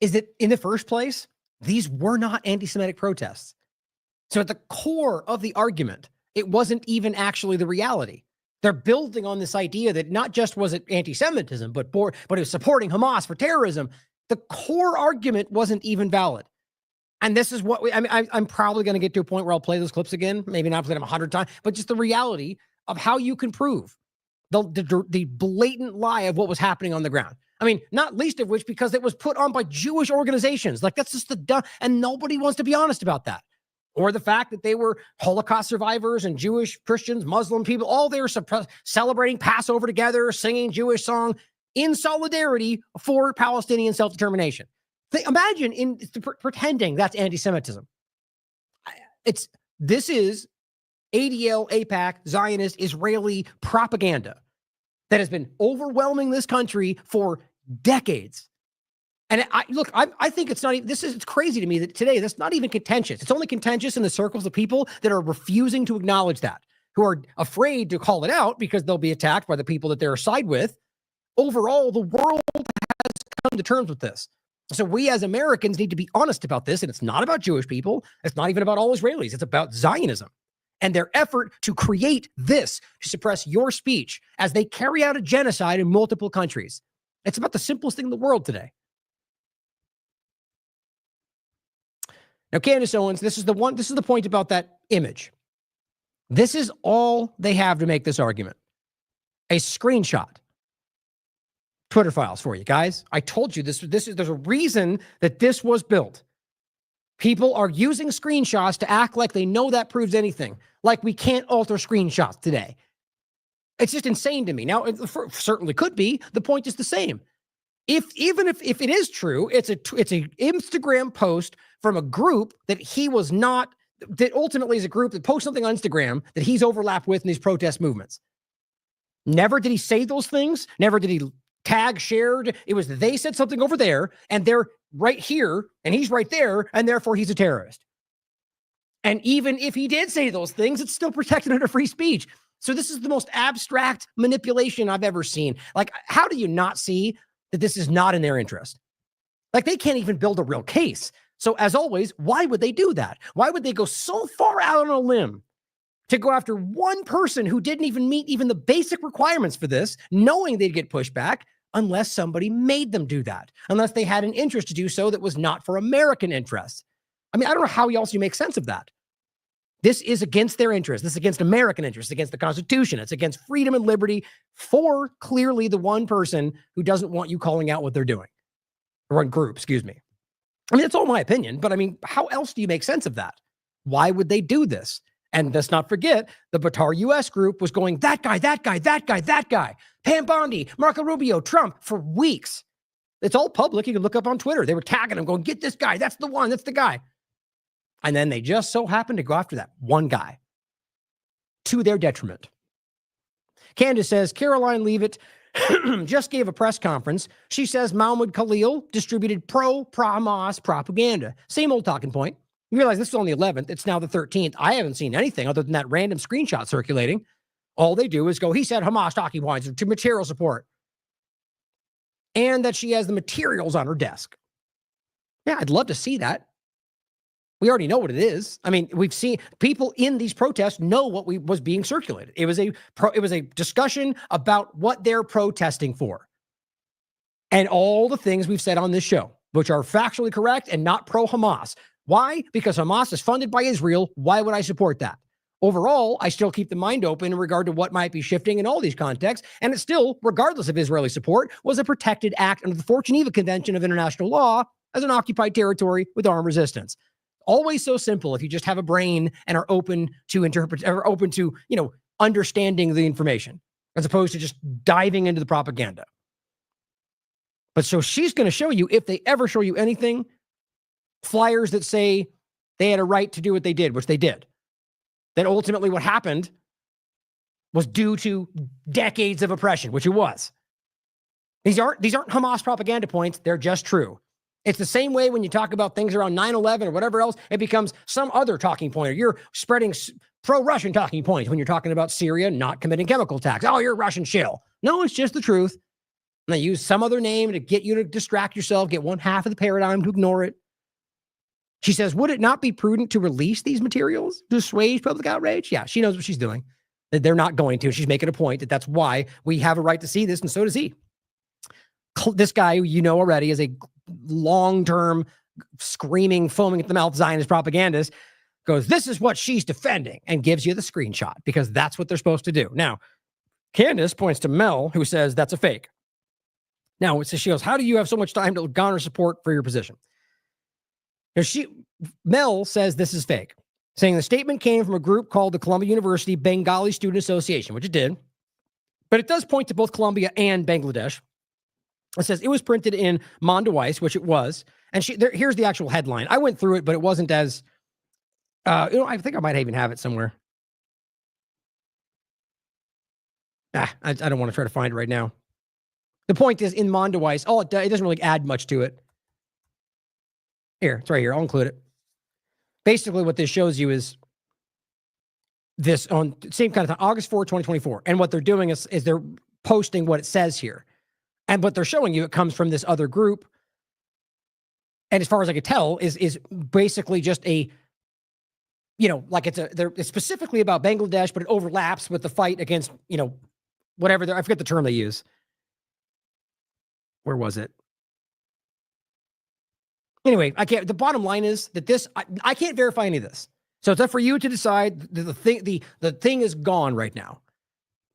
is that in the first place, these were not anti-Semitic protests. So at the core of the argument, it wasn't even actually the reality. They're building on this idea that not just was it anti-Semitism, but it was supporting Hamas for terrorism. The core argument wasn't even valid. And this is what I'm probably going to get to a point where I'll play those clips again. Maybe not play them 100 times, but just the reality of how you can prove the blatant lie of what was happening on the ground. I mean, not least of which because it was put on by Jewish organizations. Like, that's just the dumb, and nobody wants to be honest about that. Or the fact that they were Holocaust survivors and Jewish, Christians, Muslim people, all they were celebrating Passover together, singing Jewish song in solidarity for Palestinian self-determination. Imagine pretending that's anti-Semitism. This is ADL, AIPAC, Zionist, Israeli propaganda that has been overwhelming this country for decades. And I think it's not even, it's crazy to me that today that's not even contentious. It's only contentious in the circles of people that are refusing to acknowledge that, who are afraid to call it out because they'll be attacked by the people that they're side with. Overall, the world has come to terms with this. So we as Americans need to be honest about this. And it's not about Jewish people. It's not even about all Israelis. It's about Zionism and their effort to create this, to suppress your speech as they carry out a genocide in multiple countries. It's about the simplest thing in the world today. Now, Candace Owens, this is the point about that image. This is all they have to make this argument. A screenshot. Twitter files for you guys. I told you there's a reason that this was built. People are using screenshots to act like they know that proves anything. Like we can't alter screenshots today. It's just insane to me. Now, it certainly could be. The point is the same. Even if it is true, it's a Instagram post from a group that ultimately is a group that posts something on Instagram that he's overlapped with in these protest movements. Never did he say those things. Never did he tag, shared. It was they said something over there, and they're right here, and he's right there, and therefore he's a terrorist. And even if he did say those things, it's still protected under free speech. So this is the most abstract manipulation I've ever seen. Like, how do you not see that this is not in their interest? Like, they can't even build a real case. So as always, why would they do that? Why would they go so far out on a limb to go after one person who didn't even meet even the basic requirements for this, knowing they'd get pushback, unless somebody made them do that, unless they had an interest to do so that was not for American interests? I mean, I don't know how else you make sense of that. This is against their interests. This is against American interests, against the Constitution. It's against freedom and liberty for clearly the one person who doesn't want you calling out what they're doing. Or one group, excuse me. I mean, it's all my opinion, but I mean, how else do you make sense of that? Why would they do this? And let's not forget, the Batar US group was going, that guy, that guy, that guy, that guy, Pam Bondi, Marco Rubio, Trump, for weeks. It's all public. You can look up on Twitter. They were tagging him, going, get this guy. That's the one. That's the guy. And then they just so happened to go after that one guy to their detriment. Candace says, Caroline Leavitt just gave a press conference. She says Mahmoud Khalil distributed pro-Hamas propaganda. Same old talking point. You realize this is on the 11th. It's now the 13th. I haven't seen anything other than that random screenshot circulating. All they do is go, he said Hamas talking points to material support. And that she has the materials on her desk. Yeah, I'd love to see that. We already know what it is. I mean, we've seen people in these protests know what was being circulated. It was a discussion about what they're protesting for. And all the things we've said on this show, which are factually correct and not pro-Hamas. Why? Because Hamas is funded by Israel. Why would I support that? Overall, I still keep the mind open in regard to what might be shifting in all these contexts. And it still, regardless of Israeli support, was a protected act under the Geneva Convention of International Law as an occupied territory with armed resistance. Always so simple if you just have a brain and are open to understanding the information, as opposed to just diving into the propaganda. But so she's going to show you, if they ever show you anything, flyers that say they had a right to do what they did, which they did. That ultimately what happened was due to decades of oppression, which it was. These aren't Hamas propaganda points. They're just true. It's the same way when you talk about things around 9/11 or whatever else, it becomes some other talking point, or you're spreading pro-Russian talking points when you're talking about Syria not committing chemical attacks. Oh, you're a Russian shill. No, it's just the truth. And they use some other name to get you to distract yourself, get one half of the paradigm to ignore it. She says, would it not be prudent to release these materials to assuage public outrage? Yeah, she knows what she's doing. They're not going to. She's making a point that that's why we have a right to see this, and so does he. This guy, who you know already, is a long-term, screaming, foaming at the mouth Zionist propagandist, goes, this is what she's defending, and gives you the screenshot, because that's what they're supposed to do. Now, Candace points to Mel, who says that's a fake. Now, she goes, how do you have so much time to garner support for your position? Now, Mel says this is fake, saying the statement came from a group called the Columbia University Bengali Student Association, which it did, but it does point to both Columbia and Bangladesh. It says it was printed in Mondawais, which it was. And here's the actual headline. I went through it, but it wasn't as, I think I might even have it somewhere. I don't want to try to find it right now. The point is in Mondawais, it doesn't really add much to it. Here, it's right here. I'll include it. Basically, what this shows you is this on same kind of time, August 4, 2024. And what they're doing is they're posting what it says here. And what they're showing you, it comes from this other group. And as far as I could tell, is basically just it's specifically about Bangladesh, but it overlaps with the fight against, whatever, I forget the term they use. Where was it? Anyway, the bottom line is that I can't verify any of this. So it's up for you to decide. The thing is gone right now.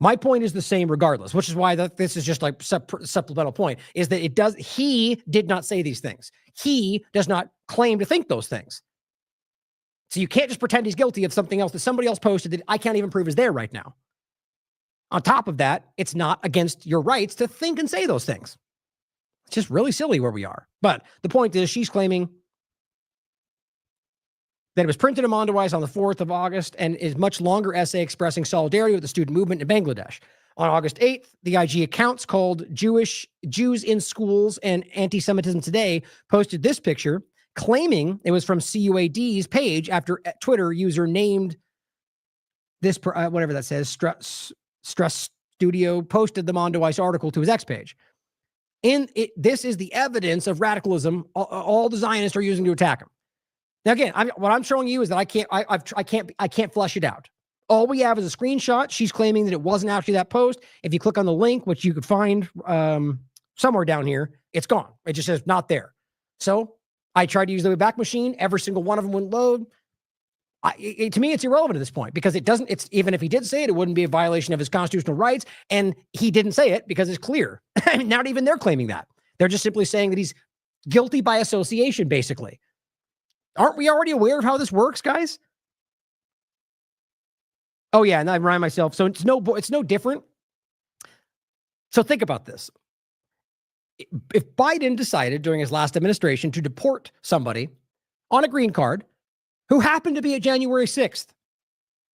My point is the same regardless, which is why this is just like supplemental point, is that he did not say these things. He does not claim to think those things. So you can't just pretend he's guilty of something else that somebody else posted that I can't even prove is there right now. On top of that, it's not against your rights to think and say those things. It's just really silly where we are. But the point is, she's claiming that it was printed in Mondawais on the 4th of August and is much longer essay expressing solidarity with the student movement in Bangladesh. On August 8th, the IG accounts called Jews in Schools and Anti-Semitism Today posted this picture, claiming it was from CUAD's page after Twitter user named this, whatever that says, Stress Studio posted the Mondawais article to his X page. This is the evidence of radicalism all the Zionists are using to attack him. Now, again, what I'm showing you is that I can't flesh it out. All we have is a screenshot. She's claiming that it wasn't actually that post. If you click on the link, which you could find somewhere down here, it's gone. It just says not there. So I tried to use the Wayback Machine. Every single one of them wouldn't load. To me, it's irrelevant at this point because even if he did say it, it wouldn't be a violation of his constitutional rights. And he didn't say it because it's clear. Not even they're claiming that. They're just simply saying that he's guilty by association, basically. Aren't we already aware of how this works, guys? Oh yeah, and I remind myself. So it's no different. So think about this. If Biden decided during his last administration to deport somebody on a green card who happened to be at January 6th,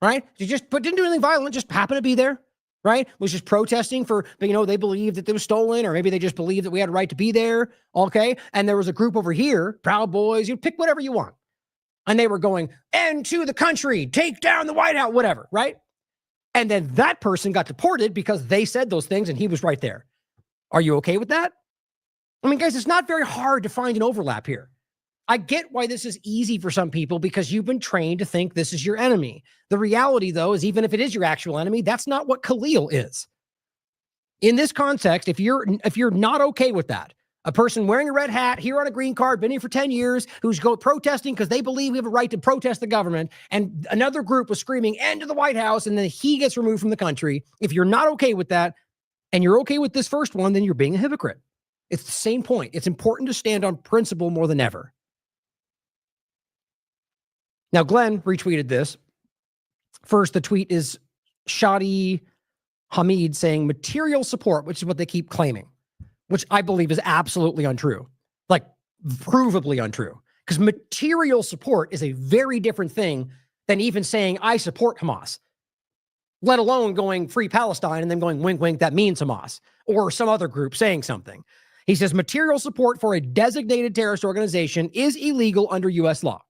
right? But didn't do anything violent, just happened to be there, right? Was just protesting for, they believed that they was stolen, or maybe they just believed that we had a right to be there, okay? And there was a group over here, Proud Boys, you pick whatever you want. And they were going, end to the country, take down the White House, whatever, right? And then that person got deported because they said those things and he was right there. Are you okay with that? I mean, guys, it's not very hard to find an overlap here. I get why this is easy for some people because you've been trained to think this is your enemy. The reality, though, is even if it is your actual enemy, that's not what Khalil is. In this context, if you're not okay with that, a person wearing a red hat, here on a green card, been here for 10 years, who's protesting because they believe we have a right to protest the government, and another group was screaming, end to the White House, and then he gets removed from the country. If you're not okay with that, and you're okay with this first one, then you're being a hypocrite. It's the same point. It's important to stand on principle more than ever. Now, Glenn retweeted this. First, the tweet is Shadi Hamid saying material support, which is what they keep claiming, which I believe is absolutely untrue, like provably untrue, because material support is a very different thing than even saying I support Hamas, let alone going free Palestine and then going wink, wink, that means Hamas, or some other group saying something. He says material support for a designated terrorist organization is illegal under U.S. law.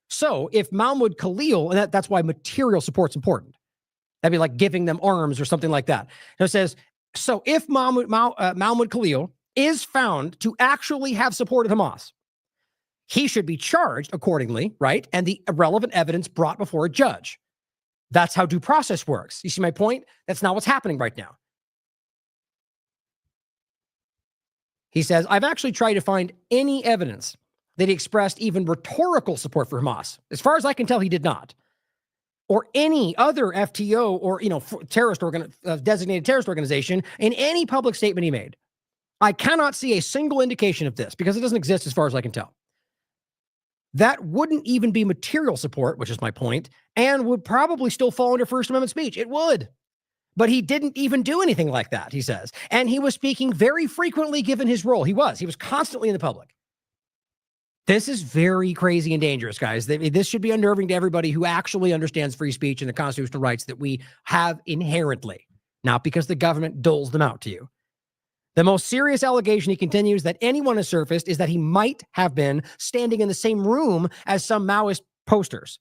So if Mahmoud Khalil, and that's why material support's important. That'd be like giving them arms or something like that. And it says, so if Mahmoud Khalil is found to actually have supported Hamas, he should be charged accordingly, right? And the relevant evidence brought before a judge. That's how due process works. You see my point? That's not what's happening right now. He says, I've actually tried to find any evidence that he expressed even rhetorical support for Hamas. As far as I can tell, he did not. Or any other FTO or, designated terrorist organization in any public statement he made. I cannot see a single indication of this because it doesn't exist as far as I can tell. That wouldn't even be material support, which is my point, and would probably still fall under First Amendment speech. It would. But he didn't even do anything like that, he says. And he was speaking very frequently given his role. He was constantly in the public. This is very crazy and dangerous, guys. This should be unnerving to everybody who actually understands free speech and the constitutional rights that we have inherently, not because the government doles them out to you. The most serious allegation, he continues, that anyone has surfaced is that he might have been standing in the same room as some Maoist posters.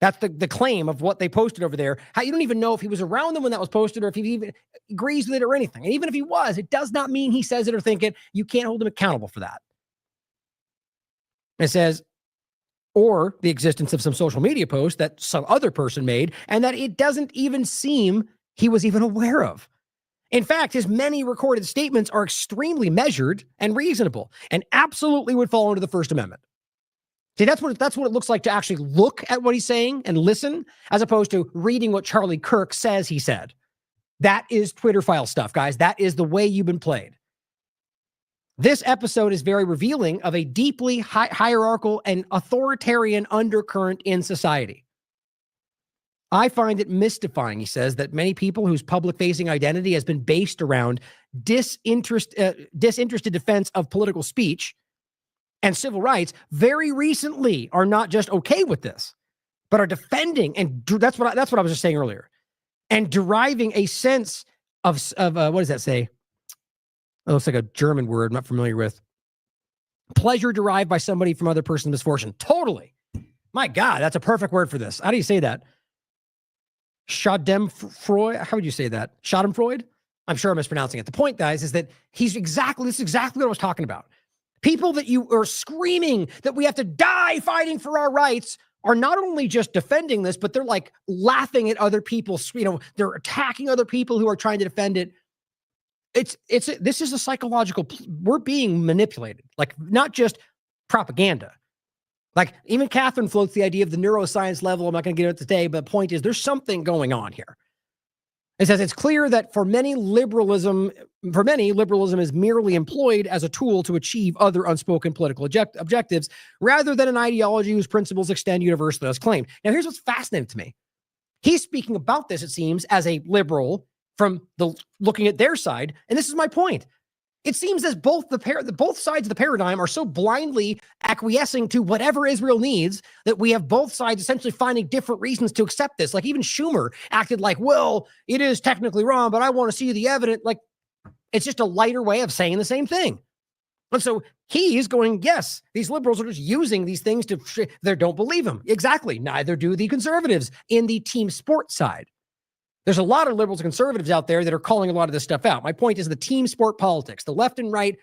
That's the claim of what they posted over there. How you don't even know if he was around them when that was posted or if he even agrees with it or anything. And even if he was, it does not mean he says it or think it. You can't hold him accountable for that. It says, or the existence of some social media post that some other person made and that it doesn't even seem he was even aware of. In fact, his many recorded statements are extremely measured and reasonable and absolutely would fall under the First Amendment. See, that's what it looks like to actually look at what he's saying and listen, as opposed to reading what Charlie Kirk says he said. That is Twitter file stuff, guys. That is the way you've been played. This episode is very revealing of a deeply hierarchical and authoritarian undercurrent in society. I find it mystifying, he says, that many people whose public-facing identity has been based around disinterested defense of political speech and civil rights very recently are not just okay with this, but are defending, and that's what I was just saying earlier, and deriving a sense of what does that say? It looks like a German word I'm not familiar with. Pleasure derived by somebody from other person's misfortune. Totally. My God, that's a perfect word for this. How do you say that? Schadenfreude? How would you say that? Schadenfreude? I'm sure I'm mispronouncing it. The point, guys, is that this is exactly what I was talking about. People that you are screaming that we have to die fighting for our rights are not only just defending this, but they're like laughing at other people. They're attacking other people who are trying to defend it. This is a psychological, we're being manipulated, like not just propaganda. Like even Catherine floats the idea of the neuroscience level. I'm not going to get into it today, but the point is there's something going on here. It says it's clear that for many liberalism is merely employed as a tool to achieve other unspoken political objectives rather than an ideology whose principles extend universally as claimed. Now, here's what's fascinating to me. He's speaking about this, it seems, as a liberal from the looking at their side. And this is my point. It seems as both sides of the paradigm are so blindly acquiescing to whatever Israel needs that we have both sides essentially finding different reasons to accept this. Like even Schumer acted like, well, it is technically wrong, but I want to see the evidence. Like it's just a lighter way of saying the same thing. And so he's going, yes, these liberals are just using these things to, they don't believe him. Exactly. Neither do the conservatives in the team sport side. There's a lot of liberals and conservatives out there that are calling a lot of this stuff out. My point is the team sport politics, the left and right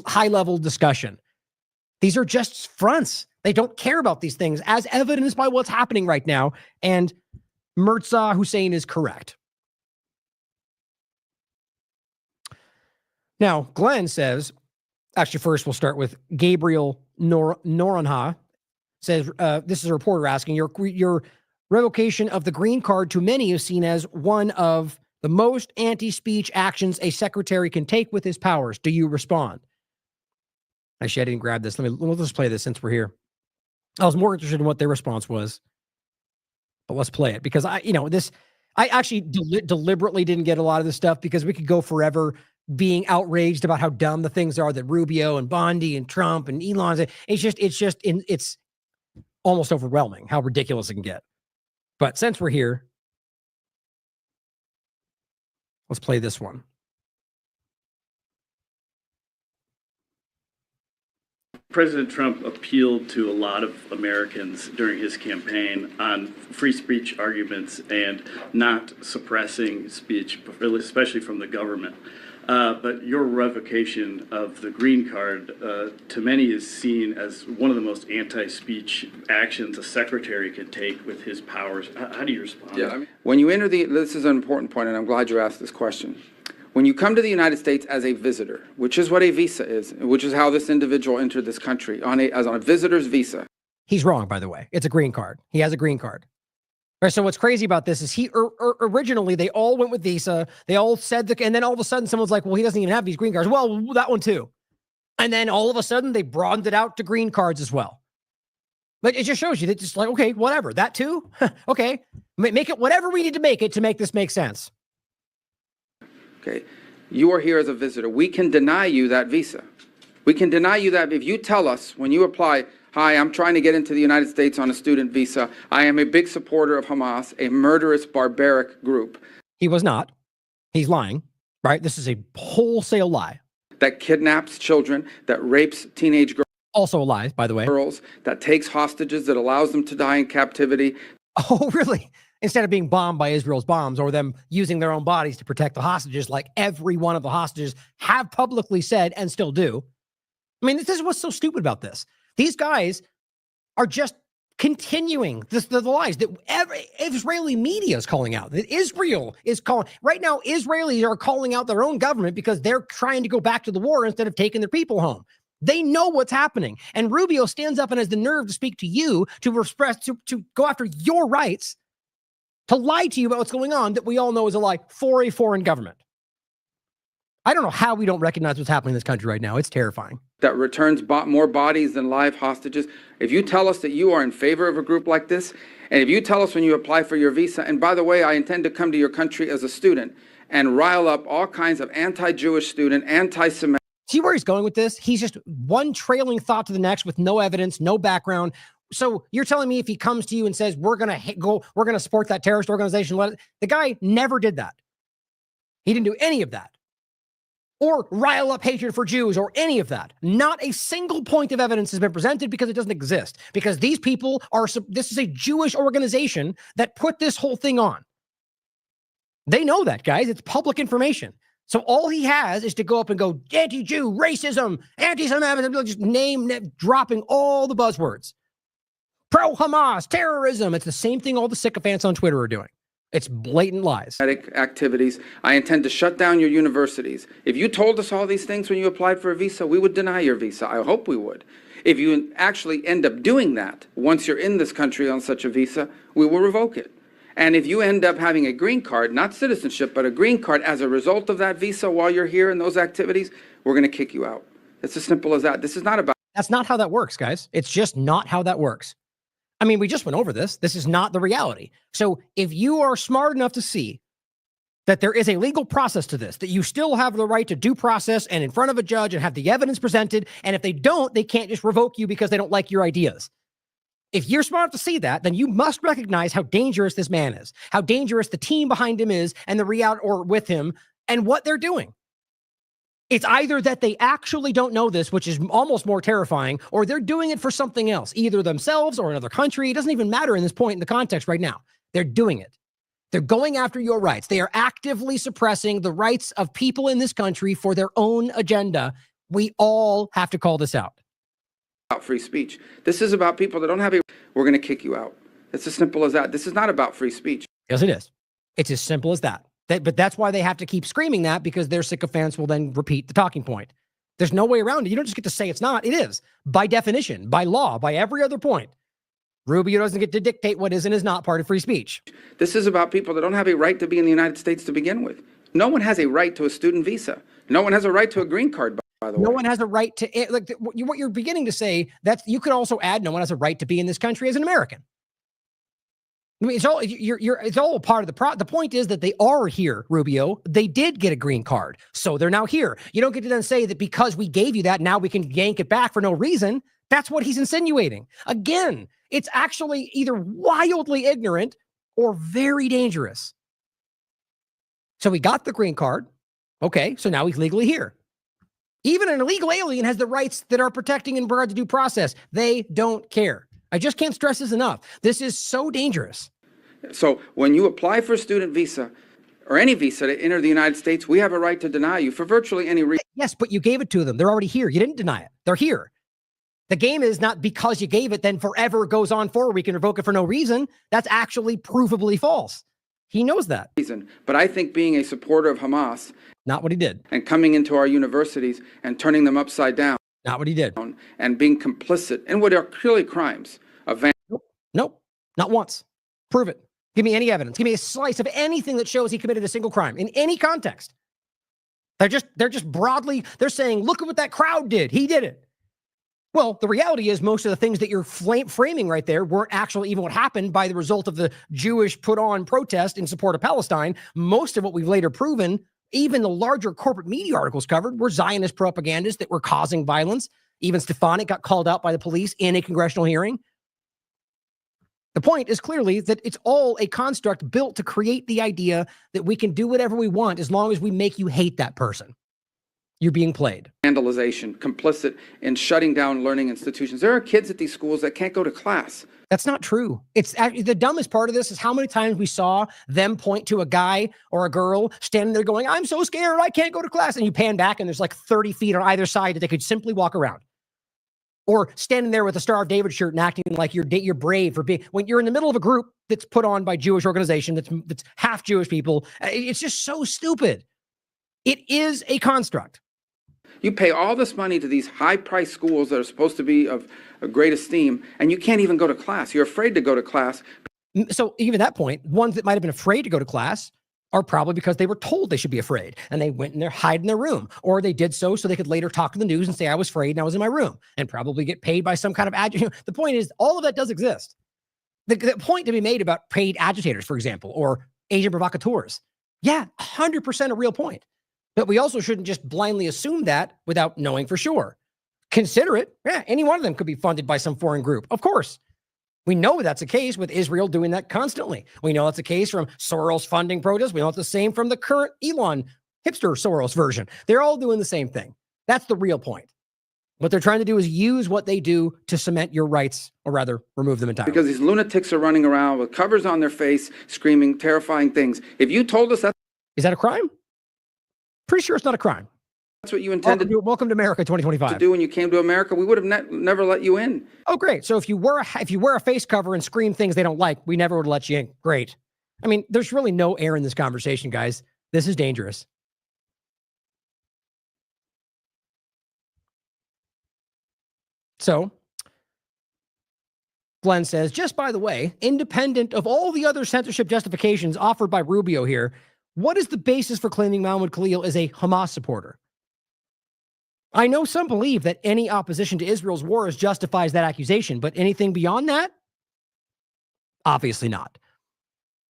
high-level discussion. These are just fronts. They don't care about these things, as evidenced by what's happening right now. And Mirza Hussein is correct. Now, Glenn says, actually, first we'll start with Gabriel Noranha. Says, this is a reporter asking, your revocation of the green card to many is seen as one of the most anti-speech actions a secretary can take with his powers. Do you respond? Actually, I didn't grab this. Let's play this since we're here. I was more interested in what their response was, but let's play it because I actually deliberately didn't get a lot of this stuff because we could go forever being outraged about how dumb the things are that Rubio and Bondi and Trump and Elon. It's almost overwhelming how ridiculous it can get. But since we're here, let's play this one. President Trump appealed to a lot of Americans during his campaign on free speech arguments and not suppressing speech, especially from the government. But your revocation of the green card to many is seen as one of the most anti-speech actions a secretary can take with his powers. How do you respond? Yeah, when you enter this is an important point, and I'm glad you asked this question. When you come to the United States as a visitor, which is what a visa is, which is how this individual entered this country, on a visitor's visa. He's wrong, by the way. It's a green card. He has a green card. Right, so what's crazy about this is originally they all went with visa. They all said and then all of a sudden someone's like, well, he doesn't even have these green cards. Well, that one too. And then all of a sudden they broadened it out to green cards as well. But it just shows you that just like, okay, whatever, that too. Okay, make it whatever we need to make it to make this make sense. Okay, you are here as a visitor. We can deny you that visa. We can deny you that if you tell us when you apply, hi, I'm trying to get into the United States on a student visa. I am a big supporter of Hamas, a murderous, barbaric group. He was not. He's lying, right? This is a wholesale lie. That kidnaps children, that rapes teenage girls. Also a lie, by the way. Girls, that takes hostages, that allows them to die in captivity. Oh, really? Instead of being bombed by Israel's bombs or them using their own bodies to protect the hostages, like every one of the hostages have publicly said and still do. I mean, this is what's so stupid about this. These guys are just continuing the lies that every Israeli media is calling out, that Israel is calling. Right now, Israelis are calling out their own government because they're trying to go back to the war instead of taking their people home. They know what's happening. And Rubio stands up and has the nerve to speak to you, to express, to go after your rights, to lie to you about what's going on that we all know is a lie for a foreign government. I don't know how we don't recognize what's happening in this country right now. It's terrifying. That returns more bodies than live hostages. If you tell us that you are in favor of a group like this, and if you tell us when you apply for your visa, and by the way, I intend to come to your country as a student and rile up all kinds of anti-Jewish student, anti-Semitic. See where he's going with this? He's just one trailing thought to the next with no evidence, no background. So you're telling me if he comes to you and says, we're going to support that terrorist organization, the guy never did that. He didn't do any of that. Or rile up hatred for Jews or any of that. Not a single point of evidence has been presented because it doesn't exist. Because these people this is a Jewish organization that put this whole thing on. They know that, guys. It's public information. So all he has is to go up and go anti-Jew, racism, anti-Semitism, just dropping all the buzzwords. Pro-Hamas, terrorism. It's the same thing all the sycophants on Twitter are doing. It's blatant lies. Activities. I intend to shut down your universities. If you told us all these things when you applied for a visa, we would deny your visa. I hope we would. If you actually end up doing that, once you're in this country on such a visa, we will revoke it. And if you end up having a green card, not citizenship, but a green card as a result of that visa while you're here in those activities, we're going to kick you out. It's as simple as that. This is not about. That's not how that works, guys. It's just not how that works. I mean, we just went over this. This is not the reality. So if you are smart enough to see that there is a legal process to this, that you still have the right to due process and in front of a judge and have the evidence presented, and if they don't, they can't just revoke you because they don't like your ideas. If you're smart enough to see that, then you must recognize how dangerous this man is, how dangerous the team behind him is, and the reality, or with him, and what they're doing. It's either that they actually don't know this, which is almost more terrifying, or they're doing it for something else, either themselves or another country. It doesn't even matter in this point in the context right now. They're doing it. They're going after your rights. They are actively suppressing the rights of people in this country for their own agenda. We all have to call this out. About free speech. This is about people that don't have a, we're going to kick you out. It's as simple as that. This is not about free speech. Yes, it is. It's as simple as that. But that's why they have to keep screaming that, because their sycophants will then repeat the talking point. There's no way around it. You don't just get to say it's not. It is. By definition, by law, by every other point. Rubio doesn't get to dictate what is and is not part of free speech. This is about people that don't have a right to be in the United States to begin with. No one has a right to a student visa. No one has a right to a green card, by the way. No one has a right to, like, what you're beginning to say, that's, you could also add, no one has a right to be in this country as an American. I mean, it's all, it's all part of the point is that they are here, Rubio. They did get a green card, so they're now here. You don't get to then say that because we gave you that, now we can yank it back for no reason. That's what he's insinuating. Again, it's actually either wildly ignorant or very dangerous. So he got the green card. Okay, so now he's legally here. Even an illegal alien has the rights that are protecting in regard to due process. They don't care. I just can't stress this enough. This is so dangerous. So when you apply for a student visa or any visa to enter the United States, we have a right to deny you for virtually any reason. Yes, but you gave it to them. They're already here. You didn't deny it. They're here. The game is not because you gave it, then forever goes on forward. We can revoke it for no reason. That's actually provably false. He knows that. But I think being a supporter of Hamas, not what he did, and coming into our universities and turning them upside down, not what he did, and being complicit in what are clearly crimes of Nope, not once. Prove it. Give me any evidence. Give me a slice of anything that shows he committed a single crime in any context. They're just broadly, they're saying, look at what that crowd did. He did it. Well, the reality is most of the things that you're framing right there weren't actually even what happened by the result of the Jewish put-on protest in support of Palestine. Most of what we've later proven, even the larger corporate media articles covered, were Zionist propagandists that were causing violence. Even Stefanik got called out by the police in a congressional hearing. The point is clearly that it's all a construct built to create the idea that we can do whatever we want as long as we make you hate that person. You're being played. Vandalization, complicit in shutting down learning institutions. There are kids at these schools that can't go to class. That's not true. It's the dumbest part of this is how many times we saw them point to a guy or a girl standing there going, I'm so scared, I can't go to class. And you pan back and there's like 30 feet on either side that they could simply walk around. Or standing there with a Star of David shirt and acting like you're brave for being, when you're in the middle of a group that's put on by Jewish organization, that's half Jewish people. It's just so stupid. It is a construct. You pay all this money to these high-priced schools that are supposed to be of great esteem, and you can't even go to class. You're afraid to go to class. So even at that point, ones that might have been afraid to go to class are probably because they were told they should be afraid, and they went in there, hide in their room, or they did so they could later talk to the news and say, I was afraid and I was in my room, and probably get paid by some kind of agitator. The point is, all of that does exist. The point to be made about paid agitators, for example, or agent provocateurs, yeah, 100% a real point. But we also shouldn't just blindly assume that without knowing for sure. Consider it. Yeah, any one of them could be funded by some foreign group. Of course. We know that's the case with Israel doing that constantly. We know that's the case from Soros funding protests. We know it's the same from the current Elon hipster Soros version. They're all doing the same thing. That's the real point. What they're trying to do is use what they do to cement your rights, or rather remove them entirely. Because these lunatics are running around with covers on their face, screaming terrifying things. If you told us that... Is that a crime? Pretty sure it's not a crime. That's what you intended. Welcome to America 2025. To do when you came to America, we would have never let you in. Oh, great. So if you wear a face cover and scream things they don't like, we never would let you in. Great. I mean, there's really no air in this conversation, guys. This is dangerous. So Glenn says, just by the way, independent of all the other censorship justifications offered by Rubio here, what is the basis for claiming Mahmoud Khalil is a Hamas supporter? I know some believe that any opposition to Israel's war justifies that accusation, but anything beyond that? Obviously not.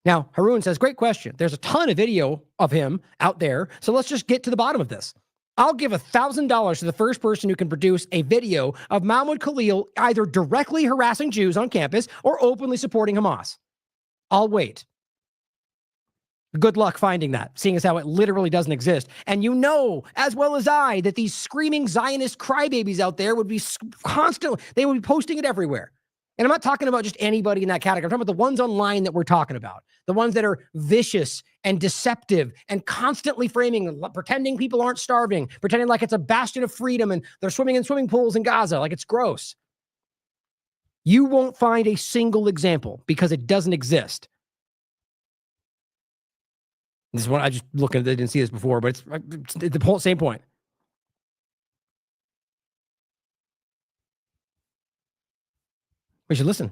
Now, Haroon says, great question. There's a ton of video of him out there. So let's just get to the bottom of this. I'll give $1,000 to the first person who can produce a video of Mahmoud Khalil either directly harassing Jews on campus or openly supporting Hamas. I'll wait. Good luck finding that, seeing as how it literally doesn't exist. And you know, as well as I, that these screaming Zionist crybabies out there would be constantly, they would be posting it everywhere. And I'm not talking about just anybody in that category. I'm talking about the ones online that we're talking about. The ones that are vicious and deceptive and constantly framing, pretending people aren't starving, pretending like it's a bastion of freedom and they're swimming in swimming pools in Gaza, like it's gross. You won't find a single example because it doesn't exist. This is what I just looked at. I didn't see this before, but it's the same point. We should listen.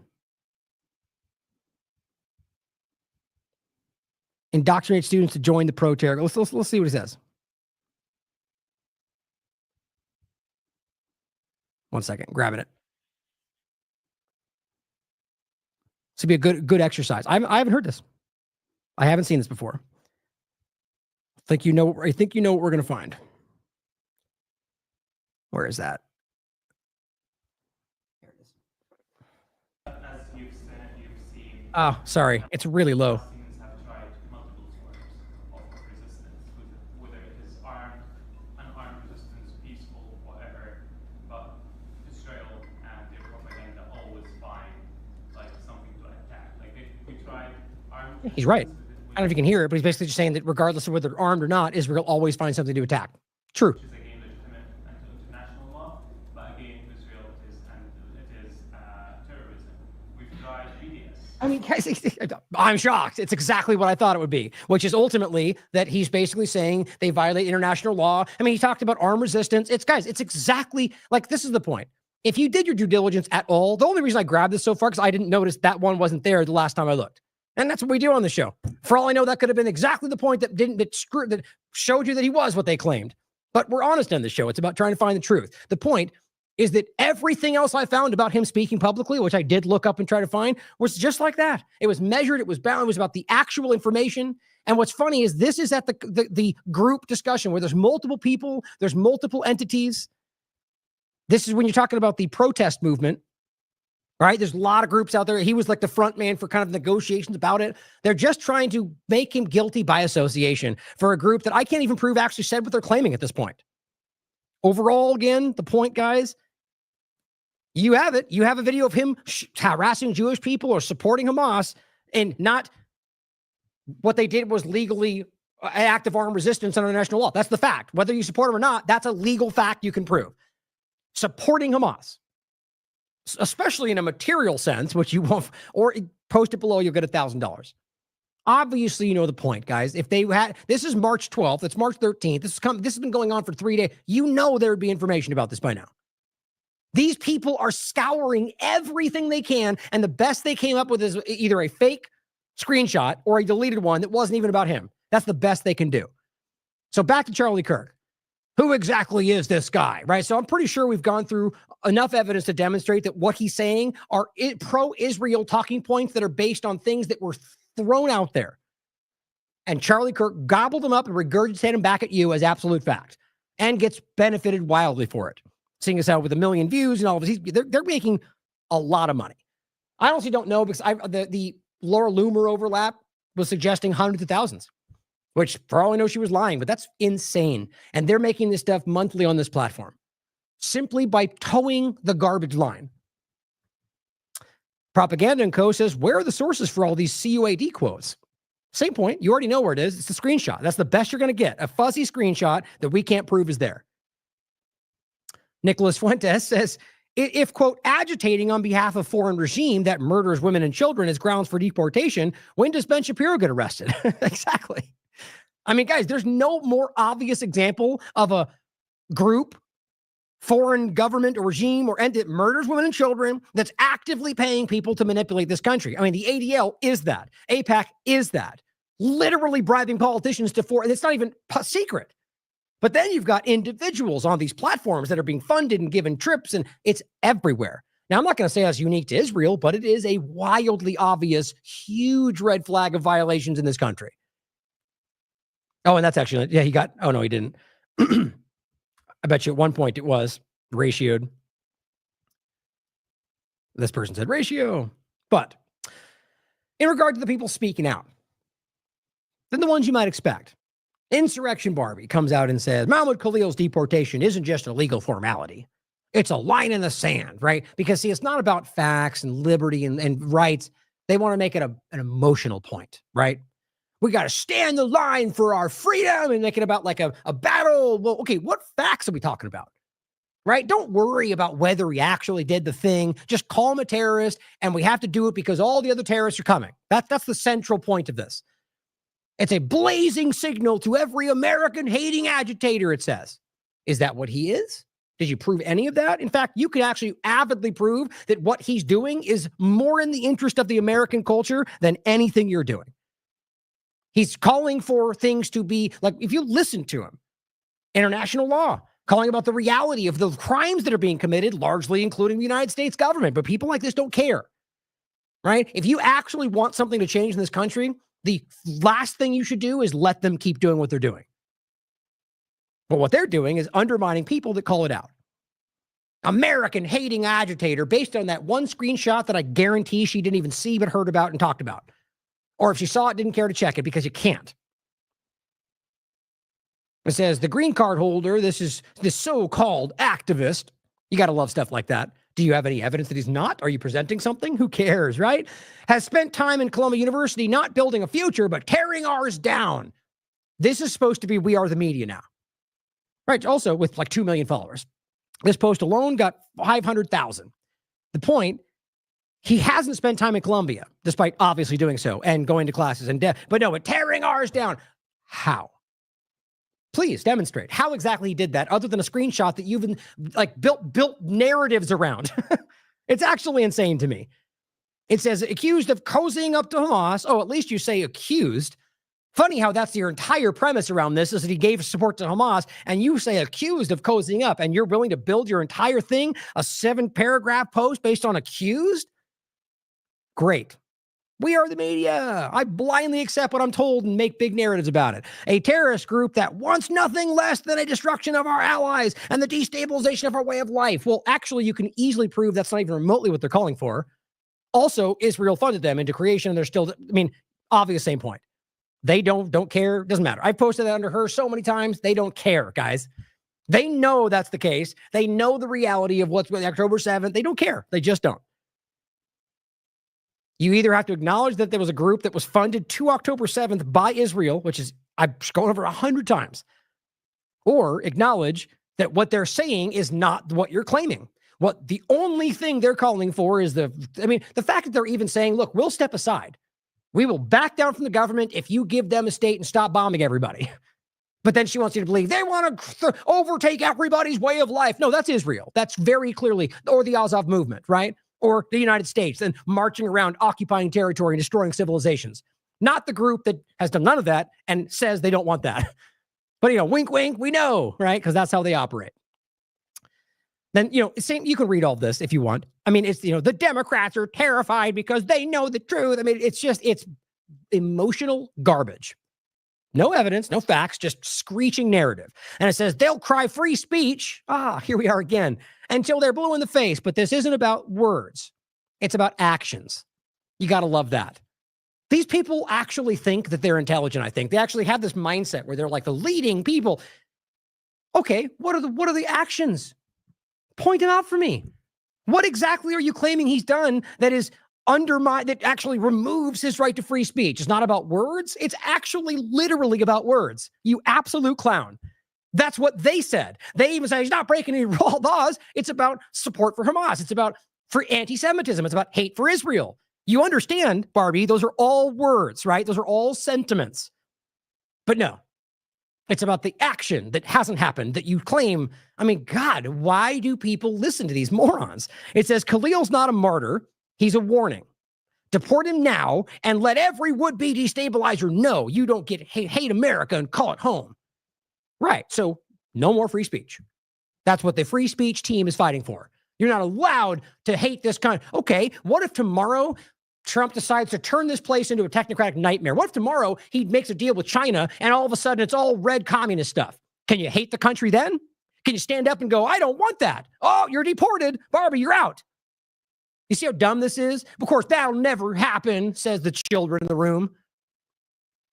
Indoctrinate students to join the pro-terror. Let's see what he says. One second, grabbing it. This would be a good exercise. I haven't heard this. I haven't seen this before. I think you know what we're going to find. Where is that? Here it is. As you've seen, Oh, sorry. It's really low. Palestinians have tried multiple forms of resistance, whether it is armed, unarmed resistance, peaceful, whatever. But Israel and their propaganda always find like something to attack. Like we tried armed. He's right. I don't know if you can hear it, but he's basically just saying that regardless of whether they're armed or not, Israel always finds something to attack. True. Which is again legitimate and international law, but again Israel is terrorism. We've tried BDS. I mean, guys, I'm shocked. It's exactly what I thought it would be, which is ultimately that he's basically saying they violate international law. I mean, he talked about armed resistance. It's exactly like, this is the point. If you did your due diligence at all, the only reason I grabbed this so far because I didn't notice that one wasn't there the last time I looked. And that's what we do on the show. For all I know, that could have been exactly the point that showed you that he was what they claimed. But we're honest on the show. It's about trying to find the truth. The point is that everything else I found about him speaking publicly, which I did look up and try to find, was just like that. It was measured. It was bound. It was about the actual information. And what's funny is this is at the group discussion where there's multiple people, there's multiple entities. This is when you're talking about the protest movement. Right? There's a lot of groups out there. He was like the front man for kind of negotiations about it. They're just trying to make him guilty by association for a group that I can't even prove actually said what they're claiming at this point. Overall, again, the point, guys, you have it. You have a video of him harassing Jewish people or supporting Hamas, and not what they did was legally an act of armed resistance under international law. That's the fact. Whether you support him or not, that's a legal fact you can prove. Supporting Hamas, especially in a material sense, which you won't, or post it below, you'll get $1,000. Obviously, you know the point, guys. If they had, this is March 12th, it's March 13th. This has been going on for 3 days. You know there would be information about this by now. These people are scouring everything they can, and the best they came up with is either a fake screenshot or a deleted one that wasn't even about him. That's the best they can do. So back to Charlie Kirk. Who exactly is this guy, right? So I'm pretty sure we've gone through enough evidence to demonstrate that what he's saying are pro-Israel talking points that are based on things that were thrown out there. And Charlie Kirk gobbled them up and regurgitated them back at you as absolute fact and gets benefited wildly for it. Seeing us out with 1 million views and all of this, they're making a lot of money. I honestly don't know because the Laura Loomer overlap was suggesting hundreds of thousands. Which, for all I know, she was lying, but that's insane. And they're making this stuff monthly on this platform simply by towing the garbage line. Propaganda & Co. says, where are the sources for all these CUAD quotes? Same point. You already know where it is. It's a screenshot. That's the best you're going to get. A fuzzy screenshot that we can't prove is there. Nicholas Fuentes says, if, quote, agitating on behalf of foreign regime that murders women and children is grounds for deportation, when does Ben Shapiro get arrested? Exactly. I mean, guys, there's no more obvious example of a group, foreign government or regime or entity that murders women and children that's actively paying people to manipulate this country. I mean, the ADL is that. AIPAC is that. Literally bribing politicians and it's not even a secret. But then you've got individuals on these platforms that are being funded and given trips, and it's everywhere. Now, I'm not going to say that's unique to Israel, but it is a wildly obvious, huge red flag of violations in this country. Oh, and that's actually, yeah, he got, oh no, he didn't. I bet you at one point it was ratioed. This person said ratio. But in regard to the people speaking out, then the ones you might expect. Insurrection Barbie comes out and says, Mahmoud Khalil's deportation isn't just a legal formality. It's a line in the sand, right? Because, see, it's not about facts and liberty and rights. They want to make it an emotional point, right? We got to stand the line for our freedom and make it about like a battle. Well, okay, what facts are we talking about? Right? Don't worry about whether he actually did the thing. Just call him a terrorist, and we have to do it because all the other terrorists are coming. That's the central point of this. It's a blazing signal to every American-hating agitator, it says. Is that what he is? Did you prove any of that? In fact, you could actually avidly prove that what he's doing is more in the interest of the American culture than anything you're doing. He's calling for things to be, like, if you listen to him, international law, calling about the reality of the crimes that are being committed, largely including the United States government. But people like this don't care, right? If you actually want something to change in this country, the last thing you should do is let them keep doing what they're doing. But what they're doing is undermining people that call it out. American-hating agitator based on that one screenshot that I guarantee she didn't even see but heard about and talked about. Or if she saw it, didn't care to check it because you can't. It says the green card holder, this so-called activist. You got to love stuff like that. Do you have any evidence that he's not? Are you presenting something? Who cares, right? Has spent time in Columbia University not building a future, but tearing ours down. This is supposed to be We Are the Media now. Right, also with like 2 million followers. This post alone got 500,000. The point, he hasn't spent time in Columbia, despite obviously doing so and going to classes but no, but tearing ours down. How? Please demonstrate how exactly he did that, other than a screenshot that you've like built narratives around. It's actually insane to me. It says accused of cozying up to Hamas. Oh, at least you say accused. Funny how that's your entire premise around this, is that he gave support to Hamas, and you say accused of cozying up, and you're willing to build your entire thing, a 7-paragraph post based on accused? Great. We are the media. I blindly accept what I'm told and make big narratives about it. A terrorist group that wants nothing less than a destruction of our allies and the destabilization of our way of life. Well, actually, you can easily prove that's not even remotely what they're calling for. Also, Israel funded them into creation, and they're still, obvious same point. They don't care. Doesn't matter. I've posted that under her so many times. They don't care, guys. They know that's the case. They know the reality of what's with October 7th. They don't care. They just don't. You either have to acknowledge that there was a group that was funded to October 7th by Israel, which is, I've gone over 100 times, or acknowledge that what they're saying is not what you're claiming. What the only thing they're calling for is the fact that they're even saying, look, we'll step aside. We will back down from the government if you give them a state and stop bombing everybody. But then she wants you to believe they want to overtake everybody's way of life. No, that's Israel. That's very clearly, or the Azov movement, right? Or the United States, and marching around occupying territory and destroying civilizations. Not the group that has done none of that and says they don't want that. But, wink, wink, we know, right? Because that's how they operate. Then, same, you can read all this if you want. It's, the Democrats are terrified because they know the truth. It's emotional garbage. No evidence, no facts, just screeching narrative. And it says they'll cry free speech. Here we are again, until they're blue in the face. But this isn't about words. It's about actions. You got to love that. These people actually think that they're intelligent, I think. They actually have this mindset where they're like the leading people. Okay, what are the actions? Point them out for me. What exactly are you claiming he's done that is that actually removes his right to free speech? It's not about words. It's actually literally about words. You absolute clown. That's what they said. They even say he's not breaking any laws. It's about support for Hamas. It's about for anti-Semitism. It's about hate for Israel. You understand, Barbie, those are all words, right? Those are all sentiments. But no, it's about the action that hasn't happened that you claim. God, why do people listen to these morons? It says Khalil's not a martyr. He's a warning. Deport him now and let every would-be destabilizer know you don't get hate America and call it home. Right. So no more free speech. That's what the free speech team is fighting for. You're not allowed to hate this kind. Okay, what if tomorrow Trump decides to turn this place into a technocratic nightmare? What if tomorrow he makes a deal with China and all of a sudden it's all red communist stuff? Can you hate the country then? Can you stand up and go, I don't want that? Oh, you're deported. Barbie, you're out. You see how dumb this is? Of course, that'll never happen, says the children in the room.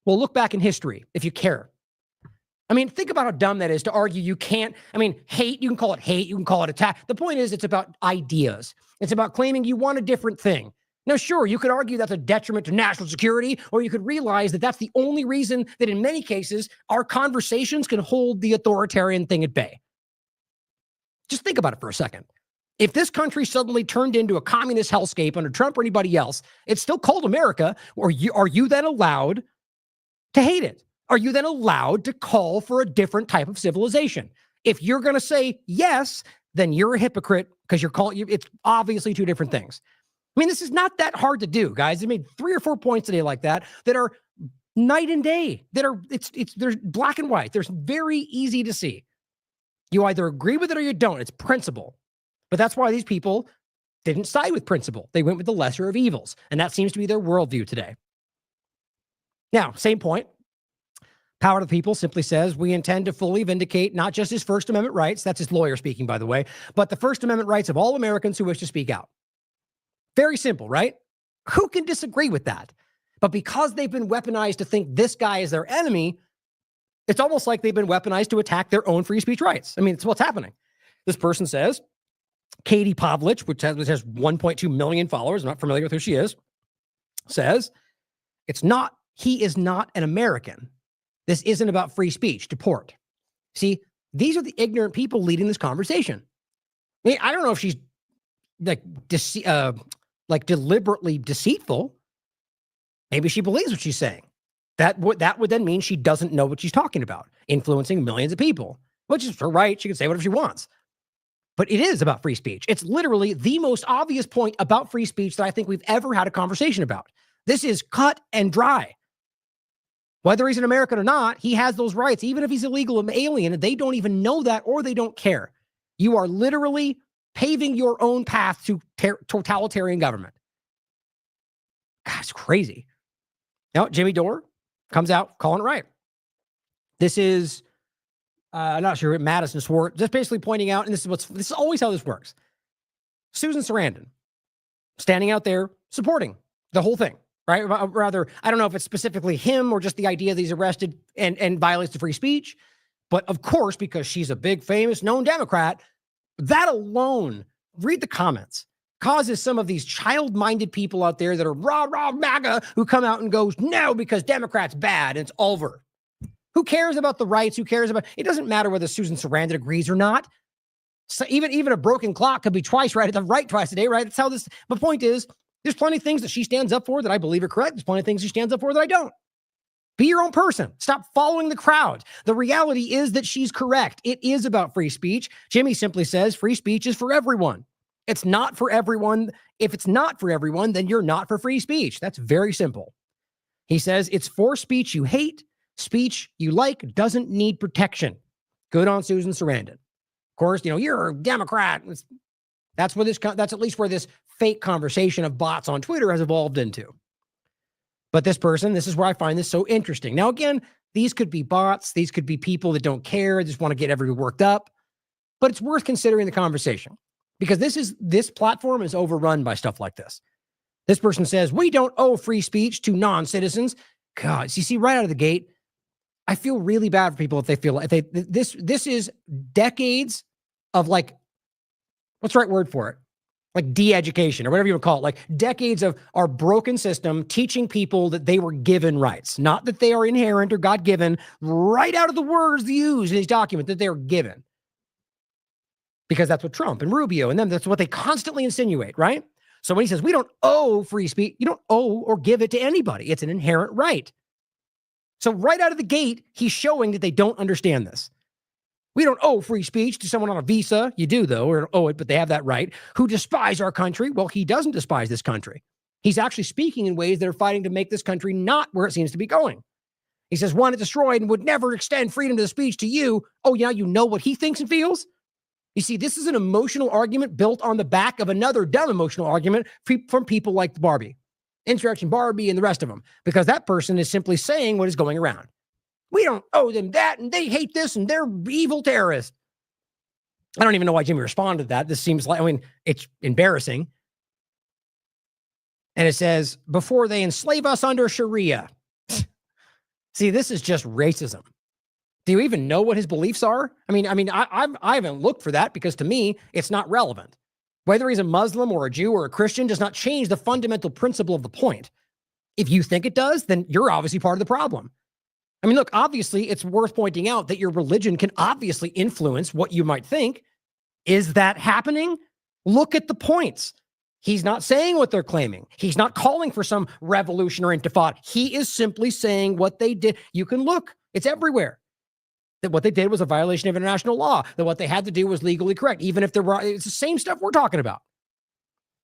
Well, look back in history if you care. I mean, think about how dumb that is to argue you can't. I mean, hate, you can call it attack. The point is, it's about ideas. It's about claiming you want a different thing. Now, sure, you could argue that's a detriment to national security, or you could realize that that's the only reason that in many cases our conversations can hold the authoritarian thing at bay. Just think about it for a second. If this country suddenly turned into a communist hellscape under Trump or anybody else, it's still called America. Or are you then allowed to hate it? Are you then allowed to call for a different type of civilization? If you're going to say yes, then you're a hypocrite because it's obviously two different things. I mean, this is not that hard to do, guys. I made 3 or 4 points today like that are night and day, there's black and white. There's very easy to see. You either agree with it or you don't. It's principle. But that's why these people didn't side with principle. They went with the lesser of evils. And that seems to be their worldview today. Now, same point. Power to the People simply says, we intend to fully vindicate not just his First Amendment rights, that's his lawyer speaking, by the way, but the First Amendment rights of all Americans who wish to speak out. Very simple, right? Who can disagree with that? But because they've been weaponized to think this guy is their enemy, it's almost like they've been weaponized to attack their own free speech rights. I mean, it's what's happening. This person says, Katie Pavlich, which has 1.2 million followers, I'm not familiar with who she is, says, he is not an American. This isn't about free speech. Deport. See, these are the ignorant people leading this conversation. I mean, I don't know if she's deliberately deceitful. Maybe she believes what she's saying. That would then mean she doesn't know what she's talking about, influencing millions of people, which is her right. She can say whatever she wants. But it is about free speech. It's literally the most obvious point about free speech that I think we've ever had a conversation about. This is cut and dry. Whether he's an American or not, he has those rights, even if he's illegal and alien, and they don't even know that or they don't care. You are literally paving your own path to totalitarian government. God, it's crazy. Now, Jimmy Dore comes out calling it right. This is, I'm not sure, Madison swore, just basically pointing out, and this is always how this works. Susan Sarandon standing out there supporting the whole thing. Right? Rather, I don't know if it's specifically him or just the idea that he's arrested and violates the free speech. But of course, because she's a big, famous, known Democrat, that alone, read the comments, causes some of these child-minded people out there that are rah, MAGA who come out and goes, no, because Democrats bad. And it's over. Who cares about the rights? Who cares about, it doesn't matter whether Susan Sarandon agrees or not. So even a broken clock could be twice right twice a day, right? That's how this, the point is, there's plenty of things that she stands up for that I believe are correct. There's plenty of things she stands up for that I don't. Be your own person. Stop following the crowd. The reality is that she's correct. It is about free speech. Jimmy simply says free speech is for everyone. It's not for everyone. If it's not for everyone, then you're not for free speech. That's very simple. He says it's for speech you hate. Speech you like doesn't need protection. Good on Susan Sarandon. Of course, you're a Democrat. That's at least where this fake conversation of bots on Twitter has evolved into. But this is where I find this so interesting. Now, again, these could be bots. These could be people that don't care, just want to get everyone worked up. But it's worth considering the conversation because this platform is overrun by stuff like this. This person says, we don't owe free speech to non-citizens. God, so you see right out of the gate, I feel really bad for people if they feel like this is decades of what's the right word for it? Like de-education or whatever you would call it, like decades of our broken system teaching people that they were given rights, not that they are inherent or God-given, right out of the words used in these documents that they're given. Because that's what Trump and Rubio and them, that's what they constantly insinuate, right? So when he says we don't owe free speech, you don't owe or give it to anybody. It's an inherent right. So right out of the gate, he's showing that they don't understand this. We don't owe free speech to someone on a visa. You do, though, or owe it, but they have that right. Who despise our country? Well, he doesn't despise this country. He's actually speaking in ways that are fighting to make this country not where it seems to be going. He says, want it destroyed and would never extend freedom to the speech to you. Oh, yeah, you know what he thinks and feels? You see, this is an emotional argument built on the back of another dumb emotional argument from people like Barbie, Insurrection Barbie, and the rest of them, because that person is simply saying what is going around. We don't owe them that, and they hate this, and they're evil terrorists. I don't even know why Jimmy responded to that. This seems like, I mean, it's embarrassing. And it says, before they enslave us under Sharia. See, this is just racism. Do you even know what his beliefs are? I haven't looked for that because to me, it's not relevant. Whether he's a Muslim or a Jew or a Christian does not change the fundamental principle of the point. If you think it does, then you're obviously part of the problem. I mean, look, obviously, it's worth pointing out that your religion can obviously influence what you might think. Is that happening? Look at the points. He's not saying what they're claiming. He's not calling for some revolution or intifada. He is simply saying what they did. You can look. It's everywhere. That what they did was a violation of international law, that what they had to do was legally correct, even if it's the same stuff we're talking about.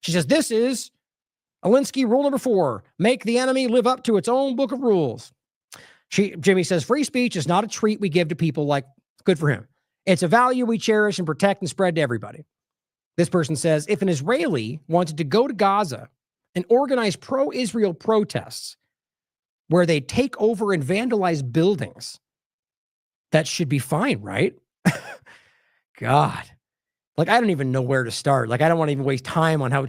She says, this is Alinsky rule number 4, make the enemy live up to its own book of rules. Jimmy says, free speech is not a treat we give to people like, good for him. It's a value we cherish and protect and spread to everybody. This person says, if an Israeli wanted to go to Gaza and organize pro-Israel protests where they take over and vandalize buildings, that should be fine, right? God. Like, I don't even know where to start. Like, I don't want to even waste time on how...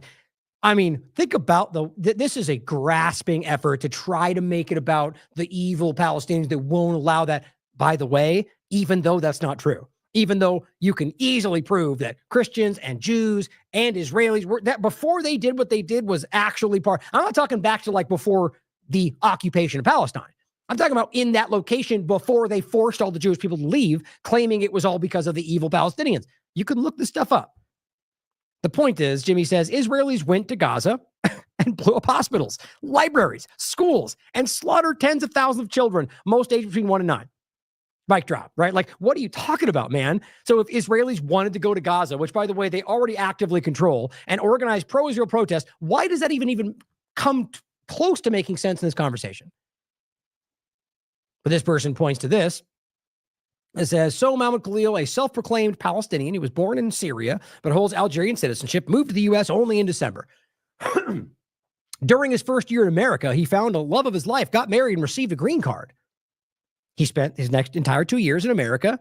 I mean, think about this is a grasping effort to try to make it about the evil Palestinians that won't allow that. By the way, even though that's not true, even though you can easily prove that Christians and Jews and Israelis were that before they did what they did was actually part. I'm not talking back to like before the occupation of Palestine. I'm talking about in that location before they forced all the Jewish people to leave, claiming it was all because of the evil Palestinians. You can look this stuff up. The point is, Jimmy says, Israelis went to Gaza and blew up hospitals, libraries, schools, and slaughtered tens of thousands of children, most aged between 1 and 9. Mic drop, right? Like, what are you talking about, man? So if Israelis wanted to go to Gaza, which, by the way, they already actively control, and organize pro-Israel protests, why does that even come close to making sense in this conversation? But this person points to this. It says, so Mahmoud Khalil, a self-proclaimed Palestinian, he was born in Syria, but holds Algerian citizenship, moved to the U.S. only in December. During his first year in America, he found a love of his life, got married, and received a green card. He spent his next entire 2 years in America,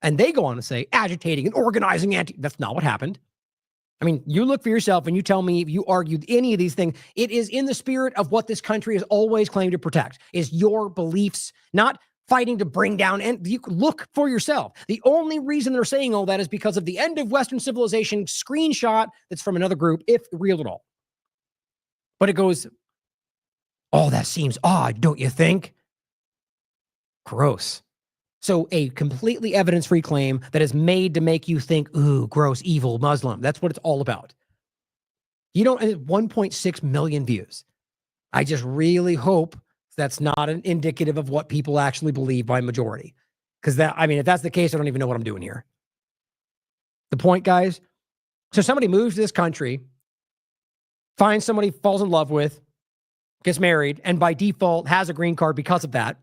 and they go on to say, agitating and organizing That's not what happened. I mean, you look for yourself and you tell me if you argued any of these things. It is in the spirit of what this country has always claimed to protect, is your beliefs, not fighting to bring down, and you look for yourself. The only reason they're saying all that is because of the end of Western civilization screenshot that's from another group, if real at all. But it goes, oh, that seems odd, don't you think? Gross. So a completely evidence-free claim that is made to make you think, ooh, gross, evil Muslim. That's what it's all about. You don't, 1.6 million views. I just really hope that's not an indicative of what people actually believe by majority. Because if that's the case, I don't even know what I'm doing here. The point, guys, so somebody moves to this country, finds somebody, falls in love with, gets married, and by default has a green card because of that,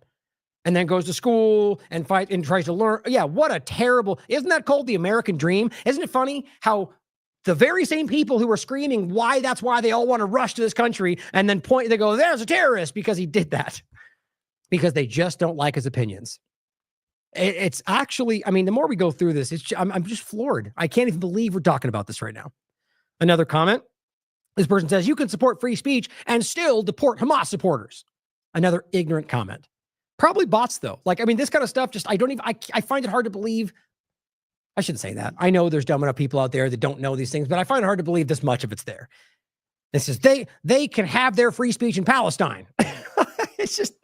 and then goes to school and fight and tries to learn. Yeah, what a terrible, isn't that called the American dream? Isn't it funny how the very same people who are screaming that's why they all want to rush to this country and then they go, there's a terrorist because he did that. Because they just don't like his opinions. It's actually, the more we go through this, I'm just floored. I can't even believe we're talking about this right now. Another comment. This person says, you can support free speech and still deport Hamas supporters. Another ignorant comment. Probably bots, though. This kind of stuff, I find it hard to believe. I shouldn't say that. I know there's dumb enough people out there that don't know these things, but I find it hard to believe this much of it's there. It says they can have their free speech in Palestine. It's just,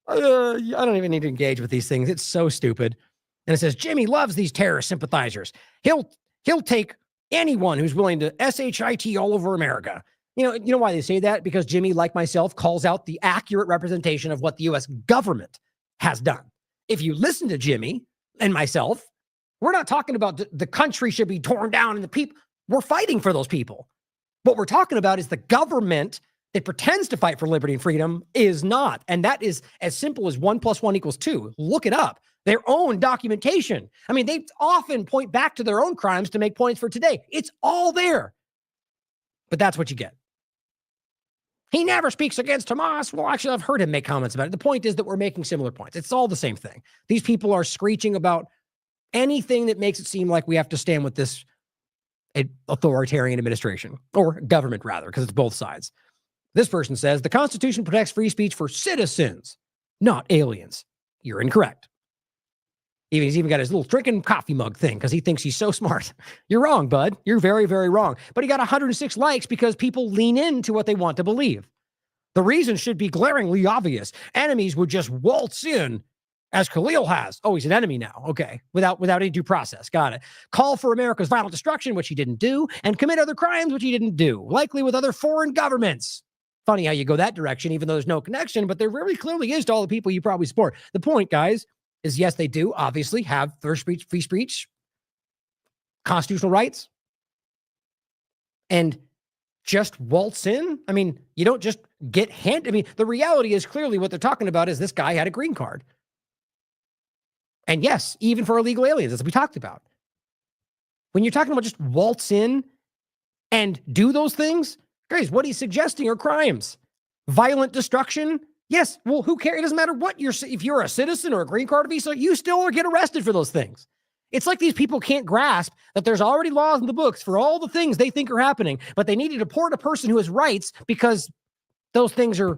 I don't even need to engage with these things. It's so stupid. And it says, Jimmy loves these terrorist sympathizers. He'll take anyone who's willing to SHIT all over America. You know why they say that? Because Jimmy, like myself, calls out the accurate representation of what the U.S. government has done. If you listen to Jimmy and myself, we're not talking about the country should be torn down and the people. We're fighting for those people. What we're talking about is the government that pretends to fight for liberty and freedom is not. And that is as simple as 1 + 1 = 2. Look it up. Their own documentation. I mean, they often point back to their own crimes to make points for today. It's all there. But that's what you get. He never speaks against Hamas. Well, actually, I've heard him make comments about it. The point is that we're making similar points. It's all the same thing. These people are screeching about anything that makes it seem like we have to stand with this authoritarian administration, or government rather, because it's both sides. This person says the Constitution protects free speech for citizens, not aliens. You're incorrect. He's even got his little drinking coffee mug thing because he thinks he's so smart. You're wrong, bud. You're very, very wrong. But he got 106 likes because people lean into what they want to believe. The reason should be glaringly obvious. Enemies would just waltz in, as Khalil has. Oh, he's an enemy now. Okay. Without any due process. Got it. Call for America's violent destruction, which he didn't do, and commit other crimes, which he didn't do, likely with other foreign governments. Funny how you go that direction, even though there's no connection, but there very clearly is to all the people you probably support. The point, guys, is yes, they do obviously have free speech, constitutional rights, and just waltz in. I mean, you don't just get handed. I mean, the reality is clearly what they're talking about is this guy had a green card. And yes, even for illegal aliens, as we talked about. When you're talking about just waltz in and do those things, guys, what he's suggesting are crimes. Violent destruction. Yes, well, who cares? It doesn't matter what if you're a citizen or a green card visa, you still get arrested for those things. It's like these people can't grasp that there's already laws in the books for all the things they think are happening, but they need to deport a person who has rights because those things are,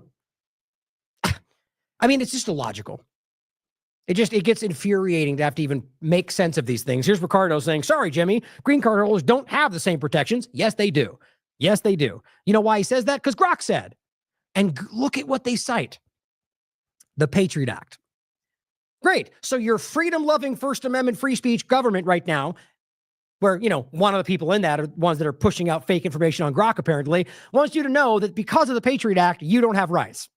I mean, it's just illogical. It gets infuriating to have to even make sense of these things. Here's Ricardo saying, sorry, Jimmy, green card holders don't have the same protections. Yes, they do. Yes, they do. You know why he says that? Because Grok said. And look at what they cite. The Patriot Act. Great. So your freedom-loving First Amendment free speech government right now, where, one of the people in that are ones that are pushing out fake information on Grok, apparently, wants you to know that because of the Patriot Act, you don't have rights.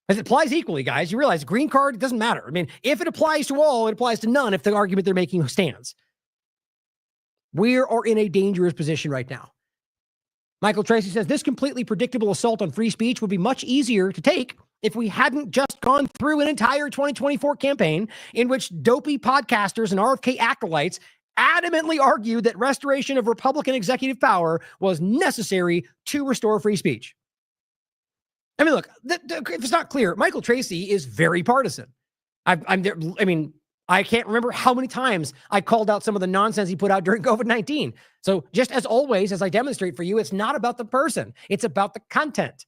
As it applies equally, guys. You realize green card, it doesn't matter. I mean, if it applies to all, it applies to none if the argument they're making stands. We are in a dangerous position right now. Michael Tracy says, this completely predictable assault on free speech would be much easier to take if we hadn't just gone through an entire 2024 campaign in which dopey podcasters and RFK acolytes adamantly argued that restoration of Republican executive power was necessary to restore free speech. I mean, look, if it's not clear, Michael Tracy is very partisan. I can't remember how many times I called out some of the nonsense he put out during COVID-19. So just as always, as I demonstrate for you, it's not about the person. It's about the content.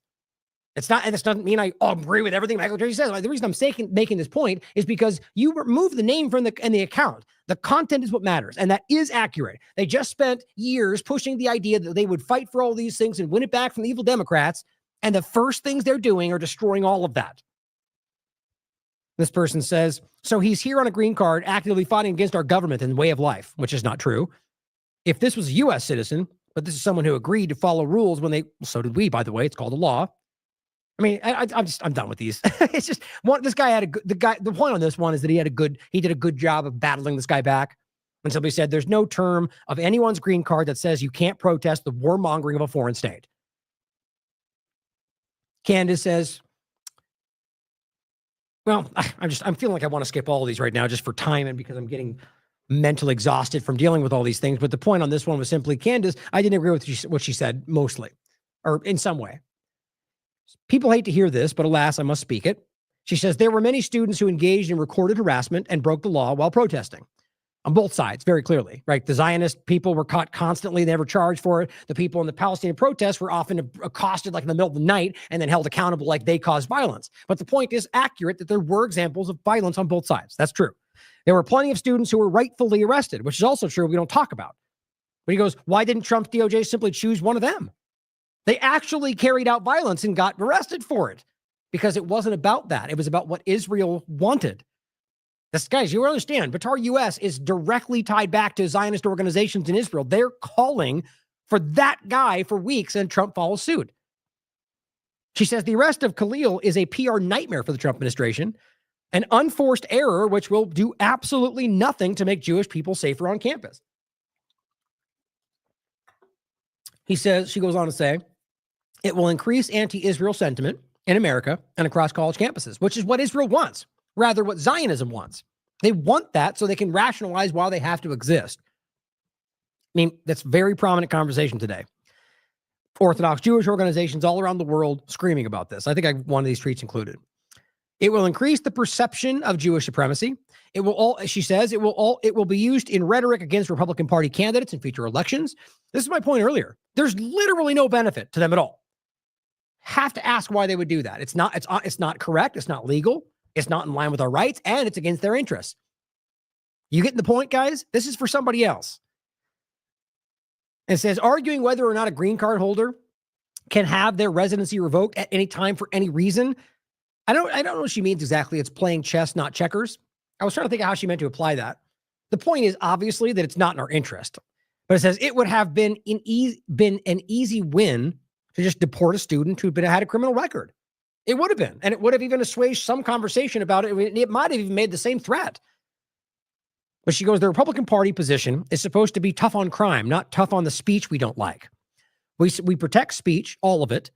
It's not, and this doesn't mean I agree with everything Michael Tracy says. The reason I'm making this point is because you remove the name from the account. The content is what matters, and that is accurate. They just spent years pushing the idea that they would fight for all these things and win it back from the evil Democrats, and the first things they're doing are destroying all of that. This person says, so he's here on a green card, actively fighting against our government and way of life, which is not true. If this was a U.S. citizen, but this is someone who agreed to follow rules so did we, by the way, it's called a law. I mean, I'm done with these. It's just this guy had the point on this one is that he did a good job of battling this guy back. When somebody said there's no term of anyone's green card that says you can't protest the warmongering of a foreign state. Candace says, well, I'm feeling like I want to skip all of these right now just for time and because I'm getting mentally exhausted from dealing with all these things. But the point on this one was simply, Candace, I didn't agree with what she said mostly, or in some way. People hate to hear this, but alas, I must speak it. She says, there were many students who engaged in recorded harassment and broke the law while protesting. On both sides, very clearly, right? The Zionist people were caught constantly, never charged for it. The people in the Palestinian protests were often accosted like in the middle of the night and then held accountable like they caused violence. But the point is accurate that there were examples of violence on both sides. That's true. There were plenty of students who were rightfully arrested, which is also true we don't talk about. But he goes, why didn't Trump's DOJ simply choose one of them? They actually carried out violence and got arrested for it because it wasn't about that. It was about what Israel wanted. This, guys, you understand, Qatar US is directly tied back to Zionist organizations in Israel. They're calling for that guy for weeks, and Trump follows suit. She says the arrest of Khalil is a PR nightmare for the Trump administration, an unforced error which will do absolutely nothing to make Jewish people safer on campus. She goes on to say, It will increase anti-Israel sentiment in America and across college campuses, which is what Israel wants, rather what Zionism wants. They want that so they can rationalize why they have to exist. I mean, that's very prominent conversation today. Orthodox Jewish organizations all around the world screaming about this. I think I have one of these tweets included. It will increase the perception of Jewish supremacy. It will all, she says, it will be used in rhetoric against Republican Party candidates in future elections. This is my point earlier. There's literally no benefit to them at all. Have to ask why they would do that. It's not correct. It's not legal. It's not in line with our rights, and it's against their interests. You getting the point, guys? This is for somebody else. It says, arguing whether or not a green card holder can have their residency revoked at any time for any reason. I don't know what she means exactly. It's playing chess, not checkers. I was trying to think of how she meant to apply that. The point is obviously that it's not in our interest. But it says it would have been an easy win to just deport a student who had a criminal record. It would have been. And it would have even assuaged some conversation about it. It might have even made the same threat. But she goes, the Republican Party position is supposed to be tough on crime, not tough on the speech we don't like. We protect speech, all of it.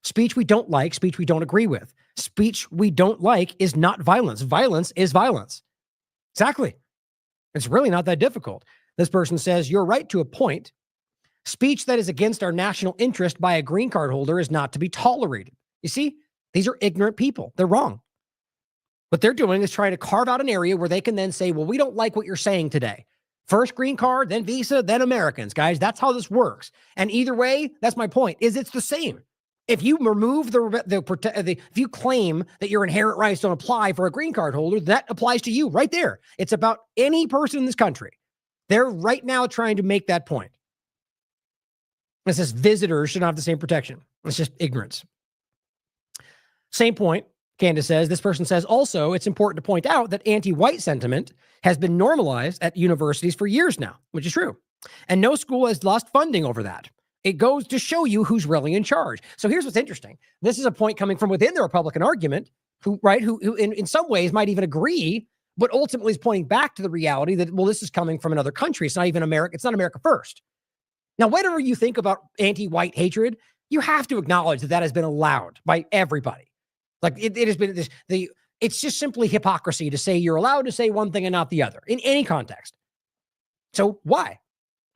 Speech we don't like, speech we don't agree with. Speech we don't like is not violence. Violence is violence. Exactly. It's really not that difficult. This person says, you're right to a point. Speech that is against our national interest by a green card holder is not to be tolerated. You see, these are ignorant people. They're wrong. What they're doing is trying to carve out an area where they can then say, well, we don't like what you're saying today. First green card, then visa, then Americans, guys. That's how this works. And either way, that's my point, is it's the same. If you remove if you claim that your inherent rights don't apply for a green card holder, that applies to you right there. It's about any person in this country. They're right now trying to make that point. It says visitors should not have the same protection. It's just ignorance. Same point. Candace says, this person says, also, it's important to point out that anti-white sentiment has been normalized at universities for years now, which is true. And no school has lost funding over that. It goes to show you who's really in charge. So here's what's interesting. This is a point coming from within the Republican argument, who in some ways might even agree, but ultimately is pointing back to the reality that, well, this is coming from another country. It's not even America. It's not America first. Now, whenever you think about anti-white hatred, you have to acknowledge that that has been allowed by everybody. Like it has been it's just simply hypocrisy to say you're allowed to say one thing and not the other in any context. So why?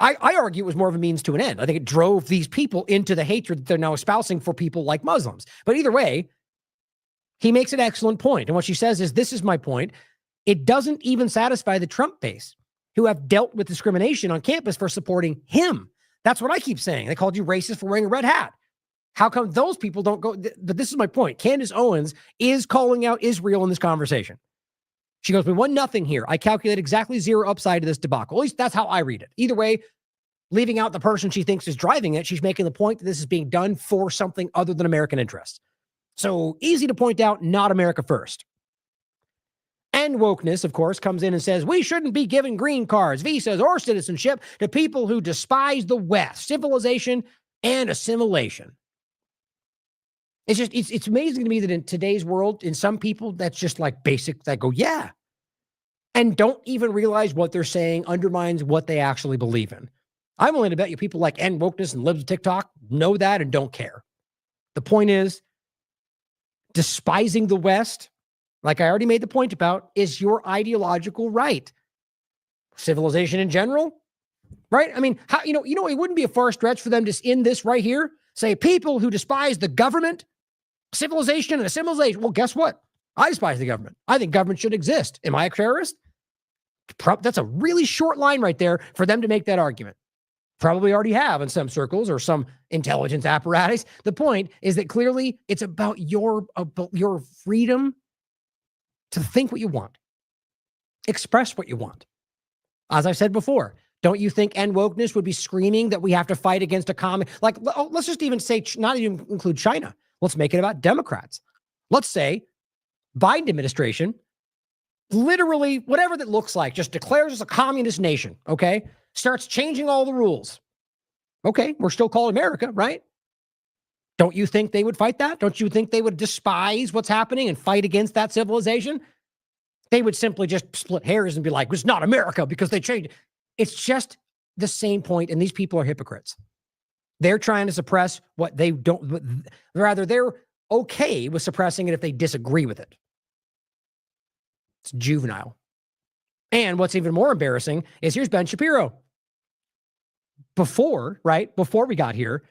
I argue it was more of a means to an end. I think it drove these people into the hatred that they're now espousing for people like Muslims. But either way, he makes an excellent point. And what she says is, this is my point. It doesn't even satisfy the Trump base who have dealt with discrimination on campus for supporting him. That's what I keep saying. They called you racist for wearing a red hat. How come those people don't go? But this is my point. Candace Owens is calling out Israel in this conversation. She goes, we won nothing here. I calculate exactly zero upside to this debacle. At least that's how I read it. Either way, leaving out the person she thinks is driving it, she's making the point that this is being done for something other than American interests. So easy to point out, not America first. And wokeness, of course, comes in and says, we shouldn't be giving green cards, visas, or citizenship to people who despise the West, civilization, and assimilation. It's just, it's amazing to me that in today's world, in some people, that's just like basic, that go, yeah. And don't even realize what they're saying undermines what they actually believe in. I'm willing to bet you people like End Wokeness and Libs of TikTok know that and don't care. The point is, despising the West, like I already made the point about, is your ideological right. Civilization in general, right? I mean, how, it wouldn't be a far stretch for them to end this right here. Say people who despise the government, civilization, and assimilation. Well, guess what? I despise the government. I think government should exist. Am I a terrorist? That's a really short line right there for them to make that argument. Probably already have in some circles or some intelligence apparatus. The point is that clearly it's about your freedom to think what you want, express what you want. As I've said before, don't you think End Wokeness would be screaming that we have to fight against a common, like, let's just even say, not even include China. Let's make it about Democrats. Let's say Biden administration, literally whatever that looks like, just declares us a communist nation, okay? Starts changing all the rules. Okay, we're still called America, right? Don't you think they would fight that? Don't you think they would despise what's happening and fight against that civilization? They would simply just split hairs and be like, it's not America because they changed. It's just the same point, and these people are hypocrites. They're trying to suppress what they don't, rather, they're okay with suppressing it if they disagree with it. It's juvenile. And what's even more embarrassing is here's Ben Shapiro. Before we got here,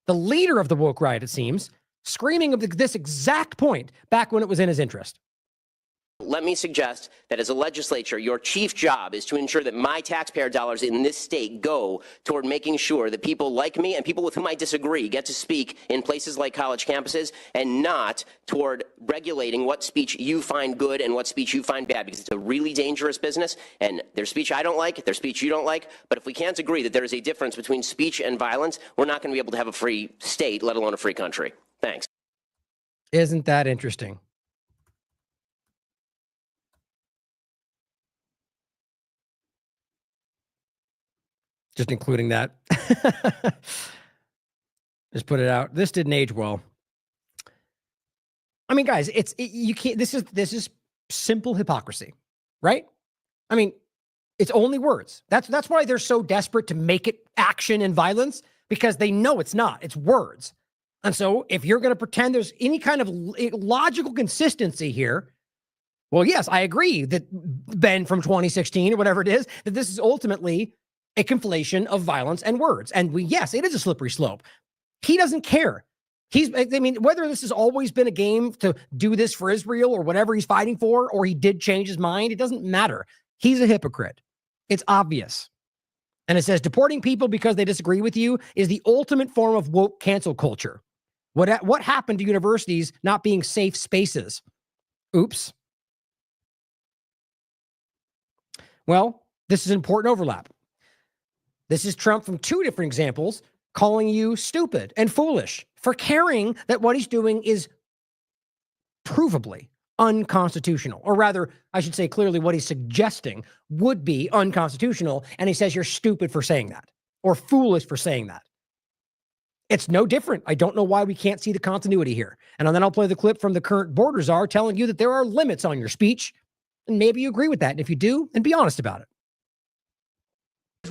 the leader of the woke riot, it seems, screaming of this exact point back when it was in his interest. Let me suggest that as a legislature, your chief job is to ensure that my taxpayer dollars in this state go toward making sure that people like me and people with whom I disagree get to speak in places like college campuses, and not toward regulating what speech you find good and what speech you find bad, because it's a really dangerous business, and there's speech I don't like, there's speech you don't like, but if we can't agree that there is a difference between speech and violence, we're not going to be able to have a free state, let alone a free country. Thanks. Isn't that interesting? Just including that. Just put it out. This didn't age well. I mean, guys, you can't, this is simple hypocrisy, right? I mean, it's only words. That's why they're so desperate to make it action and violence, because they know it's not, it's words. And so if you're going to pretend there's any kind of logical consistency here, well, yes, I agree that Ben from 2016 or whatever it is, that this is ultimately a conflation of violence and words. And yes, it is a slippery slope. He doesn't care. Whether this has always been a game to do this for Israel or whatever he's fighting for, or he did change his mind, it doesn't matter. He's a hypocrite. It's obvious. And it says deporting people because they disagree with you is the ultimate form of woke cancel culture. What happened to universities not being safe spaces? Oops. Well, this is an important overlap. This is Trump from two different examples, calling you stupid and foolish for caring that what he's doing is provably unconstitutional. Or rather, I should say clearly what he's suggesting would be unconstitutional. And he says you're stupid for saying that, or foolish for saying that. It's no different. I don't know why we can't see the continuity here. And then I'll play the clip from the current border czar telling you that there are limits on your speech. And maybe you agree with that. And if you do, then be honest about it.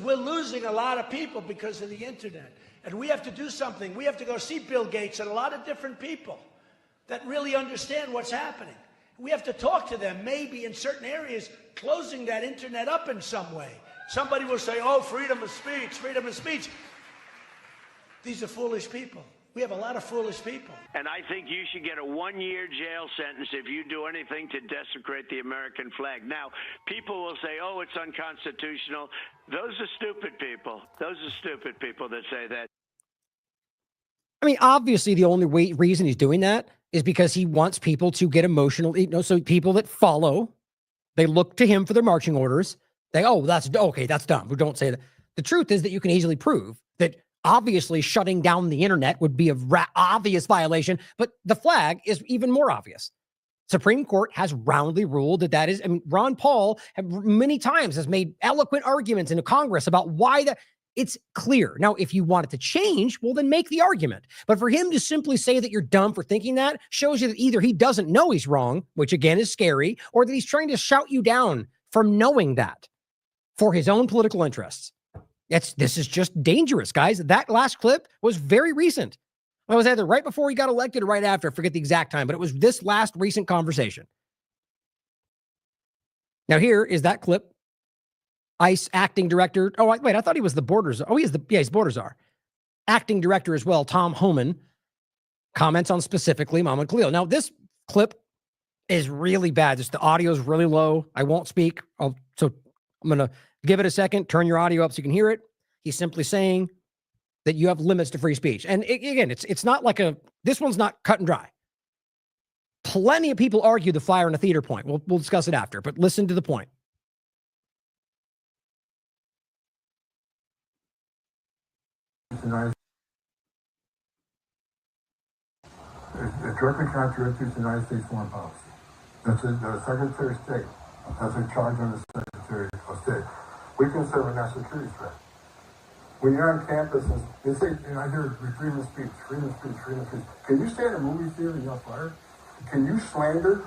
We're losing a lot of people because of the internet. And we have to do something. We have to go see Bill Gates and a lot of different people that really understand what's happening. We have to talk to them, maybe in certain areas, closing that internet up in some way. Somebody will say, oh, freedom of speech, freedom of speech. These are foolish people. We have a lot of foolish people. And I think you should get a 1-year jail sentence if you do anything to desecrate the American flag. Now, people will say, oh, it's unconstitutional. Those are stupid people. Those are stupid people that say that. I mean, obviously, the only reason he's doing that is because he wants people to get emotional. So people that follow, they look to him for their marching orders. They, oh, that's okay. That's dumb. We don't say that. The truth is that you can easily prove that obviously shutting down the internet would be an obvious violation, but the flag is even more obvious. Supreme Court has roundly ruled that is, I mean, Ron Paul many times has made eloquent arguments in Congress about why that. It's clear. Now, if you want it to change, well, then make the argument. But for him to simply say that you're dumb for thinking that shows you that either he doesn't know he's wrong, which again is scary, or that he's trying to shout you down from knowing that for his own political interests. This is just dangerous, guys. That last clip was very recent. It was either right before he got elected or right after. I forget the exact time, but it was this last recent conversation. Now here is that clip. ICE acting director. Oh, wait, I thought he was the border czar. Oh, he's border czar. Acting director as well, Tom Homan, comments on specifically Mahmoud Khalil. Now, this clip is really bad. Just the audio is really low. I won't speak. So I'm going to give it a second. Turn your audio up so you can hear it. He's simply saying that you have limits to free speech. And again, it's not like this one's not cut and dry. Plenty of people argue the fire in a theater point. We'll discuss it after, but listen to the point. It's directly contrary to the United States foreign policy. That's the Secretary of State. That's a charge on the Secretary of State. We consider a national security threat. When you're on campus, and they say, and I hear freedom of speech, freedom of speech, freedom of speech. Can you stay in a movie theater and yell fire? Can you slander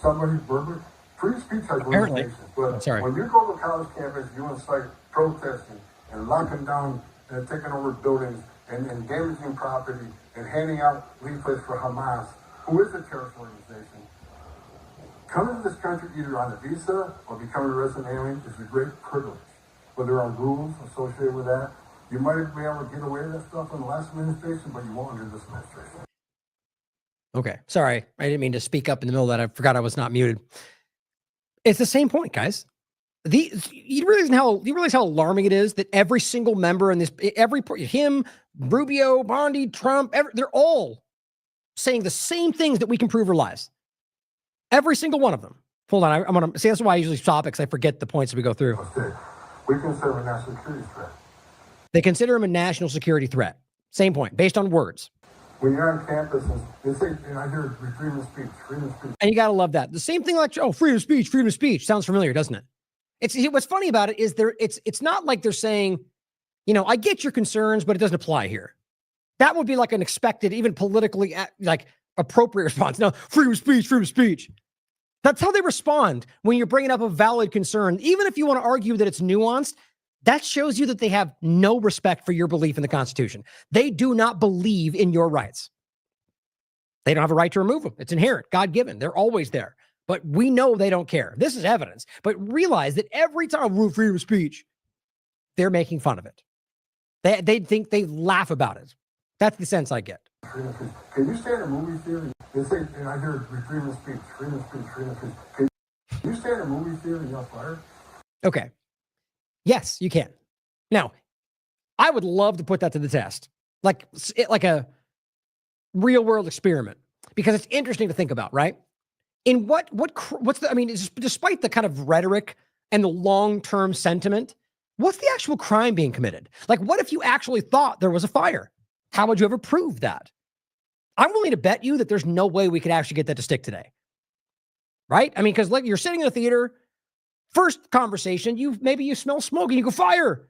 somebody verbally? Free speech has limitations, but when you go to a college campus, you incite protesting and locking down and taking over buildings and damaging property and handing out leaflets for Hamas, who is a terrorist organization. Coming to this country either on a visa or becoming a resident alien is a great privilege. But there are rules associated with that. You might be able to get away with that stuff in the last administration, but you won't under this administration. Okay. Sorry. I didn't mean to speak up in the middle of that. I forgot I was not muted. It's the same point, guys. You realize how alarming it is that every single member in this, him, Rubio, Bondi, Trump, they're all saying the same things that we can prove are lies. Every single one of them. Hold on. I'm going to say that's why I usually stop it because I forget the points that we go through. Okay. We consider him a national security threat. They consider him a national security threat. Same point, based on words. When you're on campus, and they say, and I hear freedom of speech, freedom of speech. And you got to love that. The same thing like, oh, freedom of speech. Sounds familiar, doesn't it? What's funny about it is it's not like they're saying, I get your concerns, but it doesn't apply here. That would be like an expected, even politically like appropriate response. No, freedom of speech. That's how they respond when you're bringing up a valid concern. Even if you want to argue that it's nuanced, that shows you that they have no respect for your belief in the Constitution. They do not believe in your rights. They don't have a right to remove them. It's inherent, God-given. They're always there. But we know they don't care. This is evidence. But realize that every time freedom of speech, they're making fun of it. They think they laugh about it. That's the sense I get. Can you stand a movie theater? They say, and I hear freedom of speech, freedom of speech, freedom of speech. Can you stand a movie theater and yell fire? Okay. Yes, you can. Now, I would love to put that to the test, like a real world experiment, because it's interesting to think about, right? In despite the kind of rhetoric and the long-term sentiment, what's the actual crime being committed? Like, what if you actually thought there was a fire? How would you ever prove that? I'm willing to bet you that there's no way we could actually get that to stick today. Right? I mean, because like you're sitting in a theater, first conversation, maybe you smell smoke and you go, fire.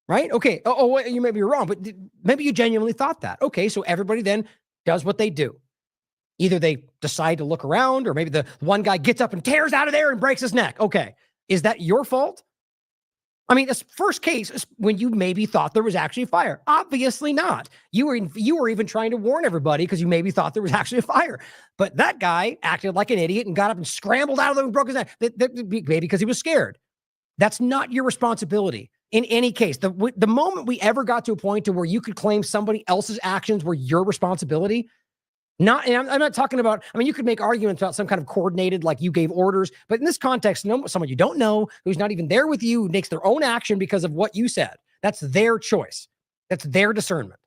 Right? Okay. You maybe you're wrong, but maybe you genuinely thought that. Okay. So everybody then does what they do. Either they decide to look around, or maybe the one guy gets up and tears out of there and breaks his neck. Okay. Is that your fault? I mean, this first case is when you maybe thought there was actually a fire. Obviously not. You were even trying to warn everybody because you maybe thought there was actually a fire. But that guy acted like an idiot and got up and scrambled out of there and broke his neck, maybe because he was scared. That's not your responsibility in any case. The moment we ever got to a point to where you could claim somebody else's actions were your responsibility, and I'm not talking about, you could make arguments about some kind of coordinated, like you gave orders, but in this context, someone you don't know, who's not even there with you, who makes their own action because of what you said. That's their choice. That's their discernment.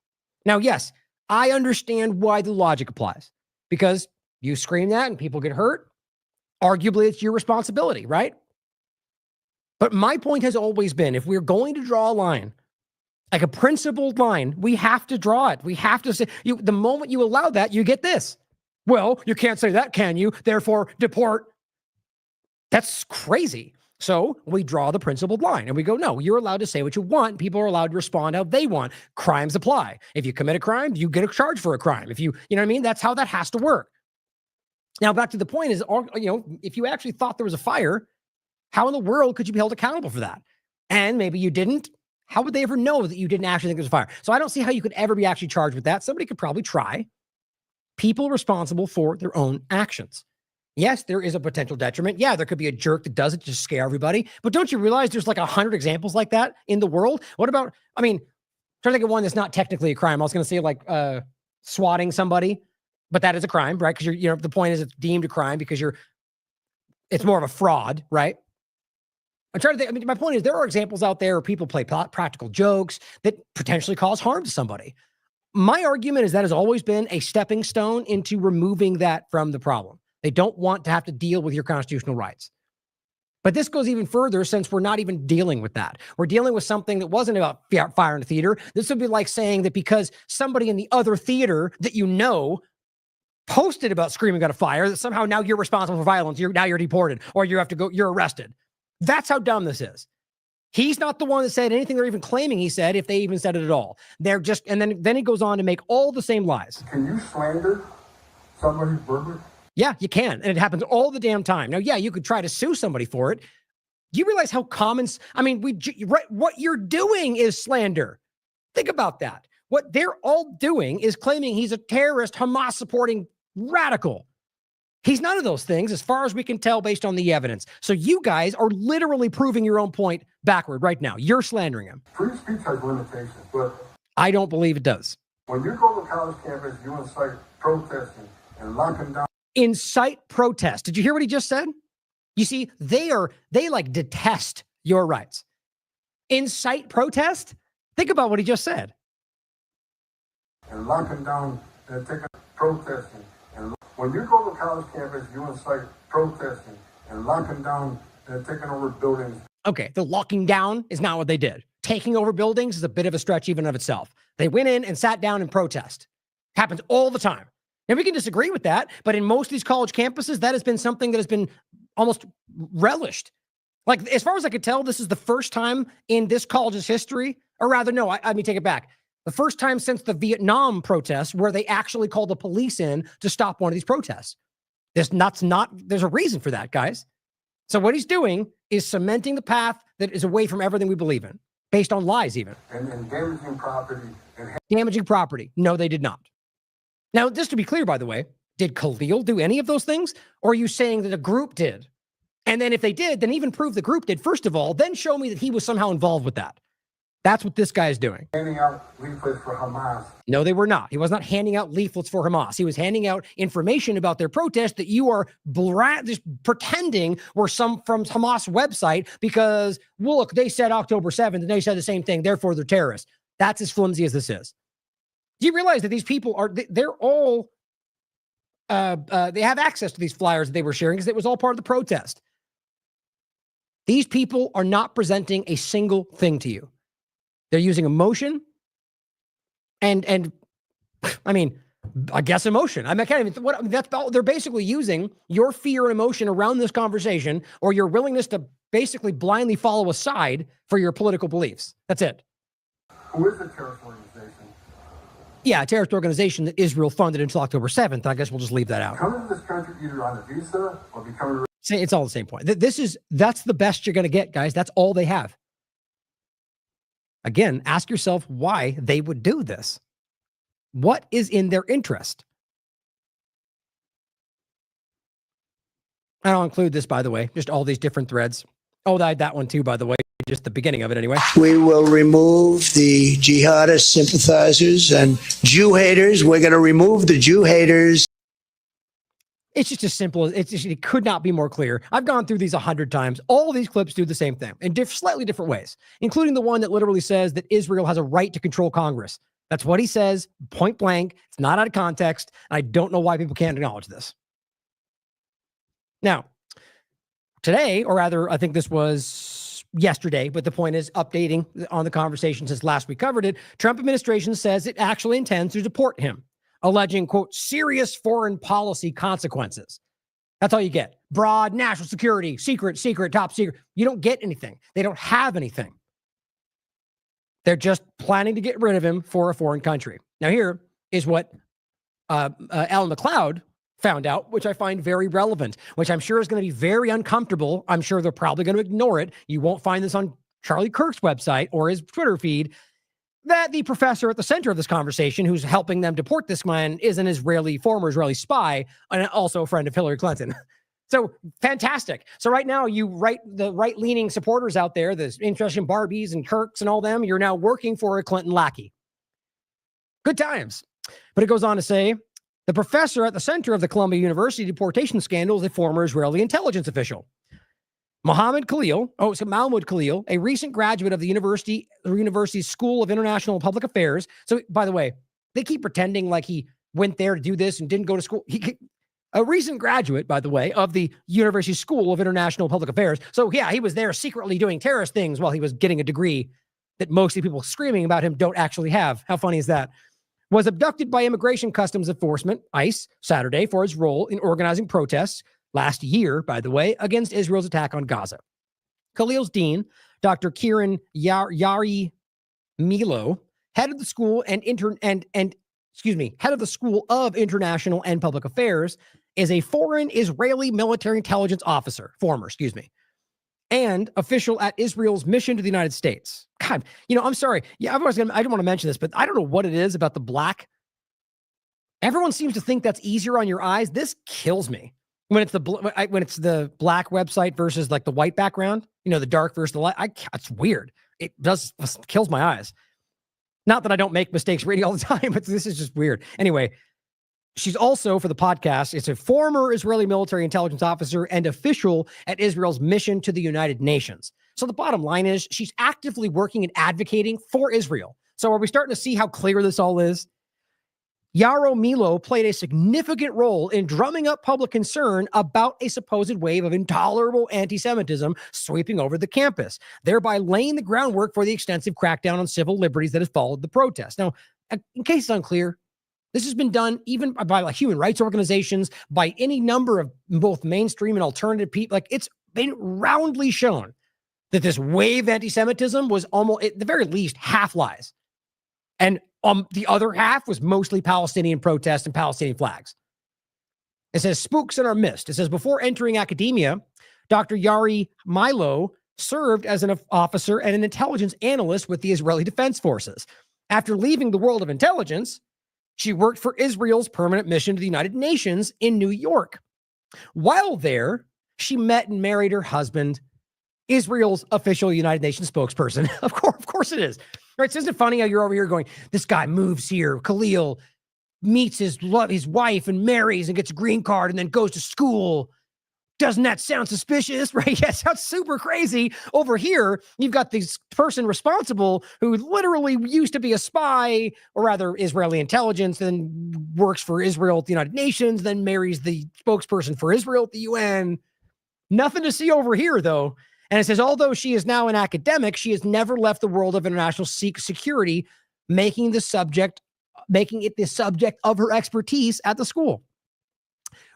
Now, yes, I understand why the logic applies, because you scream that and people get hurt. Arguably, it's your responsibility, right? But my point has always been, if we're going to draw a line, like a principled line, we have to draw it. We have to say, the moment you allow that, you get this. Well, you can't say that, can you? Therefore, deport. That's crazy. So we draw the principled line and we go, no, you're allowed to say what you want. People are allowed to respond how they want. Crimes apply. If you commit a crime, you get a charge for a crime. If you know what I mean? That's how that has to work. Now, back to the point is, if you actually thought there was a fire, how in the world could you be held accountable for that? And maybe you didn't. How would they ever know that you didn't actually think there was a fire? So I don't see how you could ever be actually charged with that. Somebody could probably try. People responsible for their own actions. Yes, there is a potential detriment. Yeah, there could be a jerk that does it to scare everybody. But don't you realize there's like 100 examples like that in the world? What about, trying to think of one that's not technically a crime. I was going to say like swatting somebody, but that is a crime, right? Because the point is it's deemed a crime because it's more of a fraud, right? I'm trying to think. My point is there are examples out there where people play practical jokes that potentially cause harm to somebody. My argument is that has always been a stepping stone into removing that from the problem. They don't want to have to deal with your constitutional rights. But this goes even further since we're not even dealing with that. We're dealing with something that wasn't about fire in the theater. This would be like saying that because somebody in the other theater that posted about screaming at a fire, that somehow now you're responsible for violence. You're deported or you're arrested. That's how dumb this is. He's not the one that said anything they're even claiming he said, if they even said it at all. They're just, and then he goes on to make all the same lies. Can you slander somebody verbally? Yeah, you can. And it happens all the damn time. Now, yeah, you could try to sue somebody for it. Do you realize how common, what you're doing is slander. Think about that. What they're all doing is claiming he's a terrorist, Hamas supporting radical. He's none of those things as far as we can tell based on the evidence. So you guys are literally proving your own point backward right now. You're slandering him. Free speech has limitations, but I don't believe it does. when you go to college campus, you incite protesting and locking down. Incite protest. Did you hear what he just said? You see, they like detest your rights. Incite protest? Think about what he just said. And locking down and taking protesting. And when you go to college campus, you incite protesting and locking down and taking over buildings. Okay, the locking down is not what they did. Taking over buildings is a bit of a stretch even of itself. They went in and sat down and protest. Happens all the time. And we can disagree with that, but in most of these college campuses, that has been something that has been almost relished. Like, as far as I could tell, this is the first time in this college's history, or rather, no, I mean, take it back. The first time since the Vietnam protests where they actually called the police in to stop one of these protests. There's a reason for that, guys. So what he's doing is cementing the path that is away from everything we believe in, based on lies even. And damaging property. Damaging property. No, they did not. Now, just to be clear, by the way, did Khalil do any of those things? Or are you saying that a group did? And then if they did, then even prove the group did, first of all, then show me that he was somehow involved with that. That's what this guy is doing. Handing out leaflets for Hamas. No, they were not. He was not handing out leaflets for Hamas. He was handing out information about their protest that you are just pretending were some from Hamas website because, well, look, they said October 7th and they said the same thing. Therefore, they're terrorists. That's as flimsy as this is. Do you realize that these people they're all, they have access to these flyers that they were sharing because it was all part of the protest. These people are not presenting a single thing to you. They're using emotion and I mean, I guess emotion. I can't even, that's all, they're basically using your fear and emotion around this conversation or your willingness to basically blindly follow a side for your political beliefs. That's it. Who is a terrorist organization? Yeah, a terrorist organization that Israel funded until October 7th. I guess we'll just leave that out. Coming to this country either on a visa or becoming. It's all the same point. That's the best you're going to get, guys. That's all they have. Again, ask yourself why they would do this. What is in their interest? And I'll include this, by the way, just all these different threads. Oh, that one too, by the way, just the beginning of it anyway. We will remove the jihadist sympathizers and Jew haters. We're going to remove the Jew haters. It's just as simple as it could not be more clear. I've gone through these 100 times. All of these clips do the same thing in slightly different ways, including the one that literally says that Israel has a right to control Congress. That's what he says, point blank. It's not out of context. I don't know why people can't acknowledge this. Now, today, or rather, I think this was yesterday, but the point is updating on the conversation since last we covered it. Trump administration says it actually intends to deport him, alleging, quote, serious foreign policy consequences. That's all you get. Broad, national security, secret, top secret. You don't get anything. They don't have anything. They're just planning to get rid of him for a foreign country. Now, here is what Alan McLeod found out, which I find very relevant, which I'm sure is going to be very uncomfortable. I'm sure they're probably going to ignore it. You won't find this on Charlie Kirk's website or his Twitter feed, that the professor at the center of this conversation who's helping them deport this man is an former Israeli spy and also a friend of Hillary Clinton. So fantastic. So right now the right-leaning supporters out there, the interesting Barbies and Kirks and all them, you're now working for a Clinton lackey. Good times. But it goes on to say, the professor at the center of the Columbia University deportation scandal is a former Israeli intelligence official. Mahmoud Khalil, a recent graduate of the university's School of International and Public Affairs. So, by the way, they keep pretending like he went there to do this and didn't go to school. A recent graduate, by the way, of the University School of International and Public Affairs. So, yeah, he was there secretly doing terrorist things while he was getting a degree that most of the people screaming about him don't actually have. How funny is that? Was abducted by Immigration Customs Enforcement, ICE, Saturday for his role in organizing protests last year, by the way, against Israel's attack on Gaza. Khalil's dean, Dr. Kieran Yari Milo, head of the School head of the School of International and Public Affairs, is a foreign Israeli military intelligence officer, and official at Israel's mission to the United States. God, I'm sorry. Yeah, I didn't want to mention this, but I don't know what it is about the black. Everyone seems to think that's easier on your eyes. This kills me when it's the black website versus like the white background. The dark versus the light. It's weird. It kills my eyes. Not that I don't make mistakes reading all the time, but this is just weird. Anyway, she's also, for the podcast, it's a former Israeli military intelligence officer and official at Israel's mission to the United Nations. So the bottom line is she's actively working and advocating for Israel. So are we starting to see how clear this all is? Yaro Milo played a significant role in drumming up public concern about a supposed wave of intolerable anti-Semitism sweeping over the campus, thereby laying the groundwork for the extensive crackdown on civil liberties that has followed the protest. Now, in case it's unclear, this has been done even by human rights organizations, by any number of both mainstream and alternative people. It's been roundly shown that this wave of anti-Semitism was almost, at the very least, half lies. And the other half was mostly Palestinian protests and Palestinian flags. It says, spooks in our midst. It says, before entering academia, Dr. Yari Milo served as an officer and an intelligence analyst with the Israeli Defense Forces. After leaving the world of intelligence, she worked for Israel's permanent mission to the United Nations in New York. While there, she met and married her husband, Israel's official United Nations spokesperson. Of course it is. Right? So isn't it funny how you're over here going, this guy moves here, Khalil meets his wife and marries and gets a green card and then goes to school. Doesn't that sound suspicious? Right? Yeah, it sounds super crazy. Over here, you've got this person responsible who literally used to be a spy, or rather Israeli intelligence, then works for Israel at the United Nations, then marries the spokesperson for Israel at the UN. Nothing to see over here, though. And it says, although she is now an academic, she has never left the world of international security, making it the subject of her expertise at the school.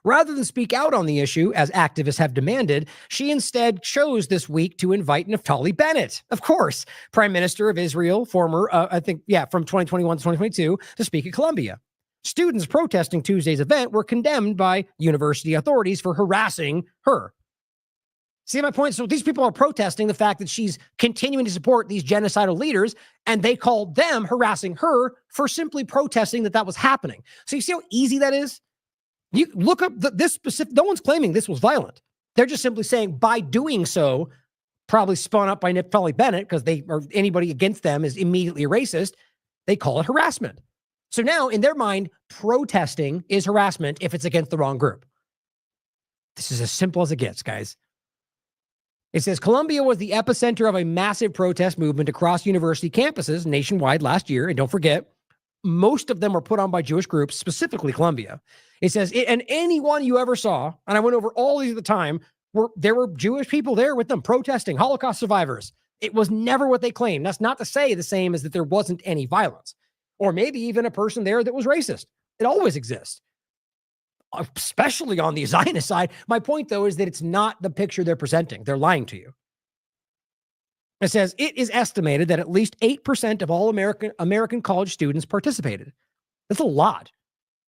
Rather than speak out on the issue, as activists have demanded, she instead chose this week to invite Naftali Bennett, of course, Prime Minister of Israel, from 2021 to 2022, to speak at Columbia. Students protesting Tuesday's event were condemned by university authorities for harassing her. See my point? So these people are protesting the fact that she's continuing to support these genocidal leaders, and they called them harassing her for simply protesting that was happening. So you see how easy that is? You look up this specific, no one's claiming this was violent. They're just simply saying by doing so, probably spun up by Naftali Bennett, because anybody against them is immediately racist. They call it harassment. So now in their mind, protesting is harassment if it's against the wrong group. This is as simple as it gets, guys. It says Columbia was the epicenter of a massive protest movement across university campuses nationwide last year. And don't forget, most of them were put on by Jewish groups, specifically Columbia. It says, and anyone you ever saw, and I went over all these at the time, there were Jewish people there with them protesting, Holocaust survivors. It was never what they claimed. That's not to say the same as that there wasn't any violence, or maybe even a person there that was racist. It always exists, especially on the Zionist side. My point, though, is that it's not the picture they're presenting. They're lying to you. It says it is estimated that at least 8% of all American college students participated. That's a lot.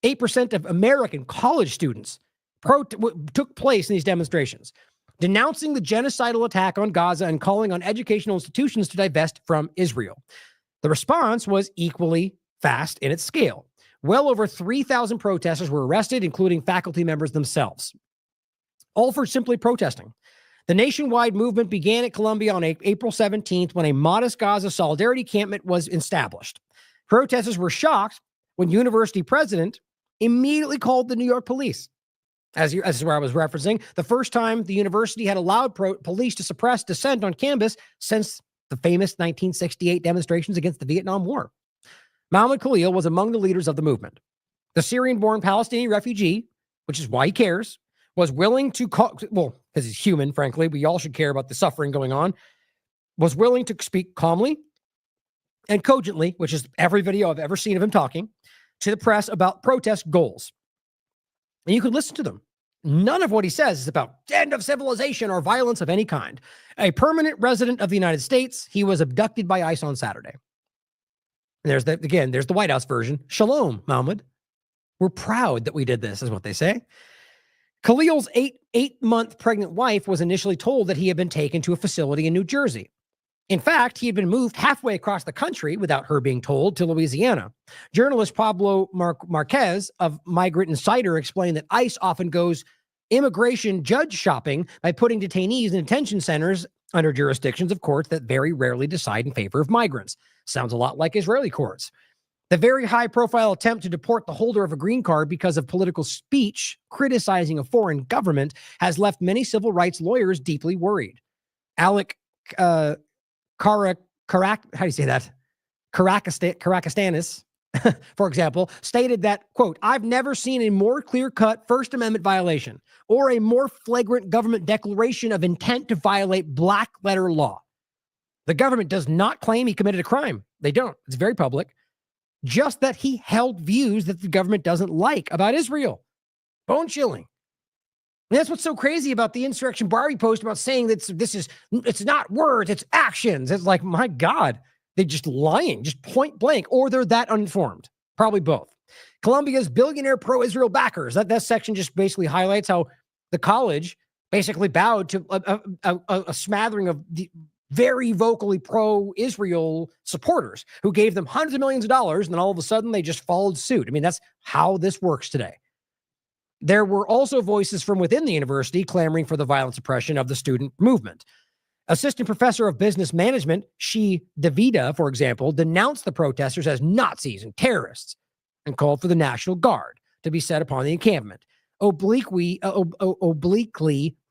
8% of American college students took place in these demonstrations, denouncing the genocidal attack on Gaza and calling on educational institutions to divest from Israel. The response was equally fast in its scale. Well over 3,000 protesters were arrested, including faculty members themselves, all for simply protesting. The nationwide movement began at Columbia on April 17th when a modest Gaza solidarity encampment was established. Protesters were shocked when university president immediately called the New York police. As this is where I was referencing, the first time the university had allowed police to suppress dissent on campus since the famous 1968 demonstrations against the Vietnam War. Mahmoud Khalil was among the leaders of the movement. The Syrian-born Palestinian refugee, which is why he cares, was willing to because he's human, frankly, we all should care about the suffering going on, was willing to speak calmly and cogently, which is every video I've ever seen of him talking, to the press about protest goals. And you could listen to them. None of what he says is about end of civilization or violence of any kind. A permanent resident of the United States, he was abducted by ICE on Saturday. And there's the White House version. Shalom, Mahmoud. We're proud that we did this, is what they say. Khalil's eight-month pregnant wife was initially told that he had been taken to a facility in New Jersey. In fact, he had been moved halfway across the country without her being told to Louisiana. Journalist Pablo Marquez of Migrant Insider explained that ICE often goes immigration judge shopping by putting detainees in detention centers under jurisdictions of courts that very rarely decide in favor of migrants. Sounds a lot like Israeli courts. The very high-profile attempt to deport the holder of a green card because of political speech criticizing a foreign government has left many civil rights lawyers deeply worried. Alec how do you say that? Caracasstanis, for example, stated that, quote, "I've never seen a more clear-cut First Amendment violation or a more flagrant government declaration of intent to violate black-letter law. The government does not claim he committed a crime. They don't. It's very public. Just that he held views that the government doesn't like about Israel." Bone-chilling. And that's what's so crazy about the Insurrection Barbie post about saying that it's not words, it's actions. It's like, my God, they're just lying, just point blank, or they're that uninformed. Probably both. Colombia's billionaire pro-Israel backers. That section just basically highlights how the college basically bowed to a smattering of the very vocally pro-Israel supporters who gave them hundreds of millions of dollars, and then all of a sudden they just followed suit. I mean, that's how this works today. There were also voices from within the university clamoring for the violent suppression of the student movement. Assistant professor of business management, Shi Davida, for example, denounced the protesters as Nazis and terrorists and called for the National Guard to be set upon the encampment, obliquely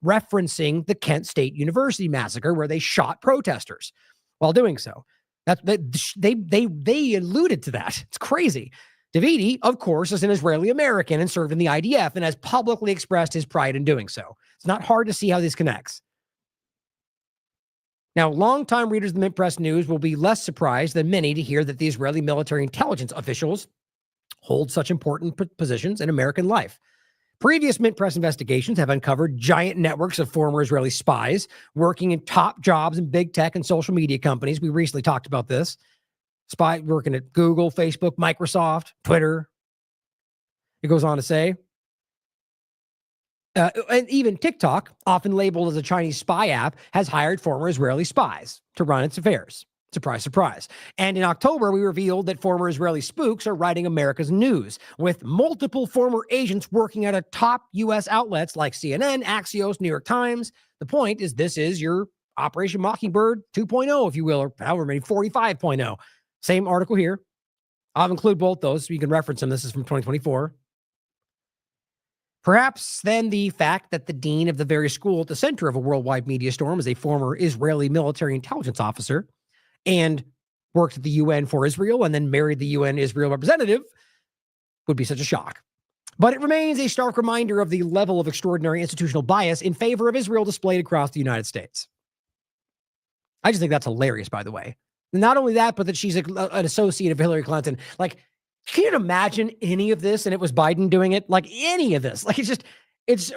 referencing the Kent State University massacre where they shot protesters while doing so. They alluded to that. It's crazy. Davidi, of course, is an Israeli American and served in the IDF and has publicly expressed his pride in doing so. It's not hard to see how this connects. Now, longtime readers of the Mint Press News will be less surprised than many to hear that the Israeli military intelligence officials hold such important positions in American life. Previous Mint Press investigations have uncovered giant networks of former Israeli spies working in top jobs in big tech and social media companies. We recently talked about this. Spy working at Google, Facebook, Microsoft, Twitter. It goes on to say, and even TikTok, often labeled as a Chinese spy app, has hired former Israeli spies to run its affairs. Surprise, surprise. And in October, we revealed that former Israeli spooks are writing America's news, with multiple former agents working at top U.S. outlets like CNN, Axios, New York Times. The point is, this is your Operation Mockingbird 2.0, if you will, or however many, 45.0. Same article here. I'll include both those so you can reference them. This is from 2024. Perhaps then the fact that the dean of the very school at the center of a worldwide media storm is a former Israeli military intelligence officer and worked at the UN for Israel and then married the UN Israel representative would be such a shock. But it remains a stark reminder of the level of extraordinary institutional bias in favor of Israel displayed across the United States. I just think that's hilarious, by the way. Not only that, but that she's an associate of Hillary Clinton. Like, can you imagine any of this and it was Biden doing it? Like, any of this. Like,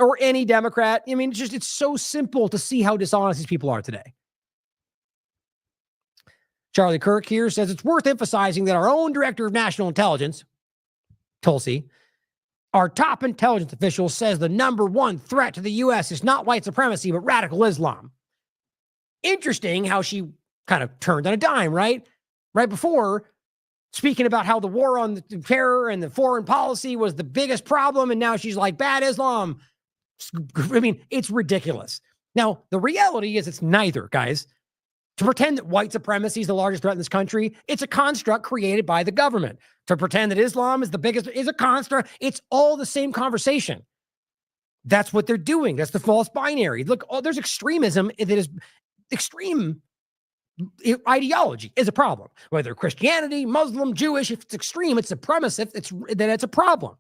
or any Democrat. I mean, it's so simple to see how dishonest these people are today. Charlie Kirk here says it's worth emphasizing that our own director of national intelligence, Tulsi, our top intelligence official, says the number one threat to the U.S. is not white supremacy, but radical Islam. Interesting how she kind of turned on a dime, right? Right before, speaking about how the war on the terror and the foreign policy was the biggest problem, and now she's like, bad Islam. I mean, it's ridiculous. Now, the reality is it's neither, guys. To pretend that white supremacy is the largest threat in this country, it's a construct created by the government. To pretend that Islam is the biggest is a construct. It's all the same conversation. That's what they're doing. That's the false binary. Look, there's extremism that is extreme. Ideology is a problem. Whether Christianity, Muslim, Jewish, if it's extreme, it's supremacist, then it's a problem.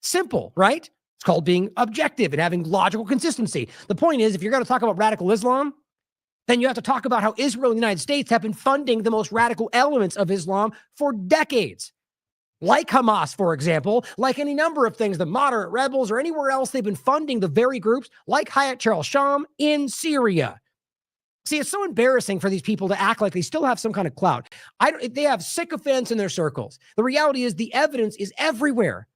Simple, right? It's called being objective and having logical consistency. The point is, if you're going to talk about radical Islam, then you have to talk about how Israel and the United States have been funding the most radical elements of Islam for decades. Like Hamas, for example, like any number of things, the moderate rebels or anywhere else, they've been funding the very groups like Hayat Sham in Syria. See, it's so embarrassing for these people to act like they still have some kind of clout. They have sycophants in their circles. The reality is the evidence is everywhere.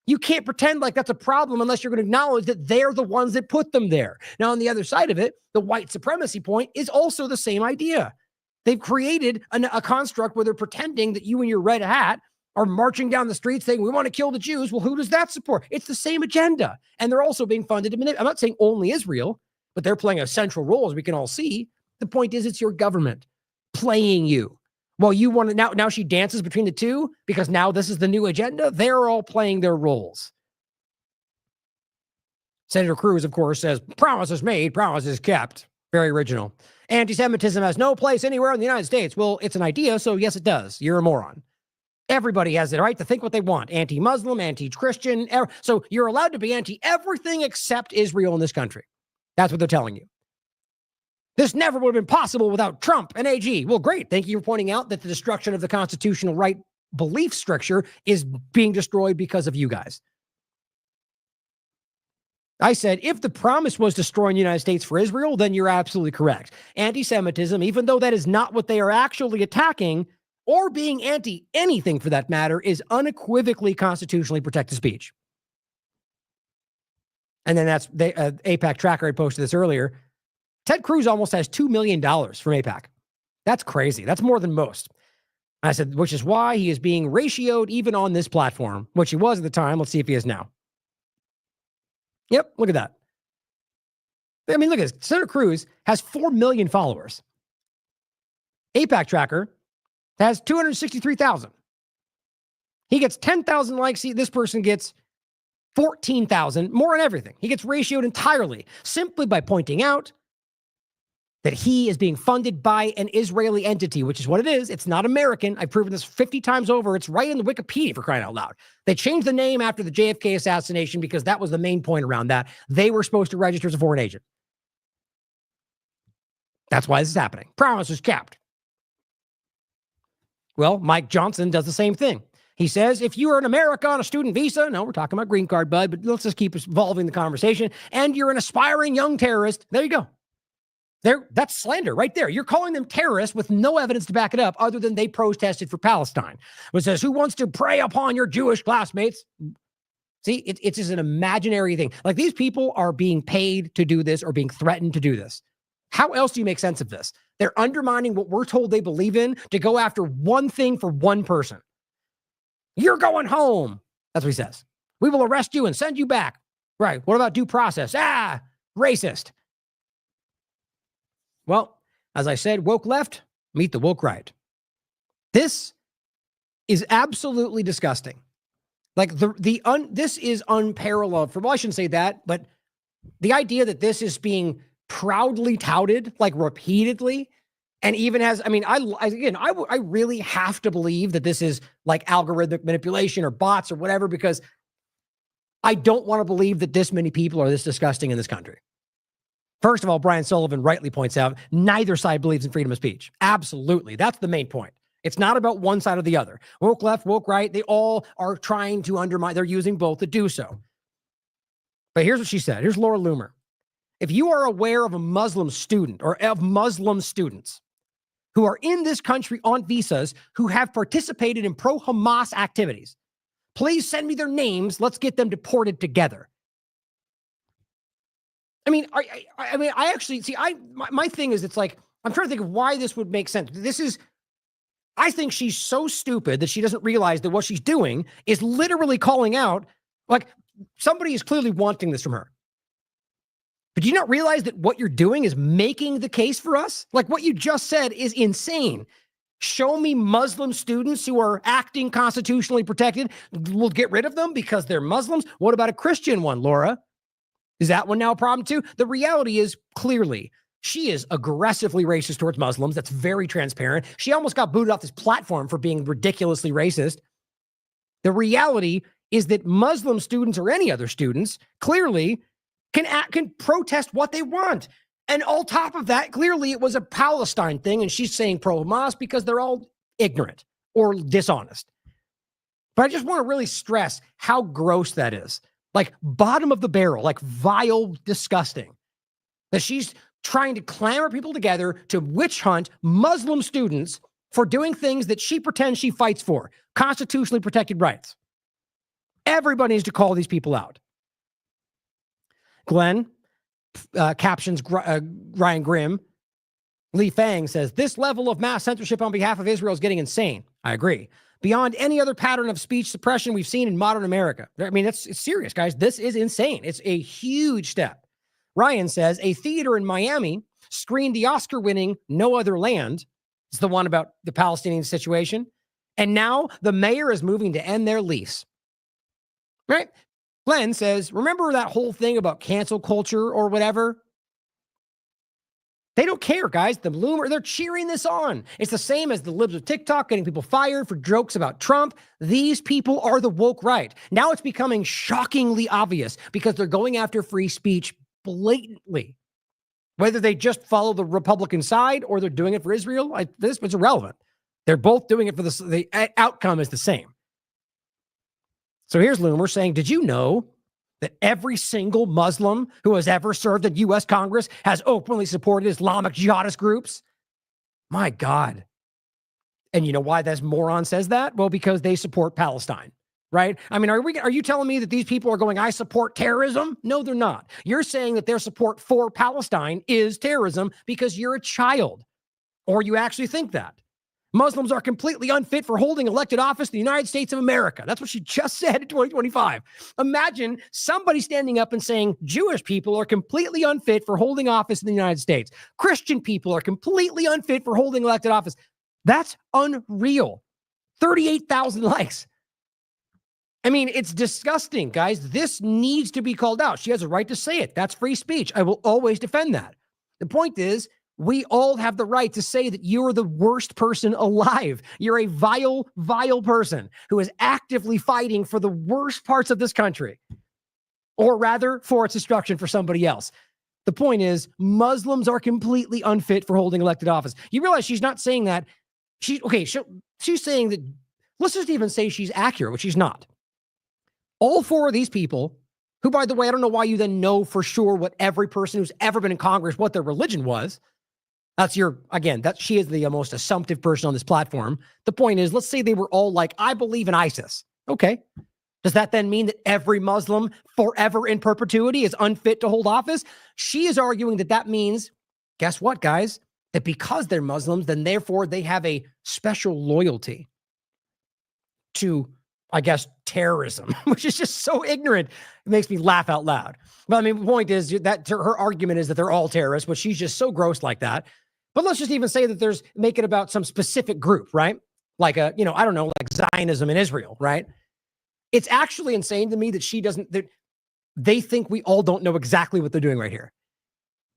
You can't pretend like that's a problem unless you're going to acknowledge that they're the ones that put them there. Now, on the other side of it, the white supremacy point is also the same idea. They've created a construct where they're pretending that you in your red hat are marching down the street saying, we want to kill the Jews. Well, who does that support? It's the same agenda. And they're also being funded to manipulate. I'm not saying only Israel, but they're playing a central role, as we can all see. The point is, it's your government playing you. Well, you want to now she dances between the two because now this is the new agenda. They're all playing their roles. Senator Cruz, of course, says, promises made, promises kept. Very original. Anti-Semitism has no place anywhere in the United States. Well, it's an idea, so yes, it does. You're a moron. Everybody has the right to think what they want. Anti-Muslim, anti-Christian. So you're allowed to be anti-everything except Israel in this country. That's what they're telling you. This never would have been possible without Trump and AG. Well, great. Thank you for pointing out that the destruction of the constitutional right belief structure is being destroyed because of you guys. I said, if the promise was destroying the United States for Israel, then you're absolutely correct. Anti-Semitism, even though that is not what they are actually attacking, or being anti-anything for that matter, is unequivocally constitutionally protected speech. And then that's AIPAC tracker. I posted this earlier. Ted Cruz almost has $2 million from AIPAC. That's crazy. That's more than most. I said, which is why he is being ratioed even on this platform, which he was at the time. Let's see if he is now. Yep, look at that. I mean, look at this. Senator Cruz has 4 million followers. AIPAC tracker has 263,000. He gets 10,000 likes. This person gets 14,000, more on everything. He gets ratioed entirely simply by pointing out that he is being funded by an Israeli entity, which is what it is. It's not American. I've proven this 50 times over. It's right in the Wikipedia, for crying out loud. They changed the name after the JFK assassination because that was the main point around that. They were supposed to register as a foreign agent. That's why this is happening. Promise is kept. Well, Mike Johnson does the same thing. He says, if you are in America on a student visa, no, we're talking about green card, bud, but let's just keep evolving the conversation, and you're an aspiring young terrorist, there you go. That's slander right there. You're calling them terrorists with no evidence to back it up other than they protested for Palestine. It says, who wants to prey upon your Jewish classmates? See, it's just an imaginary thing. Like, these people are being paid to do this or being threatened to do this. How else do you make sense of this? They're undermining what we're told they believe in to go after one thing for one person. You're going home. That's what he says. We will arrest you and send you back. Right. What about due process? Racist. Well, as I said, woke left, meet the woke right. This is absolutely disgusting. Like this is unparalleled. Well, I shouldn't say that, but the idea that this is being proudly touted, like repeatedly, and even has, I mean, I really have to believe that this is like algorithmic manipulation or bots or whatever, because I don't want to believe that this many people are this disgusting in this country. First of all, Brian Sullivan rightly points out, neither side believes in freedom of speech. Absolutely. That's the main point. It's not about one side or the other. Woke left, woke right, they all are trying to undermine. They're using both to do so. But here's what she said. Here's Laura Loomer. If you are aware of a Muslim student or of Muslim students who are in this country on visas who have participated in pro-Hamas activities, please send me their names. Let's get them deported together. I mean, I actually see. My thing is, it's like I'm trying to think of why this would make sense. I think she's so stupid that she doesn't realize that what she's doing is literally calling out, like, somebody is clearly wanting this from her. But do you not realize that what you're doing is making the case for us? Like, what you just said is insane. Show me Muslim students who are acting constitutionally protected. We'll get rid of them because they're Muslims. What about a Christian one, Laura? Is that one now a problem too? The reality is, clearly, she is aggressively racist towards Muslims. That's very transparent. She almost got booted off this platform for being ridiculously racist. The reality is that Muslim students or any other students clearly can protest what they want. And on top of that, clearly it was a Palestine thing, and she's saying pro-Hamas because they're all ignorant or dishonest. But I just want to really stress how gross that is. Like, bottom of the barrel, like vile, disgusting. That she's trying to clamor people together to witch hunt Muslim students for doing things that she pretends she fights for, constitutionally protected rights. Everybody needs to call these people out. Glenn captions Ryan Grimm. Li Fang says, this level of mass censorship on behalf of Israel is getting insane. I agree. Beyond any other pattern of speech suppression we've seen in modern America. I mean, it's serious, guys. This is insane. It's a huge step. Ryan says, a theater in Miami screened the Oscar-winning No Other Land. It's the one about the Palestinian situation. And now the mayor is moving to end their lease. Right? Glenn says, remember that whole thing about cancel culture or whatever? They don't care, guys. The Loomer, they're cheering this on. It's the same as the libs of TikTok getting people fired for jokes about Trump. These people are the woke right. Now it's becoming shockingly obvious because they're going after free speech blatantly. Whether they just follow the Republican side or they're doing it for Israel, this is irrelevant. They're both doing it for the outcome is the same. So here's Loomer saying, did you know that every single Muslim who has ever served in U.S. Congress has openly supported Islamic jihadist groups? My God. And you know why this moron says that? Well, because they support Palestine, right? I mean, are you telling me that these people are going, I support terrorism? No, they're not. You're saying that their support for Palestine is terrorism because you're a child, or you actually think that. Muslims are completely unfit for holding elected office in the United States of America. That's what she just said in 2025. Imagine somebody standing up and saying Jewish people are completely unfit for holding office in the United States. Christian people are completely unfit for holding elected office. That's unreal. 38,000 likes. I mean, it's disgusting, guys. This needs to be called out. She has a right to say it. That's free speech. I will always defend that. The point is, we all have the right to say that you're the worst person alive. You're a vile, vile person who is actively fighting for the worst parts of this country, or rather for its destruction for somebody else. The point is, Muslims are completely unfit for holding elected office. You realize she's not saying that. She's saying that, let's just even say she's accurate, which she's not. All four of these people, who, by the way, I don't know why you then know for sure what every person who's ever been in Congress, what their religion was. She is the most assumptive person on this platform. The point is, let's say they were all like, I believe in ISIS. Okay. Does that then mean that every Muslim forever in perpetuity is unfit to hold office? She is arguing that that means, guess what, guys? That because they're Muslims, then therefore they have a special loyalty to, I guess, terrorism, which is just so ignorant. It makes me laugh out loud. But I mean, the point is that her argument is that they're all terrorists, but she's just so gross like that. But let's just even say that make it about some specific group, right? Like I don't know, like Zionism in Israel, right? It's actually insane to me that they think we all don't know exactly what they're doing right here.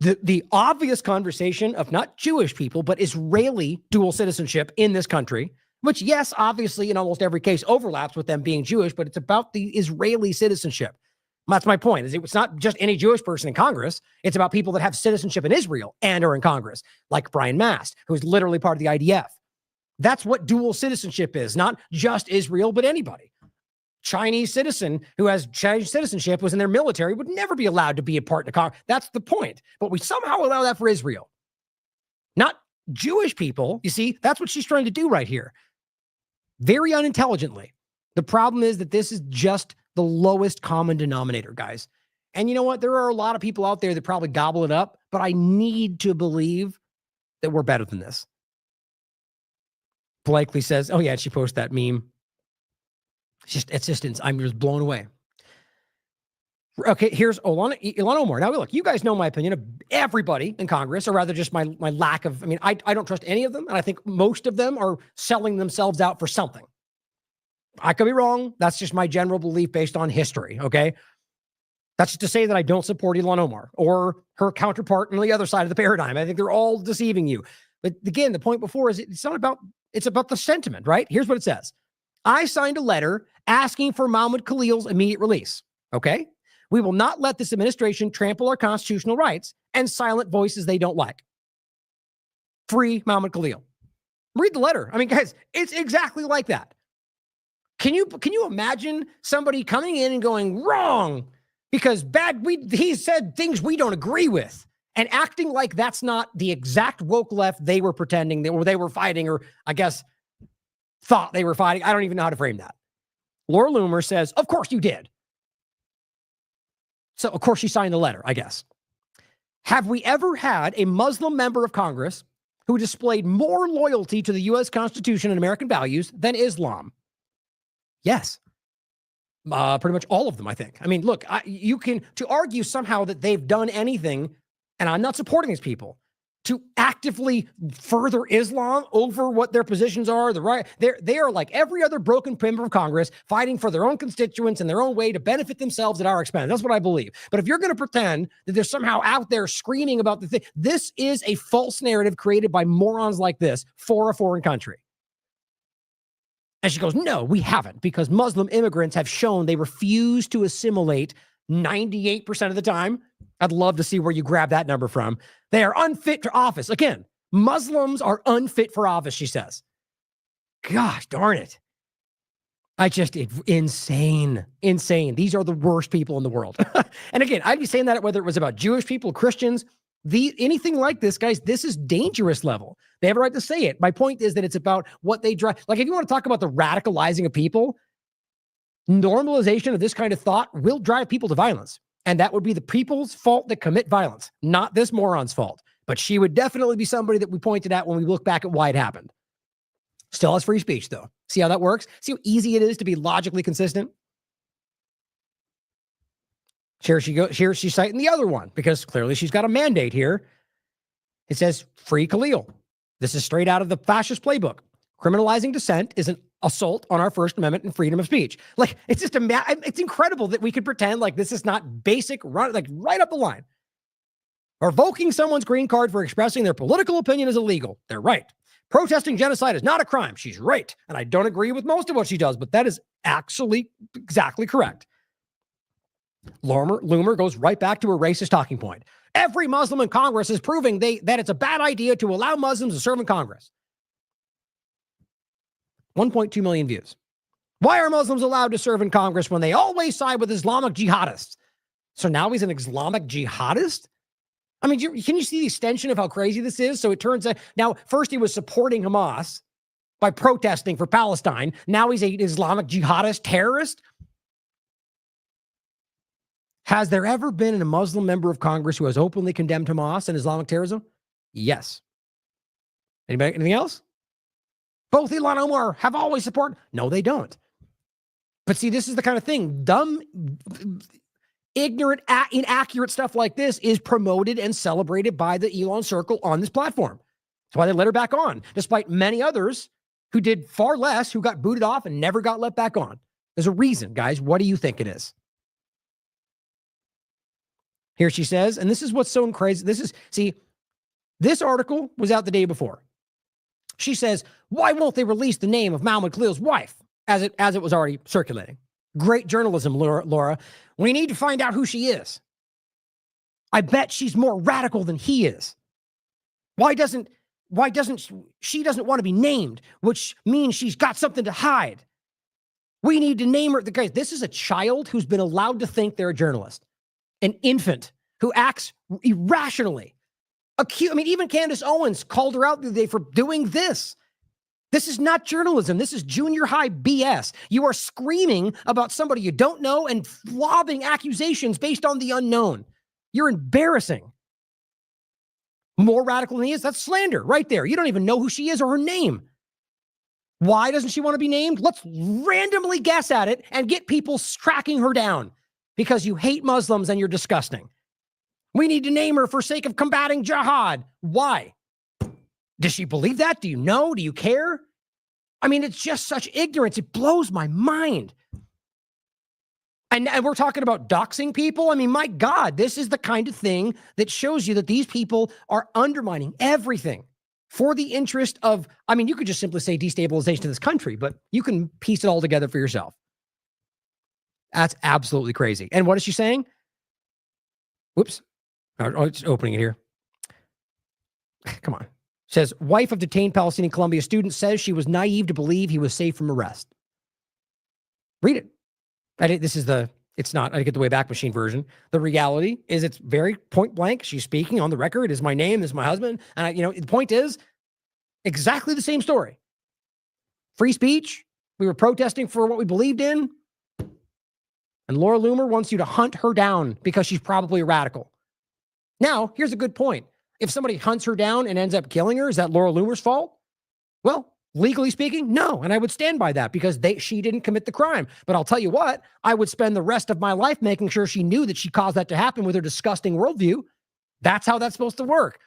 The obvious conversation of not Jewish people, but Israeli dual citizenship in this country, which, yes, obviously in almost every case overlaps with them being Jewish, but it's about the Israeli citizenship. That's my point. It's not just any Jewish person in Congress. It's about people that have citizenship in Israel and are in Congress, like Brian Mast, who's literally part of the IDF. That's what dual citizenship is, not just Israel, but anybody. Chinese citizen who has Chinese citizenship, was in their military, would never be allowed to be a part of Congress. That's the point. But we somehow allow that for Israel. Not Jewish people. You see, that's what she's trying to do right here. Very unintelligently. The problem is that this is just the lowest common denominator, guys. And you know what? There are a lot of people out there that probably gobble it up, but I need to believe that we're better than this. Blakely says, oh yeah, she posted that meme. I'm just blown away. Okay, here's Ilhan Omar. Now, look, you guys know my opinion of everybody in Congress, or rather just my lack of, I don't trust any of them, and I think most of them are selling themselves out for something. I could be wrong. That's just my general belief based on history, okay? That's just to say that I don't support Ilhan Omar or her counterpart on the other side of the paradigm. I think they're all deceiving you. But again, the point before is it's about the sentiment, right? Here's what it says. I signed a letter asking for Mahmoud Khalil's immediate release, okay? We will not let this administration trample our constitutional rights and silent voices they don't like. Free Mahmoud Khalil. Read the letter. Guys, it's exactly like that. Can you imagine somebody coming in and going, wrong, because he said things we don't agree with, and acting like that's not the exact woke left they were pretending they were fighting, or I guess thought they were fighting. I don't even know how to frame that. Laura Loomer says, of course you did. So of course she signed the letter, I guess. Have we ever had a Muslim member of Congress who displayed more loyalty to the U.S. Constitution and American values than Islam? Yes. Pretty much all of them, I think. I mean, look, you can, to argue somehow that they've done anything, and I'm not supporting these people, to actively further Islam over what their positions are, the right, they are like every other broken member of Congress fighting for their own constituents in their own way to benefit themselves at our expense. That's what I believe. But if you're going to pretend that they're somehow out there screaming about the thing, this is a false narrative created by morons like this for a foreign country. And she goes, no, we haven't, because Muslim immigrants have shown they refuse to assimilate 98% of the time. I'd love to see where you grab that number from. They are unfit for office. Again, Muslims are unfit for office, she says. Gosh darn it. Insane. These are the worst people in the world. And again, I'd be saying that whether it was about Jewish people, Christians, anything like this, guys, this is dangerous level. They have a right to say it. My point is that it's about what they drive. Like, if you want to talk about the radicalizing of people, normalization of this kind of thought will drive people to violence. And that would be the people's fault that commit violence, not this moron's fault. But she would definitely be somebody that we pointed at when we look back at why it happened. Still has free speech, though. See how that works? See how easy it is to be logically consistent? Here she's citing the other one, because clearly she's got a mandate here. It says, free Khalil. This is straight out of the fascist playbook. Criminalizing dissent is an assault on our First Amendment and freedom of speech. Like, it's just it's incredible that we could pretend like this is not basic, like right up the line. Revoking someone's green card for expressing their political opinion is illegal. They're right. Protesting genocide is not a crime. She's right. And I don't agree with most of what she does, but that is actually exactly correct. Loomer goes right back to a racist talking point. Every Muslim in Congress is proving that it's a bad idea to allow Muslims to serve in Congress. 1.2 million views. Why are Muslims allowed to serve in Congress when they always side with Islamic jihadists? So now he's an Islamic jihadist? I mean, can you see the extension of how crazy this is? So it turns out, now, first he was supporting Hamas by protesting for Palestine. Now he's an Islamic jihadist terrorist? Has there ever been a Muslim member of Congress who has openly condemned Hamas and Islamic terrorism? Yes. Anybody, anything else? Both Ilhan Omar have always supported. No, they don't. But see, this is the kind of thing. Dumb, ignorant, inaccurate stuff like this is promoted and celebrated by the Elon circle on this platform. That's why they let her back on, despite many others who did far less, who got booted off and never got let back on. There's a reason, guys. What do you think it is? Here she says, and this is what's so crazy. This article was out the day before. She says, why won't they release the name of Mahmoud Khalil's wife as it was already circulating? Great journalism, Laura. We need to find out who she is. I bet she's more radical than he is. Why doesn't she want to be named, which means she's got something to hide. We need to name her. Guys, this is a child who's been allowed to think they're a journalist, an infant who acts irrationally. Even Candace Owens called her out the other day for doing this. This is not journalism. This is junior high BS. You are screaming about somebody you don't know and lobbing accusations based on the unknown. You're embarrassing. More radical than he is? That's slander right there. You don't even know who she is or her name. Why doesn't she want to be named? Let's randomly guess at it and get people tracking her down because you hate Muslims and you're disgusting. We need to name her for sake of combating jihad. Why? Does she believe that? Do you know? Do you care? I mean, it's just such ignorance. It blows my mind. And we're talking about doxing people. I mean, my God, this is the kind of thing that shows you that these people are undermining everything for the interest of, I mean, you could just simply say destabilization of this country, but you can piece it all together for yourself. That's absolutely crazy. And what is she saying? Whoops. Oh, it's opening it here. Come on. Says, wife of detained Palestinian Columbia student says she was naive to believe he was safe from arrest. Read it. I get the way back machine version. The reality is it's very point blank. She's speaking on the record. Is my name, is my husband. And the point is exactly the same story. Free speech. We were protesting for what we believed in. And Laura Loomer wants you to hunt her down because she's probably a radical. Now, here's a good point. If somebody hunts her down and ends up killing her, is that Laura Loomer's fault? Well, legally speaking, no. And I would stand by that because she didn't commit the crime. But I'll tell you what, I would spend the rest of my life making sure she knew that she caused that to happen with her disgusting worldview. That's how that's supposed to work.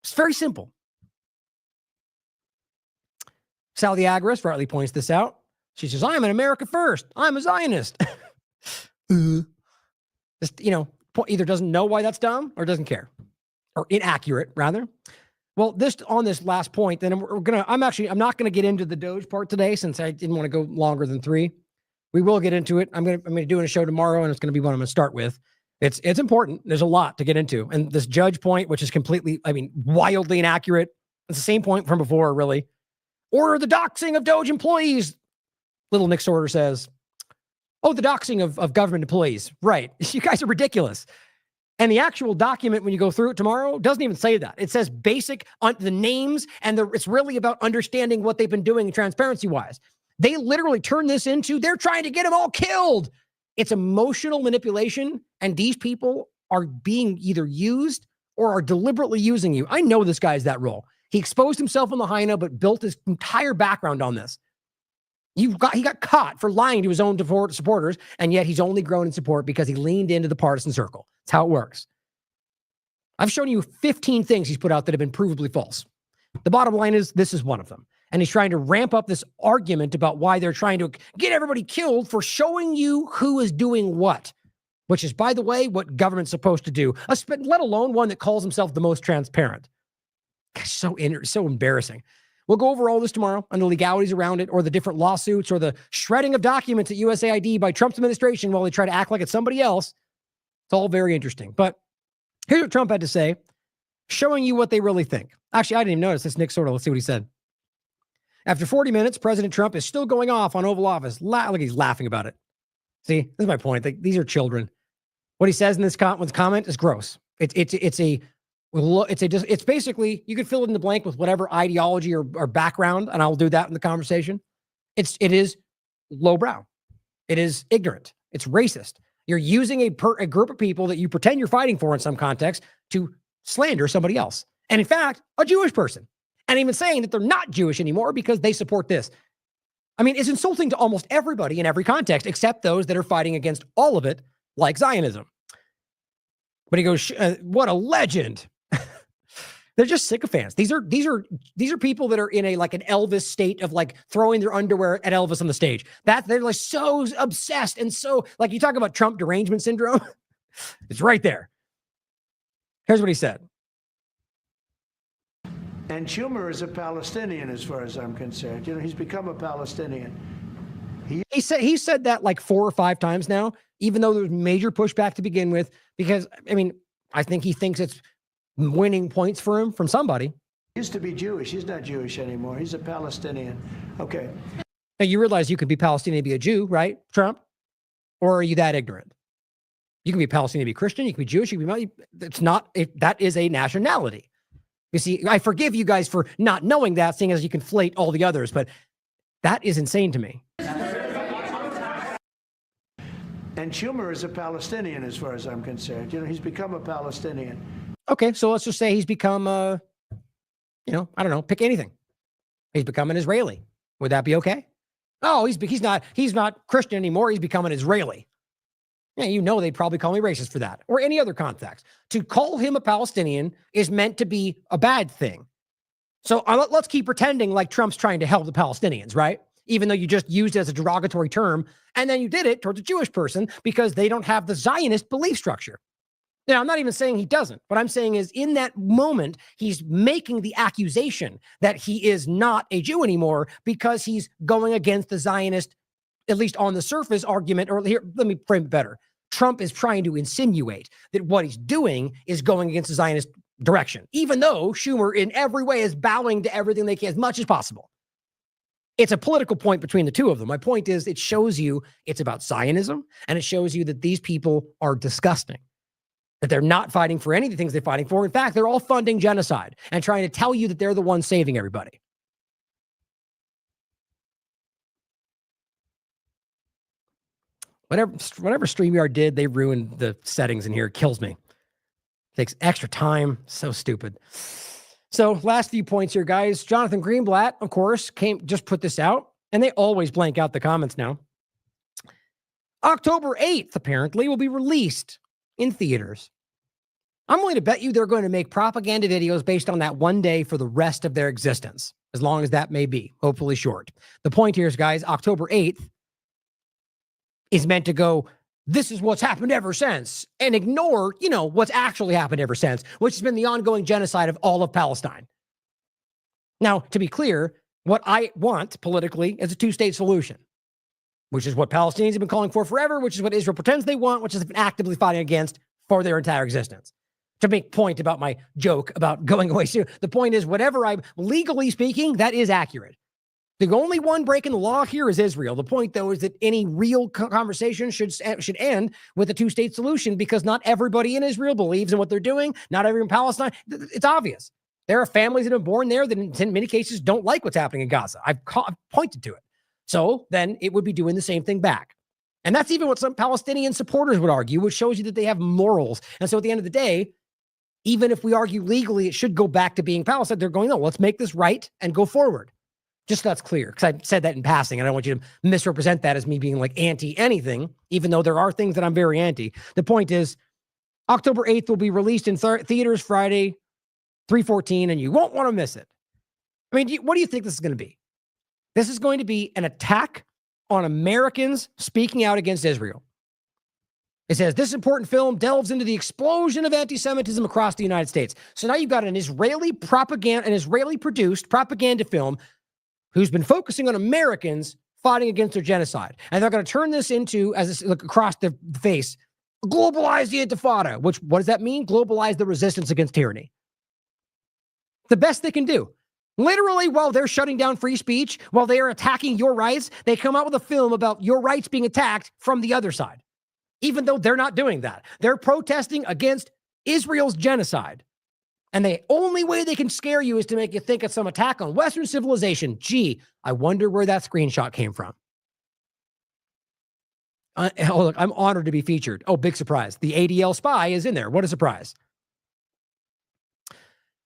It's very simple. Sally the Agorist rightly points this out. She says, I'm an America first. I'm a Zionist. Just, either doesn't know why that's dumb or doesn't care, or inaccurate rather. Well, on this last point, then I'm not gonna get into the Doge part today since I didn't want to go longer than 3. We will get into it. I'm gonna do a show tomorrow, and it's gonna be what I'm gonna start with. It's important. There's a lot to get into, and this judge point, which is completely, wildly inaccurate. It's the same point from before, really. Order the doxing of Doge employees. Little Nick Sorter says, oh, the doxing of government employees. Right. You guys are ridiculous. And the actual document, when you go through it tomorrow, doesn't even say that. It says basic on the names, and it's really about understanding what they've been doing transparency-wise. They literally turn this into, they're trying to get them all killed. It's emotional manipulation, and these people are being either used or are deliberately using you. I know this guy is that role. He exposed himself on the Lahaina, but built his entire background on this. He got caught for lying to his own supporters, and yet he's only grown in support because he leaned into the partisan circle. That's how it works. I've shown you 15 things he's put out that have been provably false. The bottom line is this is one of them. And he's trying to ramp up this argument about why they're trying to get everybody killed for showing you who is doing what, which is, by the way, what government's supposed to do, let alone one that calls himself the most transparent. So embarrassing. We'll go over all this tomorrow and the legalities around it, or the different lawsuits, or the shredding of documents at USAID by Trump's administration while they try to act like it's somebody else. It's all very interesting. But here's what Trump had to say, showing you what they really think. Actually, I didn't even notice this. Nick Sorto, let's see what he said. After 40 minutes, President Trump is still going off on Oval Office. Look, he's laughing about it. See, this is my point. These are children. What he says in this comment is gross. It's basically, you could fill it in the blank with whatever ideology or background, and I'll do that in the conversation. It is lowbrow. It is ignorant. It's racist. You're using a group of people that you pretend you're fighting for in some context to slander somebody else. And in fact, a Jewish person. And even saying that they're not Jewish anymore because they support this. It's insulting to almost everybody in every context, except those that are fighting against all of it, like Zionism. But he goes, what a legend. They're just sycophants. These are people that are in an Elvis state of throwing their underwear at Elvis on the stage. That they're so obsessed, and so you talk about Trump derangement syndrome. It's right there. Here's what he said. And Schumer is a Palestinian, as far as I'm concerned. He's become a Palestinian. He said that 4 or 5 times now, even though there's major pushback to begin with, because I think he thinks it's winning points for him from somebody. He used to be Jewish. He's not Jewish anymore. He's a Palestinian. Okay. Now you realize you could be Palestinian and be a Jew, right, Trump? Or are you that ignorant? You can be Palestinian and be Christian. You can be Jewish. You can be. That is a nationality. You see, I forgive you guys for not knowing that, seeing as you conflate all the others, but that is insane to me. And Schumer is a Palestinian, as far as I'm concerned. He's become a Palestinian. Okay, so let's just say he's become, I don't know, pick anything. He's become an Israeli. Would that be okay? Oh, he's not Christian anymore. He's become an Israeli. Yeah, they'd probably call me racist for that, or any other context. To call him a Palestinian is meant to be a bad thing. So let's keep pretending like Trump's trying to help the Palestinians, right? Even though you just used it as a derogatory term, and then you did it towards a Jewish person because they don't have the Zionist belief structure. Now, I'm not even saying he doesn't. What I'm saying is in that moment, he's making the accusation that he is not a Jew anymore because he's going against the Zionist, at least on the surface, argument. Or here, let me frame it better. Trump is trying to insinuate that what he's doing is going against the Zionist direction, even though Schumer in every way is bowing to everything they can as much as possible. It's a political point between the two of them. My point is it shows you it's about Zionism, and it shows you that these people are disgusting, that they're not fighting for any of the things they're fighting for. In fact, they're all funding genocide and trying to tell you that they're the ones saving everybody. Whatever StreamYard did, they ruined the settings in here. It kills me. Takes extra time. So stupid. So last few points here, guys. Jonathan Greenblatt, of course, just put this out, and they always blank out the comments now. October 8th, apparently, will be released in theaters. I'm willing to bet you they're going to make propaganda videos based on that one day for the rest of their existence, as long as that may be, hopefully short. The point here is, guys, October 8th is meant to go, this is what's happened ever since, and ignore, what's actually happened ever since, which has been the ongoing genocide of all of Palestine. Now, to be clear, what I want politically is a two-state solution, which is what Palestinians have been calling for forever, which is what Israel pretends they want, which has been actively fighting against for their entire existence. To make point about my joke about going away soon, the point is, whatever legally speaking, that is accurate. The only one breaking the law here is Israel. The point, though, is that any real conversation should end with a two-state solution, because not everybody in Israel believes in what they're doing. Not everyone in Palestine. It's obvious. There are families that have been born there that in many cases don't like what's happening in Gaza. I've pointed to it. So then it would be doing the same thing back. And that's even what some Palestinian supporters would argue, which shows you that they have morals. And so at the end of the day, even if we argue legally it should go back to being Palestine, they're going, no, let's make this right and go forward. Just so that's clear, because I said that in passing, and I don't want you to misrepresent that as me being like anti-anything, even though there are things that I'm very anti. The point is, October 8th will be released in theaters Friday, 3/14, and you won't want to miss it. I mean, what do you think this is going to be? This is going to be an attack on Americans speaking out against Israel. It says, this important film delves into the explosion of anti-Semitism across the United States. So now you've got an Israeli-produced propaganda film who's been focusing on Americans fighting against their genocide. And they're going to turn this into, as this look across the face, globalize the Intifada, which, what does that mean? Globalize the resistance against tyranny. The best they can do. Literally, while they're shutting down free speech, while they are attacking your rights, they come out with a film about your rights being attacked from the other side. Even though they're not doing that. They're protesting against Israel's genocide. And the only way they can scare you is to make you think it's some attack on Western civilization. Gee, I wonder where that screenshot came from. Look, I'm honored to be featured. Oh, big surprise. The ADL spy is in there. What a surprise.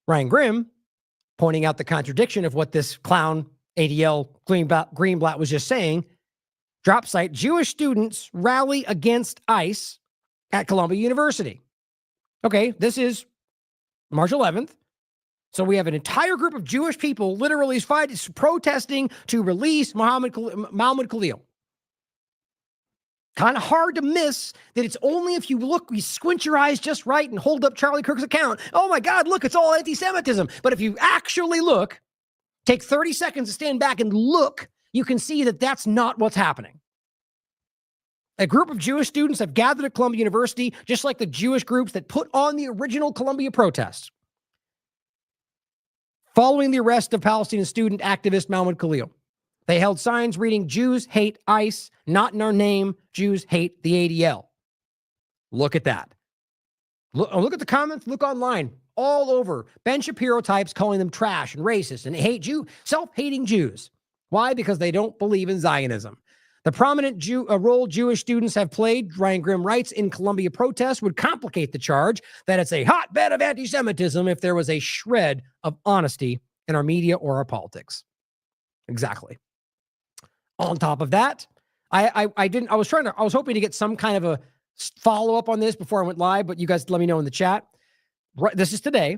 Ryan Grimm pointing out the contradiction of what this clown ADL Greenblatt was just saying. Drop site, Jewish students rally against ICE at Columbia University. Okay, this is March 11th. So we have an entire group of Jewish people literally protesting to release Mahmoud Khalil. Kind of hard to miss that it's only if you squint your eyes just right and hold up Charlie Kirk's account. Oh my God, look, it's all anti-Semitism. But if you actually look, take 30 seconds to stand back and look, you can see that that's not what's happening. A group of Jewish students have gathered at Columbia University, just like the Jewish groups that put on the original Columbia protests, following the arrest of Palestinian student activist Mahmoud Khalil. They held signs reading, Jews hate ICE, not in our name, Jews hate the ADL. Look at that. Look at the comments, look online, all over. Ben Shapiro types calling them trash and racist and self-hating Jews. Why? Because they don't believe in Zionism. The prominent role Jewish students have played, Ryan Grimm writes, in Columbia protests would complicate the charge that it's a hotbed of anti-Semitism if there was a shred of honesty in our media or our politics. Exactly. On top of that, I was hoping to get some kind of a follow-up on this before I went live, but you guys let me know in the chat. This is today.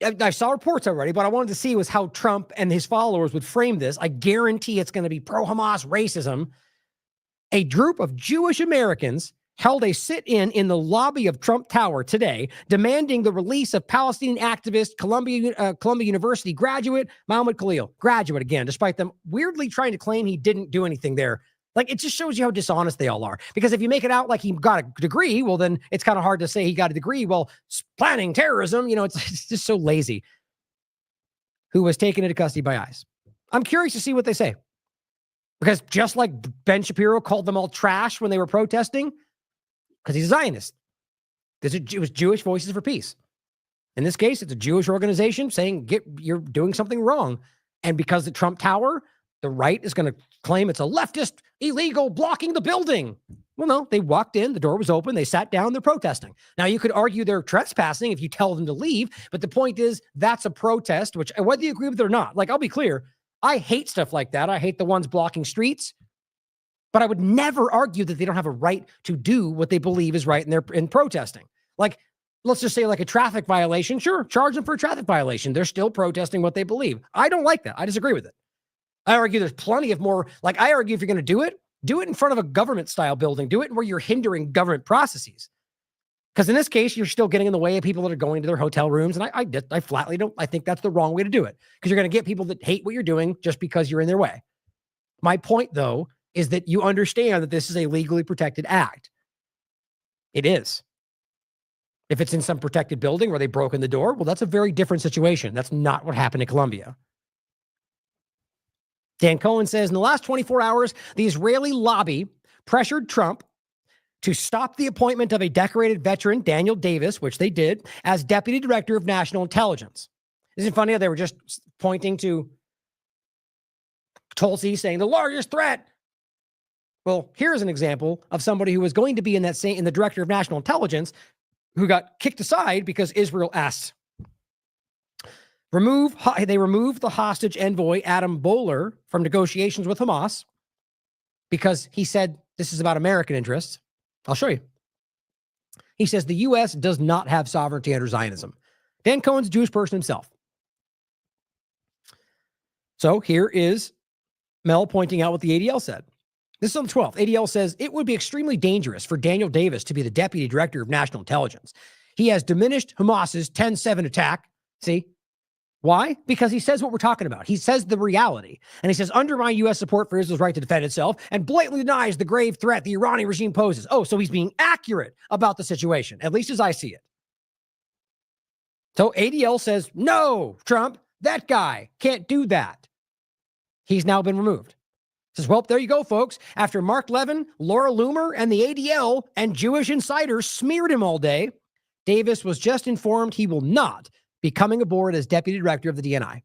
I saw reports already, but I wanted to see was how Trump and his followers would frame this. I guarantee it's going to be pro-Hamas racism. A group of Jewish Americans held a sit-in in the lobby of Trump Tower today, demanding the release of Palestinian activist Columbia University graduate Mahmoud Khalil. Graduate again, despite them weirdly trying to claim he didn't do anything there. Like, it just shows you how dishonest they all are. Because if you make it out like he got a degree, well, then it's kind of hard to say he got a degree. Well, planning terrorism, it's just so lazy. Who was taken into custody by ICE. I'm curious to see what they say. Because just like Ben Shapiro called them all trash when they were protesting, because he's a Zionist. It was Jewish Voices for Peace. In this case, it's a Jewish organization saying, you're doing something wrong. And because the Trump Tower, the right is going to claim it's a leftist illegal blocking the building. Well, no, they walked in, the door was open, they sat down, they're protesting. Now, you could argue they're trespassing if you tell them to leave, but the point is that's a protest, which whether you agree with it or not, like, I'll be clear, I hate stuff like that. I hate the ones blocking streets, but I would never argue that they don't have a right to do what they believe is right in protesting. Like, let's just say like a traffic violation. Sure, charge them for a traffic violation. They're still protesting what they believe. I don't like that. I disagree with it. I argue there's plenty of more, like I argue if you're going to do it in front of a government-style building. Do it where you're hindering government processes. Because in this case, you're still getting in the way of people that are going to their hotel rooms. And I flatly don't, I think that's the wrong way to do it. Because you're going to get people that hate what you're doing just because you're in their way. My point, though, is that you understand that this is a legally protected act. It is. If it's in some protected building where they broke in the door, well, that's a very different situation. That's not what happened in Colombia. Dan Cohen says, in the last 24 hours, the Israeli lobby pressured Trump to stop the appointment of a decorated veteran, Daniel Davis, which they did, as Deputy Director of National Intelligence. Isn't it funny how they were just pointing to Tulsi saying the largest threat? Well, here's an example of somebody who was going to be in the Director of National Intelligence who got kicked aside because Israel asked. They removed the hostage envoy, Adam Bowler, from negotiations with Hamas because he said this is about American interests. I'll show you. He says the U.S. does not have sovereignty under Zionism. Dan Cohen's a Jewish person himself. So here is Mel pointing out what the ADL said. This is on the 12th. ADL says it would be extremely dangerous for Daniel Davis to be the Deputy Director of National Intelligence. He has diminished Hamas's 10-7 attack. See? Why? Because he says what we're talking about. He says the reality. And he says undermine U.S. support for Israel's right to defend itself and blatantly denies the grave threat the Iranian regime poses. Oh, so he's being accurate about the situation, at least as I see it. So ADL says, no, Trump, that guy can't do that. He's now been removed. Says, well, there you go, folks. After Mark Levin, Laura Loomer, and the ADL and Jewish insiders smeared him all day, Davis was just informed he will not be coming aboard as Deputy Director of the DNI.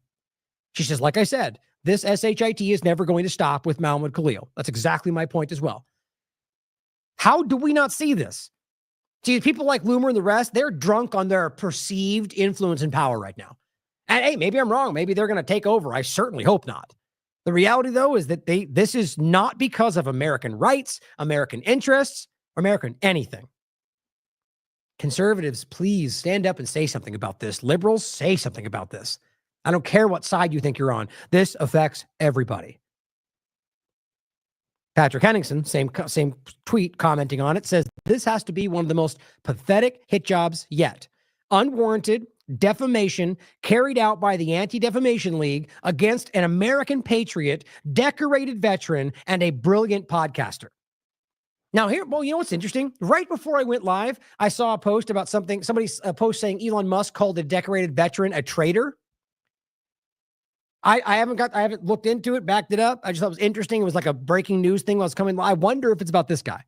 She says, like I said, this SHIT is never going to stop with Mahmoud Khalil. That's exactly my point as well. How do we not see this? See, people like Loomer and the rest, they're drunk on their perceived influence and power right now. And hey, maybe I'm wrong. Maybe they're going to take over. I certainly hope not. The reality, though, is that this is not because of American rights, American interests, or American anything. Conservatives, please stand up and say something about this. Liberals, say something about this. I don't care what side you think you're on. This affects everybody. Patrick Henningsen, same tweet commenting on it, says this has to be one of the most pathetic hit jobs yet. Unwarranted defamation carried out by the Anti-Defamation League against an American patriot, decorated veteran, and a brilliant podcaster. Now here, well, you know what's interesting? Right before I went live, I saw a post about somebody's post saying Elon Musk called a decorated veteran a traitor. I haven't looked into it, backed it up. I just thought it was interesting. It was like a breaking news thing that was coming. I wonder if it's about this guy.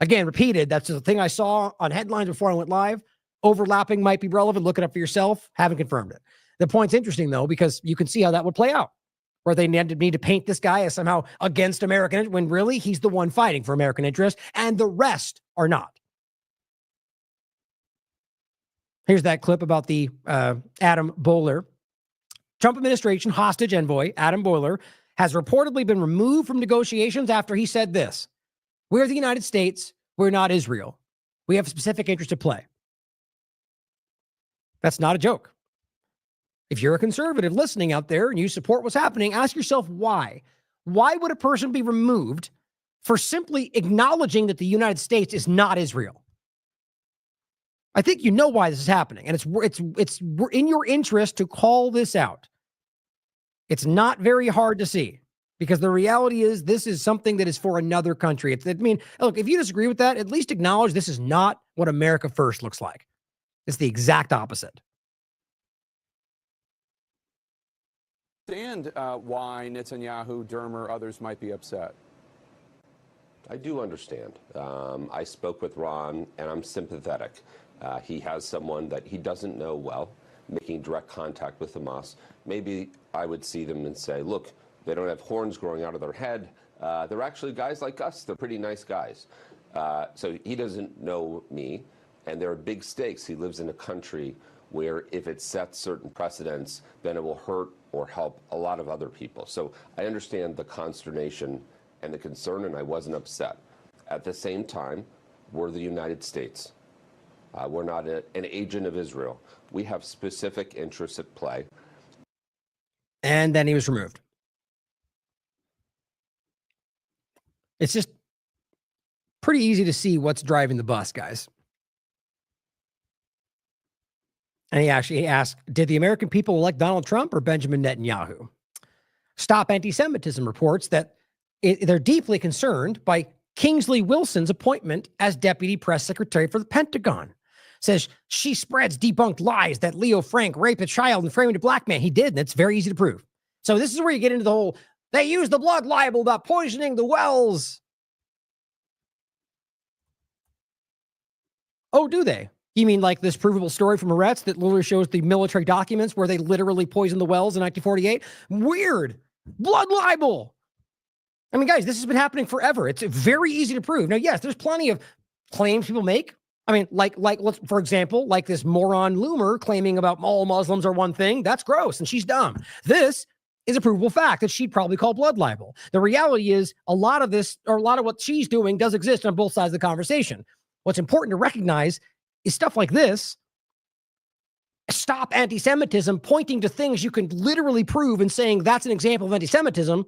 Again, repeated. That's the thing I saw on headlines before I went live. Overlapping might be relevant. Look it up for yourself. Haven't confirmed it. The point's interesting though, because you can see how that would play out. Where they need to paint this guy as somehow against American, when really he's the one fighting for American interests, and the rest are not. Here's that clip about the Adam Bowler. Trump administration hostage envoy, Adam Bowler, has reportedly been removed from negotiations after he said this: we're the United States, we're not Israel. We have specific interests at play. That's not a joke. If you're a conservative listening out there and you support what's happening, ask yourself why. Why would a person be removed for simply acknowledging that the United States is not Israel? I think you know why this is happening, and it's in your interest to call this out. It's not very hard to see, because the reality is this is something that is for another country. Look, if you disagree with that, at least acknowledge this is not what America First looks like. It's the exact opposite. Understand why Netanyahu, Dermer, others might be upset. I do understand. I spoke with Ron, and I'm sympathetic. He has someone that he doesn't know well, making direct contact with Hamas. Maybe I would see them and say, look, they don't have horns growing out of their head. They're actually guys like us. They're pretty nice guys. So he doesn't know me, and there are big stakes. He lives in a country where if it sets certain precedents, then it will hurt or help a lot of other people. So I understand the consternation and the concern, and I wasn't upset. At the same time, we're the United States. We're not an agent of Israel. We have specific interests at play. And then he was removed. It's just pretty easy to see what's driving the bus, guys. And he actually asked, did the American people elect Donald Trump or Benjamin Netanyahu? Stop Anti-Semitism reports that they're deeply concerned by Kingsley Wilson's appointment as deputy press secretary for the Pentagon. Says she spreads debunked lies that Leo Frank raped a child and framed a black man. He did, and it's very easy to prove. So this is where you get into the whole, they use the blood libel about poisoning the wells. Oh, do they? You mean like this provable story from Moretz that literally shows the military documents where they literally poisoned the wells in 1948? Weird. Blood libel. I mean, guys, this has been happening forever. It's very easy to prove. Now, yes, there's plenty of claims people make. I mean, like, let's, for example, like this moron Loomer claiming about all Muslims are one thing. That's gross, and she's dumb. This is a provable fact that she'd probably call blood libel. The reality is a lot of this, or a lot of what she's doing does exist on both sides of the conversation. What's important to recognize is stuff like this. Stop anti-Semitism, pointing to things you can literally prove and saying that's an example of anti-Semitism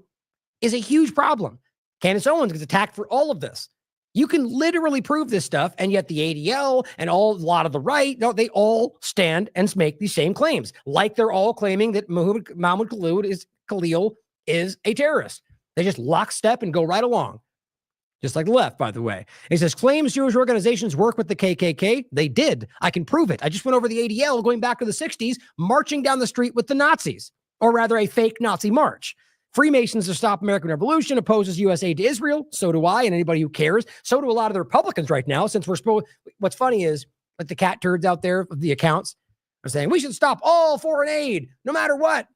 is a huge problem. Candace Owens gets attacked for all of this. You can literally prove this stuff, and yet the ADL and a lot of the right, no, they all stand and make these same claims. Like they're all claiming that Mahmoud Khalil is a terrorist. They just lockstep and go right along. Just like the left, by the way. He says, claims Jewish organizations work with the KKK. They did. I can prove it. I just went over the ADL going back to the 60s, marching down the street with the Nazis, or rather a fake Nazi march. Freemasons to Stop American Revolution opposes U.S. aid to Israel. So do I, and anybody who cares. So do a lot of the Republicans right now, since we're supposed. What's funny is, like the cat turds out there of the accounts are saying, we should stop all foreign aid, no matter what.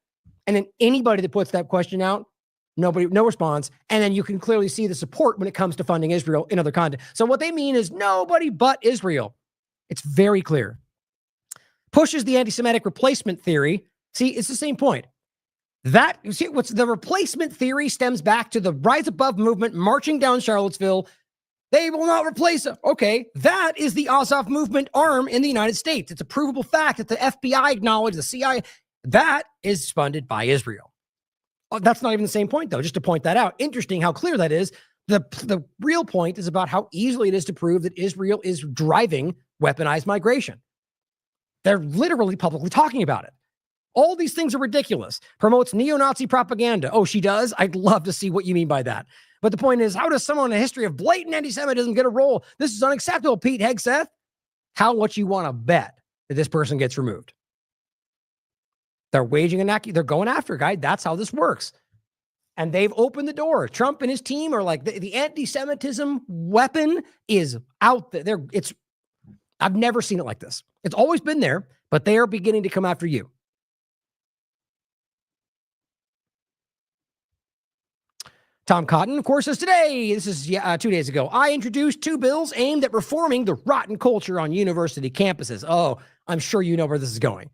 And then anybody that puts that question out, no response. And then you can clearly see the support when it comes to funding Israel in other content. So what they mean is nobody but Israel. It's very clear. Pushes the anti-Semitic replacement theory. See, it's the same point. That, you see, what's the replacement theory stems back to the Rise Above movement marching down Charlottesville. They will not replace them. Okay, that is the Azov movement arm in the United States. It's a provable fact that the FBI acknowledged, the CIA, that is funded by Israel. Oh, that's not even the same point, though, just to point that out. Interesting how clear that is. The real point is about how easily it is to prove that Israel is driving weaponized migration. They're literally publicly talking about it. All these things are ridiculous. Promotes neo-Nazi propaganda. Oh, she does? I'd love to see what you mean by that. But the point is, how does someone in a history of blatant anti-Semitism get a role? This is unacceptable, Pete Hegseth. How much you want to bet that this person gets removed? They're waging they're going after a guy. That's how this works. And they've opened the door. Trump and his team are like, the anti-Semitism weapon is out there. I've never seen it like this. It's always been there, but they are beginning to come after you. Tom Cotton, of course, says today, this is 2 days ago, I introduced 2 bills aimed at reforming the rotten culture on university campuses. Oh, I'm sure you know where this is going.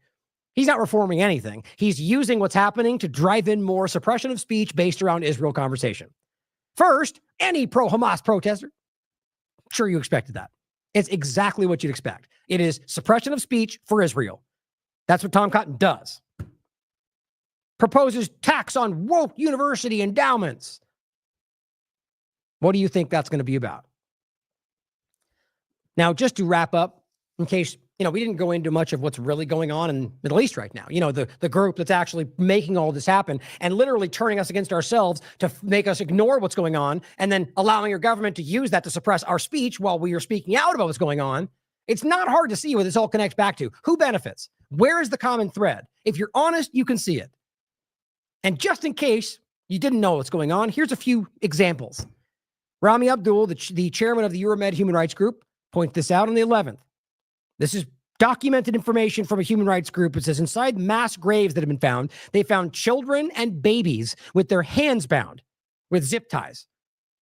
He's not reforming anything. He's using what's happening to drive in more suppression of speech based around Israel conversation. First, any pro-Hamas protester. Sure, you expected that. It's exactly what you'd expect. It is suppression of speech for Israel. That's what Tom Cotton does. Proposes tax on woke university endowments. What do you think that's going to be about? Now, just to wrap up, in case, we didn't go into much of what's really going on in the Middle East right now. The group that's actually making all this happen and literally turning us against ourselves to make us ignore what's going on and then allowing your government to use that to suppress our speech while we are speaking out about what's going on. It's not hard to see where this all connects back to. Who benefits? Where is the common thread? If you're honest, you can see it. And just in case you didn't know what's going on, here's a few examples. Rami Abdul, the chairman of the Euromed Human Rights Group, pointed this out on the 11th. This is documented information from a human rights group. It says inside mass graves that have been found, they found children and babies with their hands bound with zip ties.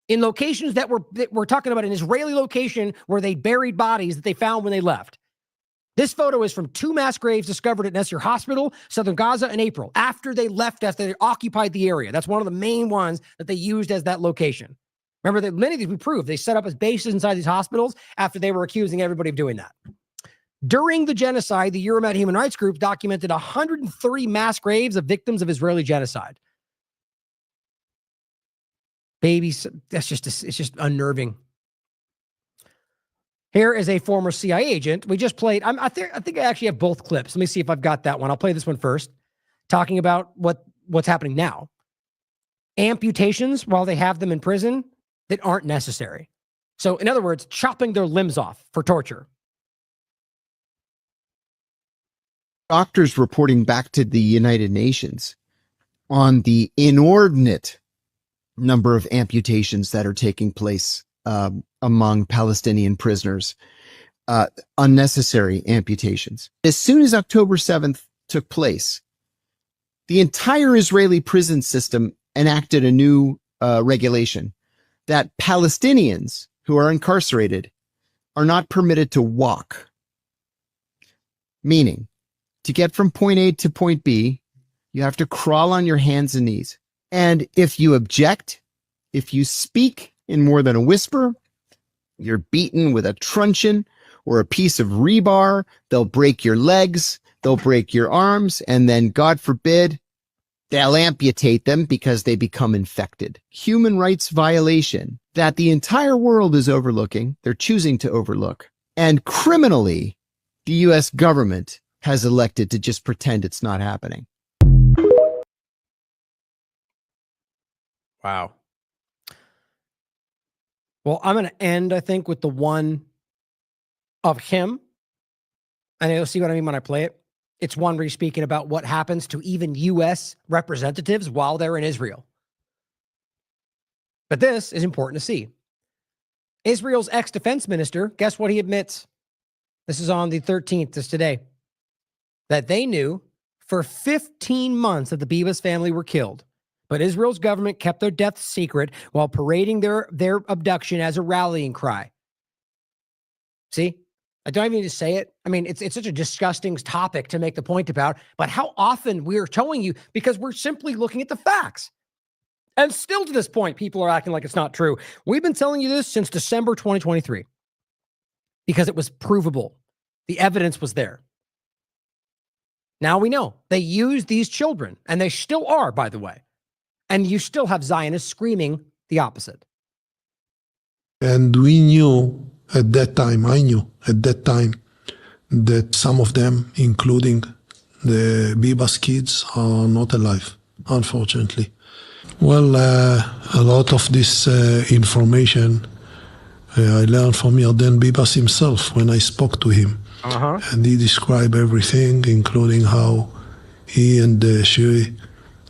in locations that we're talking about an Israeli location where they buried bodies that they found when they left. This photo is from 2 mass graves discovered at Nasser Hospital, southern Gaza, in April, after they occupied the area. That's one of the main ones that they used as that location. Remember that many of these we proved they set up as bases inside these hospitals after they were accusing everybody of doing that. During the genocide, the Euromed Human Rights Group documented 130 mass graves of victims of Israeli genocide. Babies, it's just unnerving. Here is a former CIA agent. We just played. I think I actually have both clips. Let me see if I've got that one. I'll play this one first, talking about what's happening now. Amputations while they have them in prison that aren't necessary. So, in other words, chopping their limbs off for torture. Doctors reporting back to the United Nations on the inordinate number of amputations that are taking place among Palestinian prisoners, unnecessary amputations. As soon as October 7th took place, the entire Israeli prison system enacted a new regulation that Palestinians who are incarcerated are not permitted to walk. Meaning, to get from point A to point B, you have to crawl on your hands and knees. And if you object, if you speak in more than a whisper, you're beaten with a truncheon or a piece of rebar. They'll break your legs, they'll break your arms, and then, God forbid, they'll amputate them because they become infected. Human rights violation that the entire world is overlooking, they're choosing to overlook. And criminally, the U.S. government has elected to just pretend it's not happening. Wow. Well, I'm going to end, I think, with the one of him. And you'll see what I mean when I play it. It's one where he's speaking about what happens to even U.S. representatives while they're in Israel. But this is important to see. Israel's ex-defense minister, guess what he admits? This is on the 13th, this today. That they knew for 15 months that the Bibas family were killed. But Israel's government kept their deaths secret while parading their abduction as a rallying cry. See? I don't even need to say it. I mean, it's such a disgusting topic to make the point about, but how often we're showing you, because we're simply looking at the facts. And still to this point, people are acting like it's not true. We've been telling you this since December 2023 because it was provable. The evidence was there. Now we know they used these children, and they still are, by the way. And you still have Zionists screaming the opposite. And we knew at that time, I knew at that time, that some of them, including the Bibas kids, are not alive, unfortunately. Well, a lot of this information I learned from Yarden Bibas himself when I spoke to him. And he described everything, including how he and Shiri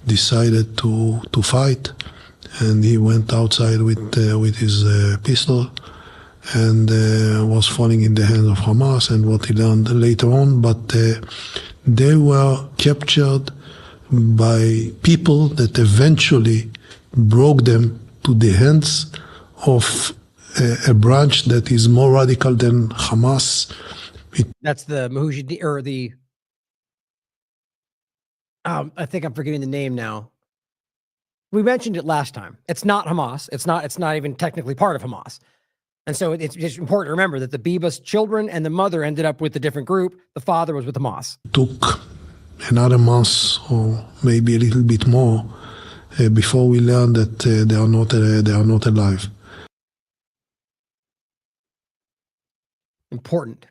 decided to fight. And he went outside with his pistol and was falling in the hands of Hamas, and what he learned later on. But they were captured by people that eventually broke them to the hands of a branch that is more radical than Hamas. That's the Mahmoud, or the, I think I'm forgetting the name now. We mentioned it last time. It's not Hamas. It's not even technically part of Hamas. And so it's just important to remember that the Bibas children and the mother ended up with a different group. The father was with Hamas. Took another month or maybe a little bit more before we learned that they are not alive. Important.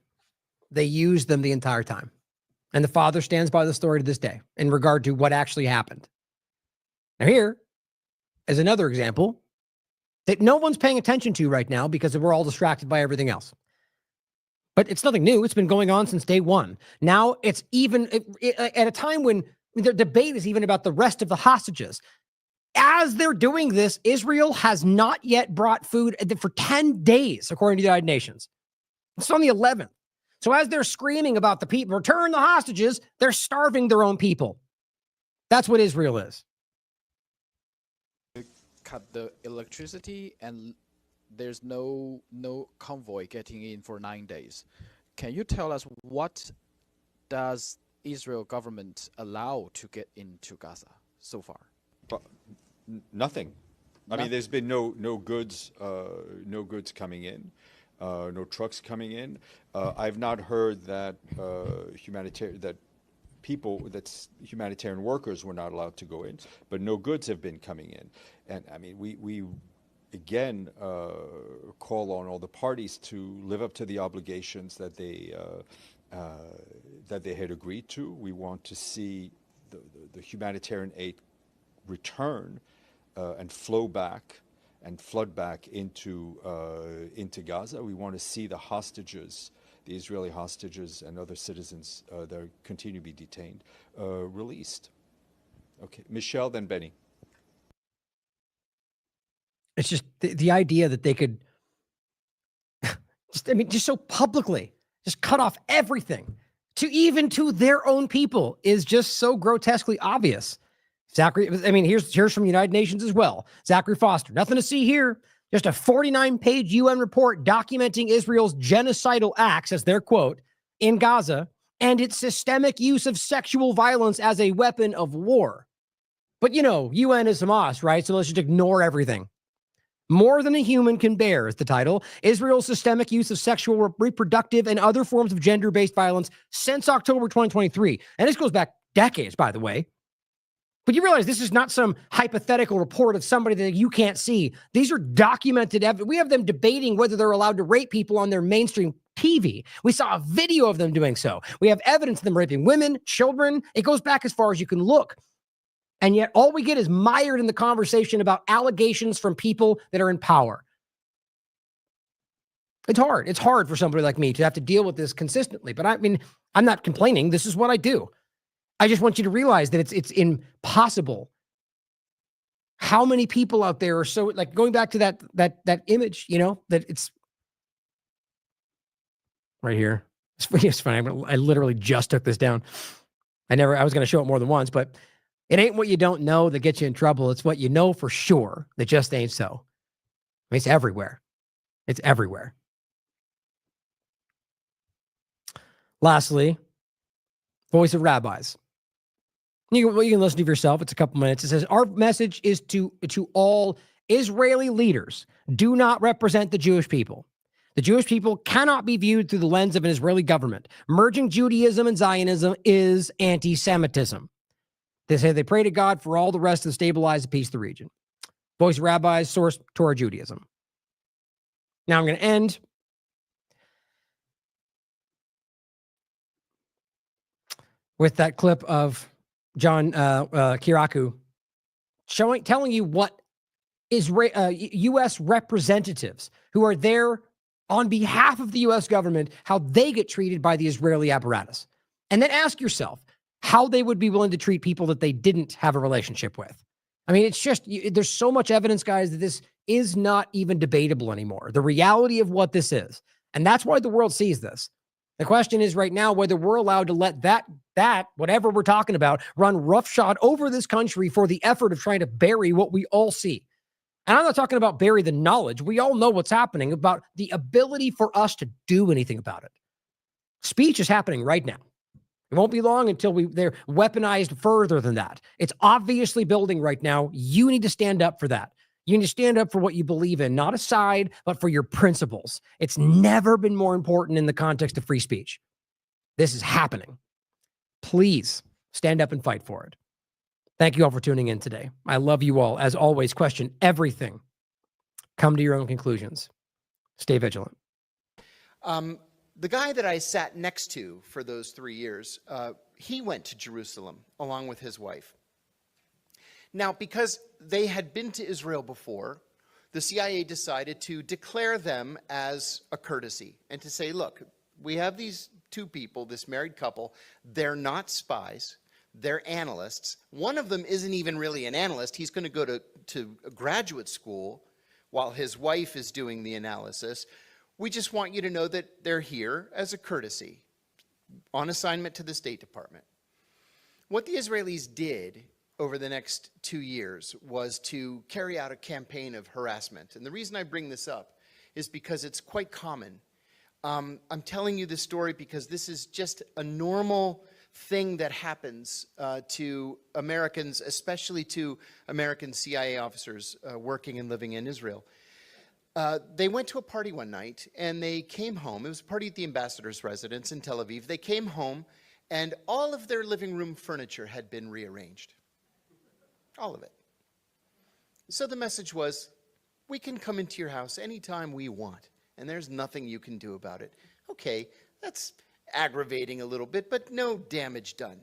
They used them the entire time. And the father stands by the story to this day in regard to what actually happened. Now here is another example that no one's paying attention to right now because we're all distracted by everything else. But it's nothing new. It's been going on since day one. Now it's even at a time when the debate is even about the rest of the hostages. As they're doing this, Israel has not yet brought food for 10 days, according to the United Nations. It's on the 11th. So as they're screaming about the people, return the hostages, they're starving their own people. That's what Israel is. cut the electricity and there's no convoy getting in for 9 days. Can you tell us what does Israel government allow to get into Gaza so far? Nothing. I mean, there's been no goods coming in, no trucks coming in. I've not heard that humanitarian workers were not allowed to go in, but no goods have been coming in. And I mean, we again call on all the parties to live up to the obligations that they had agreed to. We want to see the humanitarian aid return and flow back and flood back into Gaza. We want to see the hostages, the Israeli hostages and other citizens that continue to be detained, released. Okay, Michelle, then Benny. It's just the idea that they could, just so publicly, just cut off everything to their own people is just so grotesquely obvious. Zachary, I mean, here's from United Nations as well. Zachary Foster, nothing to see here. Just a 49-page UN report documenting Israel's genocidal acts, as their quote, in Gaza, and its systemic use of sexual violence as a weapon of war. But, UN is Hamas, right? So let's just ignore everything. More than a human can bear is the title. Israel's systemic use of sexual, reproductive, and other forms of gender-based violence since October 2023. And this goes back decades, by the way. But you realize this is not some hypothetical report of somebody that you can't see. These are documented evidence. We have them debating whether they're allowed to rape people on their mainstream TV. We saw a video of them doing so. We have evidence of them raping women, children. It goes back as far as you can look. And yet all we get is mired in the conversation about allegations from people that are in power. It's hard. It's hard for somebody like me to have to deal with this consistently. But I mean, I'm not complaining. This is what I do. I just want you to realize that it's impossible. How many people out there are so, like, going back to that image, that it's right here. It's funny. I literally just took this down. I was going to show it more than once, but it ain't what you don't know that gets you in trouble. It's what you know for sure that just ain't so. I mean, it's everywhere. It's everywhere. Lastly, Voice of Rabbis. You can listen to yourself. It's a couple minutes. It says, our message is to all Israeli leaders. Do not represent the Jewish people. The Jewish people cannot be viewed through the lens of an Israeli government. Merging Judaism and Zionism is anti-Semitism. They say they pray to God for all the rest to stabilize and peace of the region. Voice of Rabbis, source Torah Judaism. Now I'm going to end with that clip of John Kiraku telling you what U.S. representatives who are there on behalf of the U.S. government, how they get treated by the Israeli apparatus. And then ask yourself how they would be willing to treat people that they didn't have a relationship with. I mean, it's just, there's so much evidence, guys, that this is not even debatable anymore. The reality of what this is. And that's why the world sees this. The question is right now whether we're allowed to let that whatever we're talking about, run roughshod over this country for the effort of trying to bury what we all see. And I'm not talking about bury the knowledge. We all know what's happening, about the ability for us to do anything about it. Speech is happening right now. It won't be long until they're weaponized further than that. It's obviously building right now. You need to stand up for that. You need to stand up for what you believe in, not a side, but for your principles. It's never been more important in the context of free speech. This is happening. Please stand up and fight for it. Thank you all for tuning in today. I love you all. As always, question everything. Come to your own conclusions. Stay vigilant. The guy that I sat next to for those 3 years, he went to Jerusalem along with his wife. Now, because they had been to Israel before, the CIA decided to declare them as a courtesy and to say, look, we have these two people, this married couple, they're not spies, they're analysts. One of them isn't even really an analyst. He's going to go to a graduate school while his wife is doing the analysis. We just want you to know that they're here as a courtesy on assignment to the State Department. What the Israelis did over the next 2 years was to carry out a campaign of harassment. And the reason I bring this up is because it's quite common. I'm telling you this story because this is just a normal thing that happens to Americans, especially to American CIA officers working and living in Israel. They went to a party one night and they came home. It was a party at the ambassador's residence in Tel Aviv. They came home and all of their living room furniture had been rearranged. All of it. So the message was, we can come into your house anytime we want, and there's nothing you can do about it. Okay, that's aggravating a little bit, but no damage done.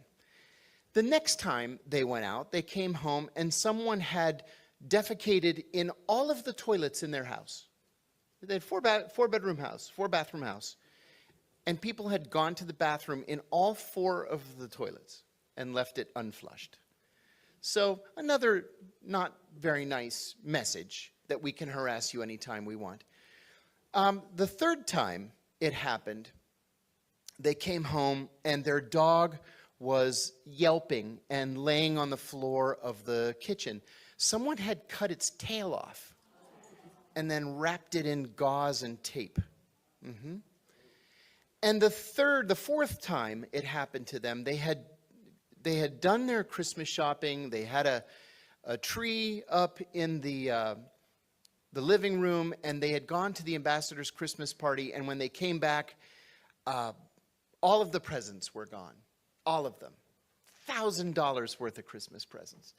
The next time they went out, they came home and someone had defecated in all of the toilets in their house. They had four bathroom house, and people had gone to the bathroom in all 4 of the toilets and left it unflushed. So another not very nice message that we can harass you anytime we want. The third time it happened, they came home and their dog was yelping and laying on the floor of the kitchen. Someone had cut its tail off and then wrapped it in gauze and tape. And the fourth time it happened to them, they had done their Christmas shopping. They had a tree up in the living room, and they had gone to the ambassador's Christmas party. And when they came back, all of the presents were gone. All of them. $1,000 worth of Christmas presents.